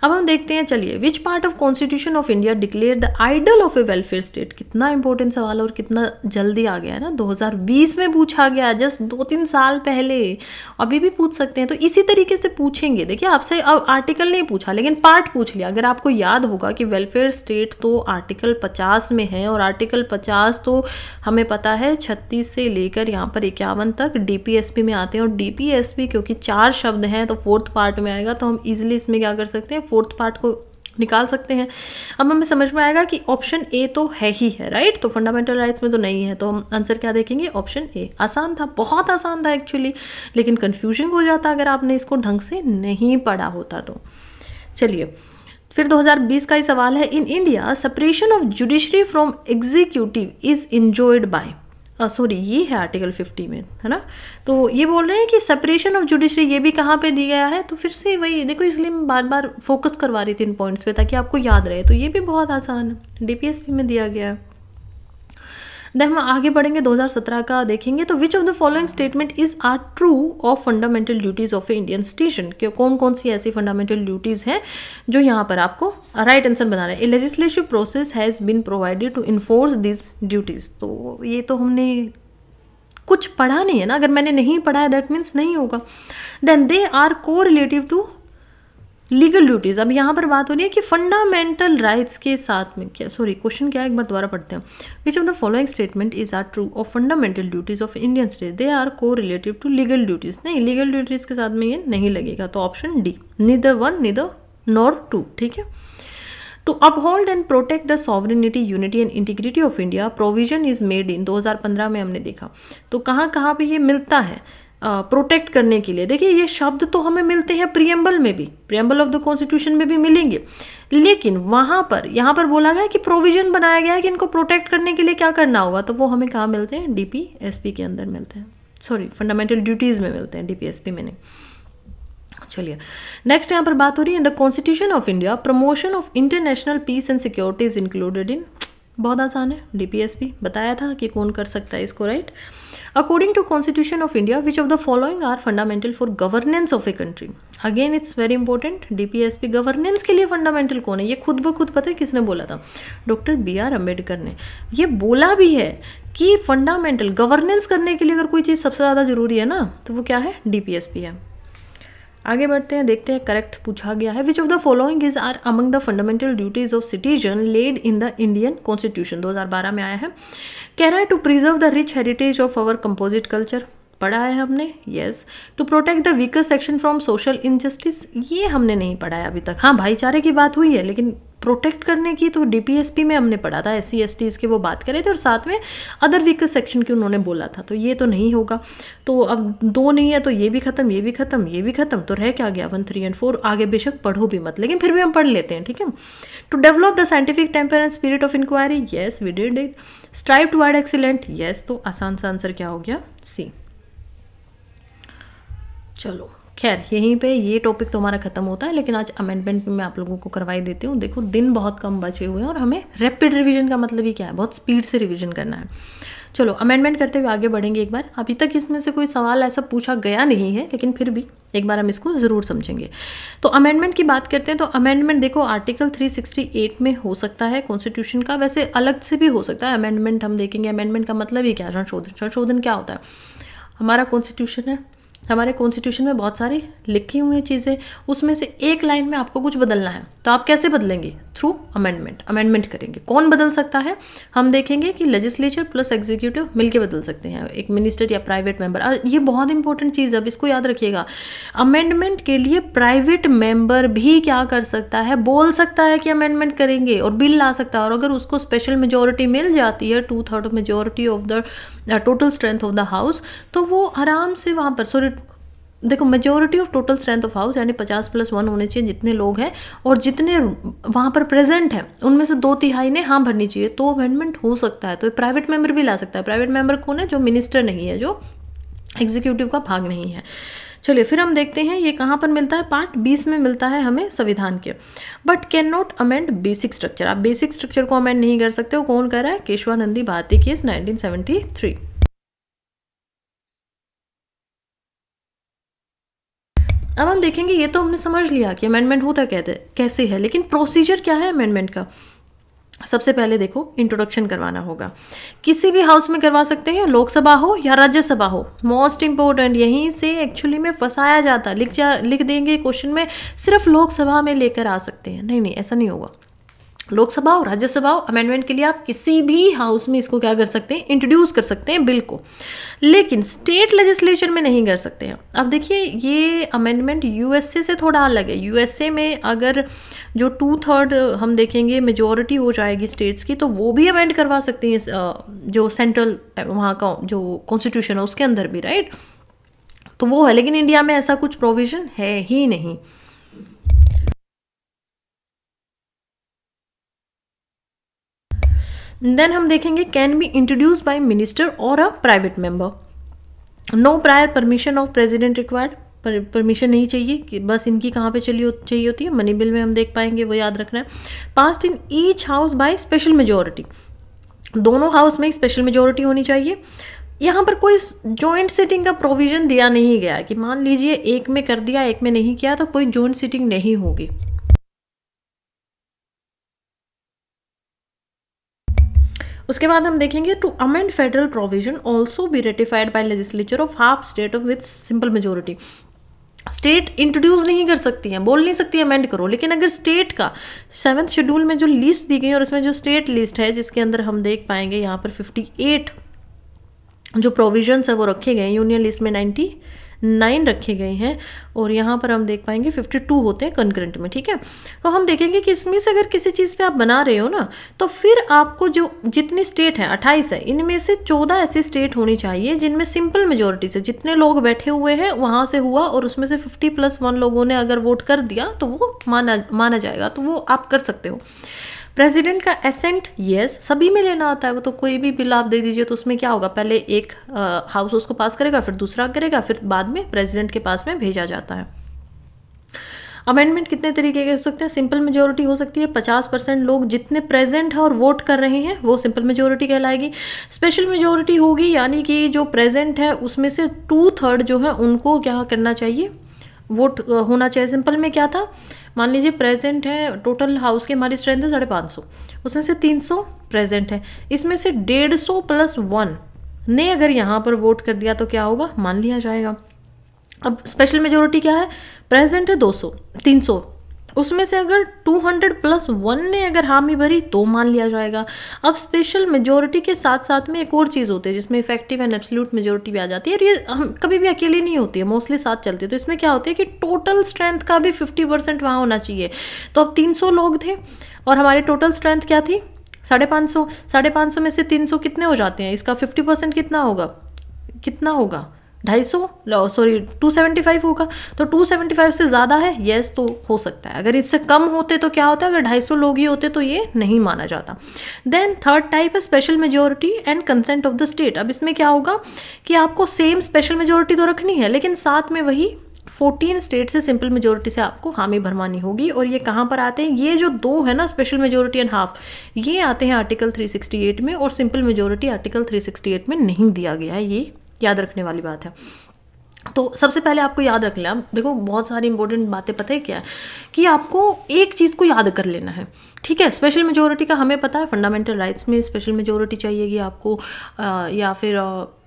अब हम देखते हैं, चलिए, which part of constitution of India declare the ideal of a welfare state. कितना इंपॉर्टेंट सवाल और कितना जल्दी आ गया है ना, 2020 में पूछा गया, जस्ट 2-3 साल पहले, अभी भी पूछ सकते हैं। तो इसी तरीके से पूछेंगे, देखिए आपसे अब आर्टिकल नहीं पूछा लेकिन पार्ट पूछ लिया। अगर आपको याद होगा कि वेलफेयर स्टेट तो आर्टिकल 50 में है, और आर्टिकल 50 तो हमें पता है 36 से लेकर यहाँ पर 51 तक डीपीएसपी में आते हैं, और डीपीएसपी क्योंकि 4 शब्द हैं तो 4th पार्ट में आएगा, तो हम इजिली इसमें क्या कर सकते हैं, 4th पार्ट को निकाल सकते हैं। अब हमें समझ में आएगा कि ऑप्शन ए तो है ही है, राइट। तो फंडामेंटल राइट्स में तो नहीं है, तो हम आंसर क्या देखेंगे, ऑप्शन ए। आसान था, बहुत आसान था एक्चुअली, लेकिन कंफ्यूजन हो जाता अगर आपने इसको ढंग से नहीं पढ़ा होता तो। चलिए फिर 2020 का ही सवाल है, in India separation of judiciary from executive is enjoyed bye, sorry ये है आर्टिकल 50 में, है ना। तो ये बोल रहे हैं कि सेपरेशन ऑफ जुडिशरी ये भी कहाँ पे दी गया है, तो फिर से वही देखो, इसलिए मैं बार बार फोकस करवा रही थी इन पॉइंट्स पे ताकि आपको याद रहे। तो ये भी बहुत आसान है, डीपीएसपी में दिया गया है। देन हम आगे बढ़ेंगे, 2017 का देखेंगे। तो which of the following statement is are true of fundamental duties of a Indian citizen, कि कौन कौन सी ऐसी फंडामेंटल ड्यूटीज हैं जो यहाँ पर आपको राइट आंसर बनाना है। A legislative process has been provided to enforce this duties, तो ये तो हमने कुछ पढ़ा नहीं है ना, अगर मैंने नहीं पढ़ा है दैट मीन्स नहीं होगा। Then they are correlative to legal duties. अब यहाँ पर बात हो रही है कि फंडामेंटल राइट्स के साथ में क्या, सॉरी क्वेश्चन क्या है एक बार दोबारा पढ़ते हैं। Which of the following statement is are true of fundamental duties of Indian state, they are correlative to legal duties. नहीं, लीगल ड्यूटीज के साथ में ये नहीं लगेगा, तो option D, neither 1 neither nor 2, ठीक है। To uphold and protect the sovereignty, unity and integrity of India, provision is made in, 2015 में हमने देखा। तो कहाँ कहाँ पे ये मिलता है, प्रोटेक्ट करने के लिए। देखिए ये शब्द तो हमें मिलते हैं प्रियम्बल में भी, प्रियम्बल ऑफ द कॉन्स्टिट्यूशन में भी मिलेंगे, लेकिन वहाँ पर यहाँ पर बोला गया है कि प्रोविजन बनाया गया है कि इनको प्रोटेक्ट करने के लिए क्या करना होगा, तो वो हमें कहाँ मिलते हैं, DPSP के अंदर मिलते हैं, सॉरी फंडामेंटल ड्यूटीज़ में मिलते हैं, DPSP में नहीं। चलिए नेक्स्ट यहाँ पर बात हो रही है the constitution of India promotion of international peace and security is included in, बहुत आसान है, DPSP बताया था कि कौन कर सकता है इसको, right. According to constitution of India which of the following are fundamental for governance of a country, again it's very important, DPSP governance के लिए फंडामेंटल कौन है, ये खुद ब खुद पता है किसने बोला था, डॉक्टर BR अम्बेडकर ने। ये बोला भी है कि फंडामेंटल गवर्नेंस करने के लिए अगर कोई चीज़ सबसे ज़्यादा जरूरी है ना, तो वो क्या है, DPSP है। आगे बढ़ते हैं, देखते हैं करेक्ट पूछा गया है, which of the following is are among the fundamental duties of citizen laid in the Indian constitution, 2012 में आया है। कह रहा है to preserve the rich heritage of our composite culture, पढ़ा है हमने, yes. To protect the weaker section from social injustice, ये हमने नहीं पढ़ा है अभी तक, हाँ भाईचारे की बात हुई है, लेकिन प्रोटेक्ट करने की तो DPSP में हमने पढ़ा था, SC STs के वो बात करे थे, और साथ में अदर वीकर सेक्शन की उन्होंने बोला था, तो ये तो नहीं होगा। तो अब 2 नहीं है तो ये भी खत्म, ये भी खत्म, ये भी खत्म, तो रह क्या गया 1, 3 और 4, आगे बेशक पढ़ो भी मत, लेकिन फिर भी हम पढ़ लेते हैं, ठीक है। To develop the scientific temper and spirit of inquiry, yes we did it. Strive toward excellent, yes, तो आसान सा आंसर क्या हो गया, C। चलो खैर यहीं पे ये टॉपिक तो हमारा खत्म होता है, लेकिन आज अमेंडमेंट में मैं आप लोगों को करवाई देती हूँ। देखो दिन बहुत कम बचे हुए हैं और हमें रैपिड रिवीजन का मतलब ही क्या है, बहुत स्पीड से रिवीजन करना है। चलो अमेंडमेंट करते हुए आगे बढ़ेंगे एक बार। अभी तक इसमें से कोई सवाल ऐसा पूछा गया नहीं है, लेकिन फिर भी एक बार हम इसको ज़रूर समझेंगे। तो अमेंडमेंट की बात करते हैं, तो अमेंडमेंट देखो आर्टिकल 368 में हो सकता है कॉन्स्टिट्यूशन का, वैसे अलग से भी हो सकता है अमेंडमेंट, हम देखेंगे अमेंडमेंट का मतलब ही क्या है, संशोधन। संशोधन क्या होता है, हमारा कॉन्स्टिट्यूशन है, हमारे कॉन्स्टिट्यूशन में बहुत सारी लिखी हुई चीज़ें, उसमें से एक लाइन में आपको कुछ बदलना है, तो आप कैसे बदलेंगे, थ्रू अमेंडमेंट। अमेंडमेंट करेंगे, कौन बदल सकता है, हम देखेंगे कि लेजिस्लेचर प्लस एग्जीक्यूटिव मिलके बदल सकते हैं, एक मिनिस्टर या प्राइवेट मेंबर। ये बहुत इंपॉर्टेंट चीज़ है, अब इसको याद रखिएगा। अमेंडमेंट के लिए प्राइवेट मेंबर भी क्या कर सकता है, बोल सकता है कि अमेंडमेंट करेंगे और बिल ला सकता है, और अगर उसको स्पेशल मेजोरिटी मिल जाती है, 2/3 majority of the total strength of the house, तो वो आराम से वहाँ पर, सॉरी देखो majority of total strength of house यानी 50+1 होने चाहिए जितने लोग हैं, और जितने वहाँ पर प्रेजेंट हैं उनमें से 2/3 ने हाँ भरनी चाहिए, तो अमेंडमेंट हो सकता है। तो प्राइवेट मेंबर भी ला सकता है। प्राइवेट मेंबर कौन है, जो मिनिस्टर नहीं है, जो एग्जीक्यूटिव का भाग नहीं है। चलिए फिर हम देखते हैं ये कहाँ पर मिलता है, पार्ट 20 में मिलता है हमें संविधान के। But can not amend basic structure, आप बेसिक स्ट्रक्चर को अमेंड नहीं कर सकते हो। कौन कर रहा है, केशवानंदी भारती केस 1973। अब हम देखेंगे, ये तो हमने समझ लिया कि अमेंडमेंट होता कैसे है, लेकिन प्रोसीजर क्या है अमेंडमेंट का। सबसे पहले देखो इंट्रोडक्शन करवाना होगा, किसी भी हाउस में करवा सकते हैं, लोकसभा हो या राज्यसभा हो। मोस्ट इंपॉर्टेंट यहीं से एक्चुअली में फंसाया जाता, लिख देंगे क्वेश्चन में सिर्फ लोकसभा में लेकर आ सकते हैं, नहीं ऐसा नहीं होगा। लोकसभा और राज्यसभा अमेंडमेंट के लिए आप किसी भी हाउस में इसको क्या कर सकते हैं, इंट्रोड्यूस कर सकते हैं बिल को, लेकिन स्टेट लेजिस्लेचर में नहीं कर सकते हैं। अब देखिए ये अमेंडमेंट यूएसए से थोड़ा अलग है। यूएसए में अगर जो 2/3 हम देखेंगे मेजॉरिटी हो जाएगी स्टेट्स की, तो वो भी अमेंड करवा सकती हैं, जो सेंट्रल वहाँ का जो कॉन्स्टिट्यूशन है उसके अंदर भी, राइट, तो वो है। लेकिन इंडिया में ऐसा कुछ प्रोविजन है ही नहीं। देन हम देखेंगे can be introduced by minister और a private member. No prior permission of president required, permission नहीं चाहिए कि बस इनकी कहाँ पे चाहिए होती है, मनी बिल में हम देख पाएंगे, वो याद रखना है। Passed in each house by special majority, दोनों हाउस में स्पेशल मेजोरिटी होनी चाहिए। यहाँ पर कोई जॉइंट सिटिंग का प्रोविजन दिया नहीं गया कि मान लीजिए एक में कर दिया एक में नहीं किया तो कोई जॉइंट सिटिंग नहीं होगी। उसके बाद हम देखेंगे to amend federal provision also be ratified by legislature of half state of with simple majority. State introduce नहीं कर सकती हैं, बोल नहीं सकती अमेंड करो, लेकिन अगर स्टेट का 7th शेड्यूल में जो लिस्ट दी गई और उसमें जो स्टेट लिस्ट है जिसके अंदर हम देख पाएंगे यहाँ पर 58 जो प्रोविजंस है वो रखे गए, यूनियन लिस्ट में 9 रखे गए हैं और यहाँ पर हम देख पाएंगे 52 होते हैं कंकरेंट में, ठीक है। तो हम देखेंगे कि इसमें से अगर किसी चीज़ पे आप बना रहे हो ना, तो फिर आपको जो जितनी स्टेट है 28 है, इनमें से 14 ऐसी स्टेट होनी चाहिए जिनमें सिंपल मेजोरिटी से जितने लोग बैठे हुए हैं वहाँ से हुआ और उसमें से 50+1 लोगों ने अगर वोट कर दिया तो वो माना जाएगा, तो वो आप कर सकते हो। प्रेसिडेंट का एसेंट यस सभी में लेना होता है, वो तो कोई भी बिल आप दे दीजिए तो उसमें क्या होगा, पहले एक हाउस उसको पास करेगा, फिर दूसरा करेगा, फिर बाद में प्रेसिडेंट के पास में भेजा जाता है। अमेंडमेंट कितने तरीके के हो सकते हैं? सिंपल मेजोरिटी हो सकती है, 50% लोग जितने प्रेजेंट है और वोट कर रहे हैं वो सिंपल मेजोरिटी कहलाएगी। स्पेशल मेजोरिटी होगी, यानी कि जो प्रेजेंट है उसमें से 2/3 जो है उनको क्या करना चाहिए, वोट होना चाहिए। सिंपल में क्या था, मान लीजिए प्रेजेंट है, टोटल हाउस की हमारी स्ट्रेंथ है 550, उसमें से 300 प्रेजेंट है, इसमें से 150+1 ने अगर यहाँ पर वोट कर दिया तो क्या होगा, मान लिया जाएगा। अब स्पेशल मेजोरिटी क्या है, प्रेजेंट है 300, उसमें से अगर 200+1 ने अगर हामी भरी तो मान लिया जाएगा। अब स्पेशल मेजोरिटी के साथ साथ में एक और चीज़ होती है जिसमें इफेक्टिव एंड एब्सोल्यूट मेजोरिटी भी आ जाती है, और ये हम कभी भी अकेली नहीं होती है, मोस्टली साथ चलती है। तो इसमें क्या होता है कि टोटल स्ट्रेंथ का भी 50% वहाँ होना चाहिए। तो अब 300 लोग थे और हमारी टोटल स्ट्रेंथ क्या थी, 550, 550 में से 300 कितने हो जाते हैं, इसका 50% कितना होगा, 275 होगा। तो 275 से ज़्यादा है, यस तो हो सकता है। अगर इससे कम होते तो क्या होता है, अगर 250 लोग ही होते तो ये नहीं माना जाता। देन थर्ड टाइप है special majority and consent of the state. अब इसमें क्या होगा कि आपको सेम स्पेशल मेजोरिटी तो रखनी है, लेकिन साथ में वही 14 स्टेट से सिंपल मेजोरिटी से आपको हामी भरवानी होगी। और ये कहाँ पर आते हैं, ये जो दो है ना, स्पेशल मेजोरिटी एंड हाफ, ये आते हैं आर्टिकल 368 में, और सिंपल मेजोरिटी आर्टिकल 368 में नहीं दिया गया है, ये याद रखने वाली बात है। तो सबसे पहले आपको याद रख लेना, देखो बहुत सारी इंपॉर्टेंट बातें पता है क्या है, कि आपको एक चीज़ को याद कर लेना है, ठीक है। स्पेशल मेजोरिटी का हमें पता है, फंडामेंटल राइट्स में स्पेशल मेजोरिटी चाहिएगी आपको, या फिर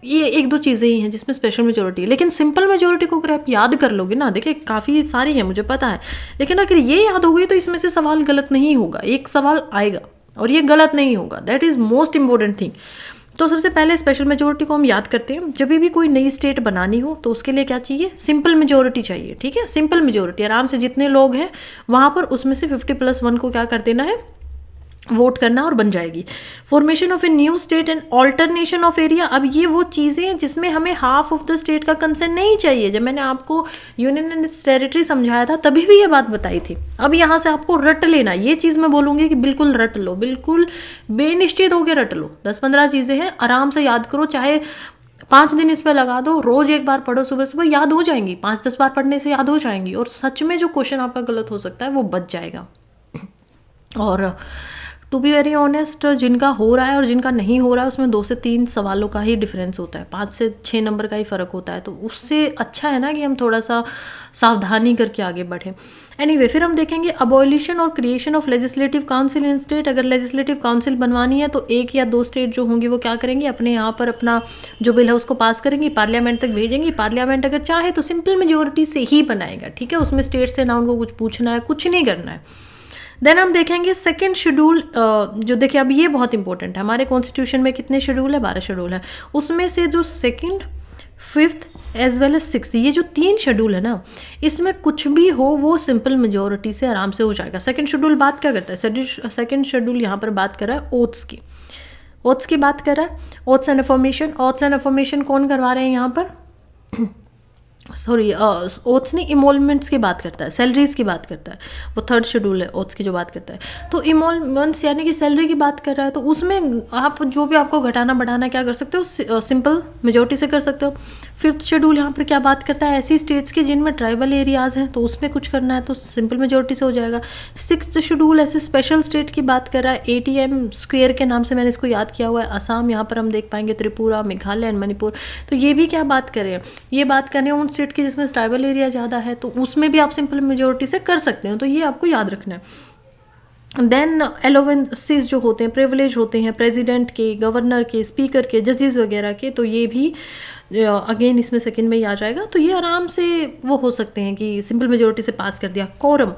ये एक दो चीज़ें ही हैं जिसमें स्पेशल मेजोरिटी है। लेकिन सिंपल मेजोरिटी को अगर आप याद कर लोगे ना, देखिए काफ़ी सारी है मुझे पता है, लेकिन अगर ये याद हो गई तो इसमें से सवाल गलत नहीं होगा, एक सवाल आएगा और ये गलत नहीं होगा, that is most important thing. तो सबसे पहले स्पेशल मेजोरिटी को हम याद करते हैं। जब भी कोई नई स्टेट बनानी हो तो उसके लिए क्या चाहिए, सिंपल मेजोरिटी चाहिए, ठीक है। सिंपल मेजोरिटी, आराम से जितने लोग हैं वहाँ पर उसमें से 50+1 को क्या कर देना है, वोट करना, और बन जाएगी। Formation of a new state and alternation of area. अब ये वो चीज़ें हैं जिसमें हमें हाफ ऑफ द स्टेट का कंसेंट नहीं चाहिए। जब मैंने आपको यूनियन एंड इट्स टेरिटरी समझाया था तभी भी ये बात बताई थी। अब यहाँ से आपको रट लेना, ये चीज़ मैं बोलूँगी कि बिल्कुल रट लो, बिल्कुल बेनिश्चित होकर रट लो। 10-15 चीज़ें हैं, आराम से याद करो, चाहे 5 दिन इस पर लगा दो, रोज एक बार पढ़ो, सुबह सुबह याद हो जाएंगी, 5-10 बार पढ़ने से याद हो जाएंगी, और सच में जो क्वेश्चन आपका गलत हो सकता है वो बच जाएगा। और टू बी वेरी ऑनेस्ट, जिनका हो रहा है और जिनका नहीं हो रहा है उसमें 2 से 3 सवालों का ही डिफरेंस होता है, 5 से 6 नंबर का ही फ़र्क होता है। तो उससे अच्छा है ना कि हम थोड़ा सा सावधानी करके आगे बढ़ें। एनीवे, फिर हम देखेंगे अबॉलिशन और creation of legislative council in state. अगर लेजिस्लेटिव काउंसिल बनवानी है तो 1 या 2 स्टेट जो होंगी वो क्या करेंगे, अपने यहाँ पर अपना जो बिल है उसको पास करेंगी, पार्लियामेंट तक भेजेंगी। पार्लियामेंट अगर चाहे तो सिंपल मेजोरिटी से ही बनाएगा, ठीक है। उसमें स्टेट से ना उनको कुछ पूछना है, कुछ नहीं करना है। देन हम देखेंगे सेकेंड शेड्यूल, जो देखिए अब ये बहुत इंपॉर्टेंट है। हमारे कॉन्स्टिट्यूशन में कितने शेड्यूल है, 12 शेड्यूल है। उसमें से जो 2nd, 5th as well as 6th, ये जो 3 शेड्यूल है ना, इसमें कुछ भी हो वो सिंपल मेजोरिटी से आराम से हो जाएगा। सेकेंड शेड्यूल बात क्या करता है, सेकेंड शेड्यूल यहाँ पर बात कर रहा है ओथ्स की, ओथ्स की बात कर रहा है, oaths and affirmation. Oaths and affirmation कौन करवा रहे हैं यहाँ पर, सॉरी, ओथ्स नहीं, इमोलमेंट्स की बात करता है, सैलरीज की बात करता है, वो 3rd शेड्यूल है ओथ्स की जो बात करता है। तो इमोलमेंट्स यानी कि सैलरी की बात कर रहा है, तो उसमें आप जो भी आपको घटाना बढ़ाना क्या कर सकते हो, सिंपल मेजोरिटी से कर सकते हो। 5th शेड्यूल यहाँ पर क्या बात करता है, ऐसी स्टेट्स की जिनमें ट्राइबल एरियाज़ हैं तो उसमें कुछ करना है तो सिंपल मेजोरिटी से हो जाएगा। 6th शेड्यूल ऐसे स्पेशल स्टेट की बात कर रहा है, ATM स्क्वेयर के नाम से मैंने इसको याद किया हुआ है, असम, यहाँ पर हम देख पाएंगे त्रिपुरा, मेघालय एंड मणिपुर। तो ये भी क्या बात कर रहे हैं, ये बात कर रहे हैं उन स्टेट की जिसमें ट्राइबल एरिया ज़्यादा है, तो उसमें भी आप सिंपल मेजोरिटी से कर सकते हो, तो ये आपको याद रखना है। देन एलोवेंसेस जो होते हैं, प्रिविलेज होते हैं प्रेसिडेंट के, गवर्नर के, स्पीकर के, जजेस वगैरह के, तो ये भी अगेन इसमें सेकंड में ही आ जाएगा। तो ये आराम से वो हो सकते हैं कि सिंपल मेजोरिटी से पास कर दिया। क्वोरम,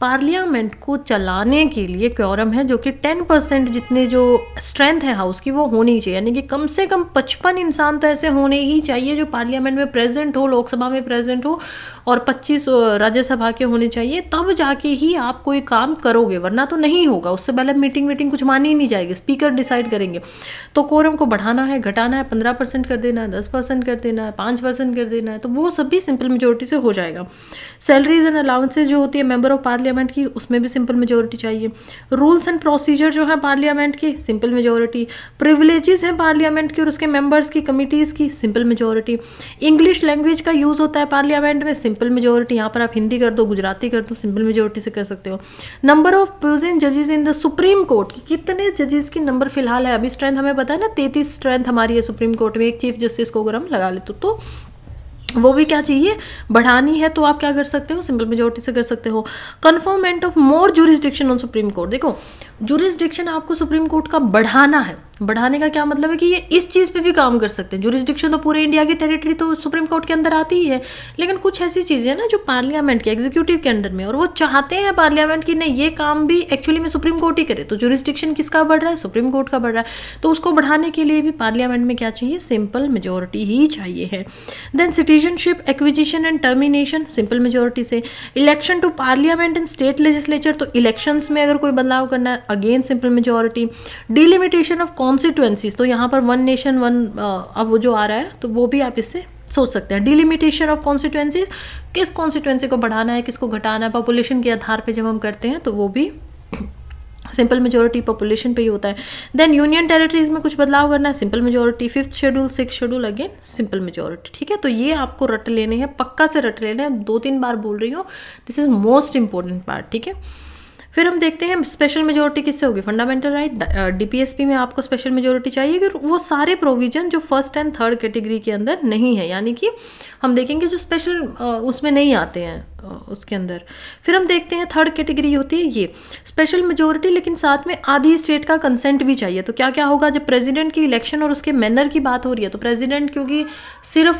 पार्लियामेंट को चलाने के लिए क्वोरम है जो कि 10% जितने जो स्ट्रेंथ है हाउस की वो होनी चाहिए, यानी कि कम से कम 55 इंसान तो ऐसे होने ही चाहिए जो पार्लियामेंट में प्रेजेंट हो, लोकसभा में प्रेजेंट हो, और 25 राज्यसभा के होने चाहिए, तब जाके ही आप कोई काम करोगे, वरना तो नहीं होगा। उससे पहले मीटिंग कुछ मानी ही नहीं जाएगी, स्पीकर डिसाइड करेंगे। तो कोरम को बढ़ाना है, घटाना है, 15% कर देना है, 10% कर देना है, 5% कर देना है, तो वो सब भी सिंपल मेजोरिटी से हो जाएगा। सैलरीज एंड अलाउंसेज जो होती है मेंबर ऑफ पार्लियामेंट की, उसमें भी सिंपल मेजोरिटी चाहिए। रूल्स एंड प्रोसीजर जो है पार्लियामेंट की, सिंपल मेजोरिटी। प्रिविलेजेस हैं पार्लियामेंट की और उसके मेंबर्स की, कमिटीज़ की, सिंपल मेजोरिटी। इंग्लिश लैंग्वेज का यूज़ होता है पार्लियामेंट में, सिंपल मेजोरिटी। यहाँ पर आप हिंदी कर दो, गुजराती कर दो, सिंपल मेजोरिटी से कर सकते हो। नंबर ऑफ प्रेजेंट जजेस इन द सुप्रीम कोर्ट, कितने जजेस की नंबर फिलहाल है, अभी स्ट्रेंथ हमें पता है ना 33 स्ट्रेंथ हमारी है सुप्रीम कोर्ट में, एक चीफ जस्टिस को अगर हम लगा ले तो वो भी क्या चाहिए, बढ़ानी है। तो आप क्या कर सकते हो, सिंपल मेजोरिटी से कर सकते हो। Conferment of more jurisdiction on supreme court, देखो जुरिस्डिक्शन आपको सुप्रीम कोर्ट का बढ़ाना है। बढ़ाने का क्या मतलब है कि ये इस चीज़ पे भी काम कर सकते हैं। जुरिस्डिक्शन तो पूरे इंडिया की टेरिटरी तो सुप्रीम कोर्ट के अंदर आती ही है, लेकिन कुछ ऐसी चीज़ें हैं ना जो पार्लियामेंट के एग्जीक्यूटिव के अंडर में, और वो चाहते हैं पार्लियामेंट की नहीं ये काम भी एक्चुअली में सुप्रीम कोर्ट ही करे, तो जुरिस्डिक्शन किसका बढ़ रहा है, सुप्रीम कोर्ट का बढ़ रहा है। तो उसको बढ़ाने के लिए भी पार्लियामेंट में क्या चाहिए, सिंपल मेजोरिटी ही चाहिए है। Then citizenship acquisition and termination, simple majority से। Election to parliament and state legislature, तो इलेक्शंस में अगर कोई बदलाव करना है, again simple majority. Delimitation of constituencies, तो यहाँ पर वन नेशन वन अब वो जो आ रहा है तो वो भी आप इससे सोच सकते हैं। डिलिमिटेशन ऑफ कॉन्स्टिट्यूएंसीज, किस कॉन्स्टिट्यूएंसी को बढ़ाना है, किसको घटाना है, पॉपुलेशन के आधार पे जब हम करते हैं तो वो भी सिंपल मेजोरिटी पॉपुलेशन पे ही होता है। देन यूनियन टेरिटरीज में कुछ बदलाव करना है, simple majority. 5th schedule 6th schedule, again simple majority. ठीक है, तो ये आपको रट लेने हैं, पक्का से रट लेने हैं, 2-3 बार बोल रही हूँ, this is most important part. ठीक है, फिर हम देखते हैं स्पेशल मेजोरिटी किससे होगी, फंडामेंटल राइट। डीपीएसपी में आपको स्पेशल मेजोरिटी चाहिए कि वो सारे प्रोविजन जो फर्स्ट एंड थर्ड कैटेगरी के अंदर नहीं है, यानी कि हम देखेंगे जो स्पेशल उसमें नहीं आते हैं उसके अंदर। फिर हम देखते हैं थर्ड कैटेगरी होती है ये स्पेशल मेजोरिटी, लेकिन साथ में आधी स्टेट का कंसेंट भी चाहिए। तो क्या क्या होगा, जब प्रेसिडेंट की इलेक्शन और उसके मैनर की बात हो रही है, तो प्रेसिडेंट क्योंकि सिर्फ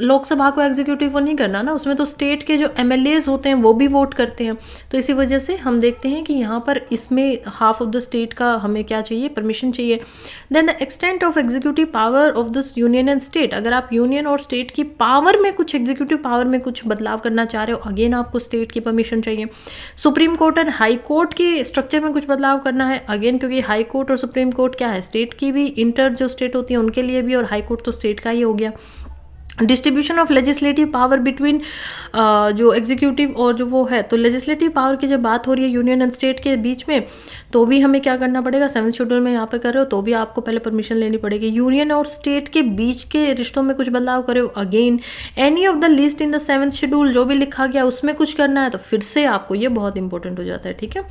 लोकसभा को एग्जीक्यूटिव को नहीं करना ना, उसमें तो स्टेट के जो एमएलएज होते हैं वो भी वोट करते हैं। तो इसी वजह से हम देखते हैं कि यहाँ पर इसमें हाफ ऑफ द स्टेट का हमें क्या चाहिए, परमिशन चाहिए। Then the extent of executive power of this union and state, अगर आप यूनियन और स्टेट की पावर में कुछ, एग्जीक्यूटिव पावर में कुछ बदलाव करना चाह रहे हो, अगेन आपको स्टेट की परमिशन चाहिए। Supreme court and high court के स्ट्रक्चर में कुछ बदलाव करना है, अगेन क्योंकि हाई कोर्ट और सुप्रीम कोर्ट क्या है, स्टेट की भी, इंटर जो स्टेट होती है उनके लिए भी, और हाई कोर्ट तो स्टेट का ही हो गया। Distribution of legislative power between जो एग्जीक्यूटिव और जो वो है, तो लेजिस्लेटिव पावर की जब बात हो रही है यूनियन एंड स्टेट के बीच में, तो भी हमें क्या करना पड़ेगा, 7th शेड्यूल में यहाँ पे कर रहे हो तो भी आपको पहले परमिशन लेनी पड़ेगी। यूनियन और स्टेट के बीच के रिश्तों में कुछ बदलाव करे हो, again any of the list in the 7th schedule जो भी लिखा गया उसमें कुछ करना है, तो फिर से आपको, ये बहुत इंपॉर्टेंट हो जाता है। ठीक है,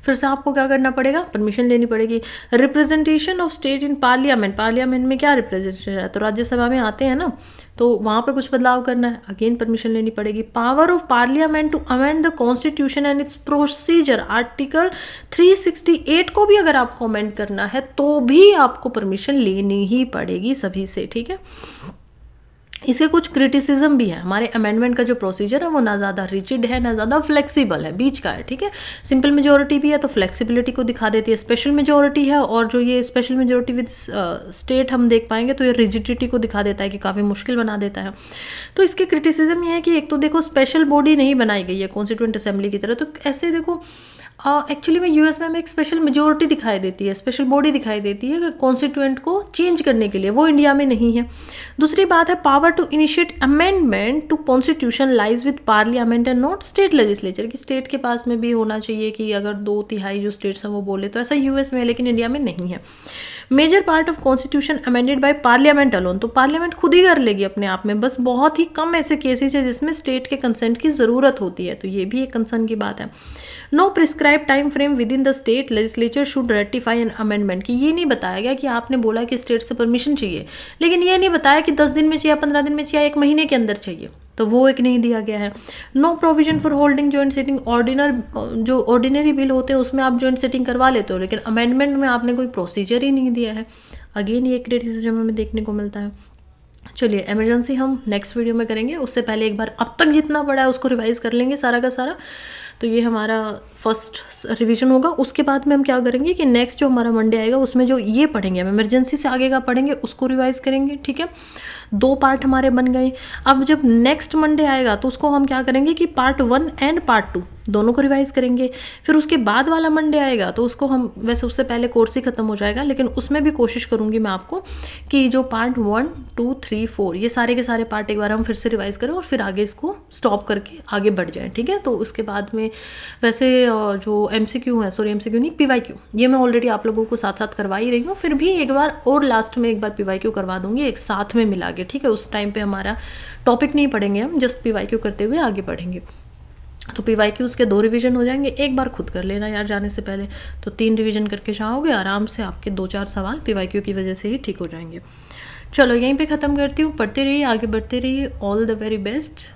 फिर से आपको क्या करना पड़ेगा, परमिशन लेनी पड़ेगी। Representation of state in parliament, parliament में क्या रिप्रेजेंटेशन है, तो राज्यसभा में आते हैं ना, तो वहाँ पे कुछ बदलाव करना है, अगेन परमिशन लेनी पड़ेगी। Power of parliament to amend the constitution and its procedure, article 368 को भी अगर आपको अमेंड करना है तो भी आपको परमिशन लेनी ही पड़ेगी सभी से। ठीक है, इसके कुछ क्रिटिसिज्म भी है, हमारे अमेंडमेंट का जो प्रोसीजर है वो ना ज़्यादा रिजिड है ना ज़्यादा फ्लेक्सिबल है, बीच का है। ठीक है, सिंपल मेजोरिटी भी है तो फ्लेक्सिबिलिटी को दिखा देती है, स्पेशल मेजोरिटी है और जो ये स्पेशल मेजोरिटी विद स्टेट हम देख पाएंगे तो ये रिजिडिटी को दिखा देता है कि काफ़ी मुश्किल बना देता है। तो इसके क्रिटिसिज्म ये है कि एक तो देखो स्पेशल बॉडी नहीं बनाई गई है कॉन्स्टिट्यूएंट असेंबली की तरह, तो ऐसे देखो एक्चुअली में यूएस में हमें एक स्पेशल मेजोरिटी दिखाई देती है, स्पेशल बॉडी दिखाई देती है कॉन्स्टिट्यूएंट को चेंज करने के लिए, वो इंडिया में नहीं है। दूसरी बात है power to initiate amendment to constitution lies with parliament and not state legislature, कि स्टेट के पास में भी होना चाहिए कि अगर 2/3 जो स्टेट्स हैं वो बोले, तो ऐसा यूएस में है लेकिन इंडिया में नहीं है। Major part of constitution amended by parliament alone, तो पार्लियामेंट खुद ही कर लेगी अपने आप में, बस बहुत ही कम ऐसे केसेस है जिसमें स्टेट के कंसेंट की ज़रूरत होती है, तो ये भी एक कंसर्न की बात है। No prescribe time frame within the state legislature should ratify an amendment, कि ये नहीं बताया गया कि आपने बोला कि स्टेट से परमिशन चाहिए, लेकिन ये नहीं बताया कि 10 दिन में चाहिए, 15 दिन में चाहिए, 1 महीने के अंदर चाहिए, तो वो एक नहीं दिया गया है। No provision for holding joint sitting, जो ऑर्डिनरी बिल होते हैं उसमें आप जॉइंट सिटिंग करवा लेते हो, लेकिन अमेंडमेंट में आपने कोई प्रोसीजर ही नहीं दिया है, अगेन ये क्रिटिसिज्म हमें देखने को मिलता है। चलिए इमरजेंसी हम नेक्स्ट वीडियो में करेंगे, उससे पहले एक बार अब तक जितना पड़ा है उसको रिवाइज़ कर लेंगे सारा का सारा। तो ये हमारा फर्स्ट रिवीजन होगा। उसके बाद में हम क्या करेंगे कि नेक्स्ट जो हमारा मंडे आएगा उसमें जो ये पढ़ेंगे, हम इमरजेंसी से आगे का पढ़ेंगे उसको रिवाइज़ करेंगे, ठीक है। 2 पार्ट हमारे बन गए। अब जब नेक्स्ट मंडे आएगा तो उसको हम क्या करेंगे कि पार्ट 1 एंड पार्ट 2 दोनों को रिवाइज़ करेंगे। फिर उसके बाद वाला मंडे आएगा तो उसको हम, वैसे उससे पहले कोर्स ही ख़त्म हो जाएगा, लेकिन उसमें भी कोशिश करूँगी मैं आपको कि जो पार्ट 1, 2, 3, 4 ये सारे के सारे पार्ट एक बार हम फिर से रिवाइज़ करें और फिर आगे इसको स्टॉप करके आगे बढ़ जाएँ, ठीक है। तो उसके बाद में वैसे जो MCQ है, सॉरी MCQ नहीं, PYQ, ये मैं ऑलरेडी आप लोगों को साथ साथ करवा ही रही हूँ। फिर भी एक बार और लास्ट में एक बार PYQ करवा दूँगी एक साथ में मिला के, ठीक है। उस टाइम पे हमारा टॉपिक नहीं पढ़ेंगे, हम जस्ट PYQ करते हुए आगे बढ़ेंगे। तो PYQs के 2 रिवीजन हो जाएंगे। एक बार खुद कर लेना यार जाने से पहले, तो 3 रिवीजन करके जाओगे आराम से, आपके 2-4 सवाल PYQ की वजह से ही ठीक हो जाएंगे। चलो यहीं पे ख़त्म करती हूँ। पढ़ते रहिए, आगे बढ़ते रहिए। All the very best.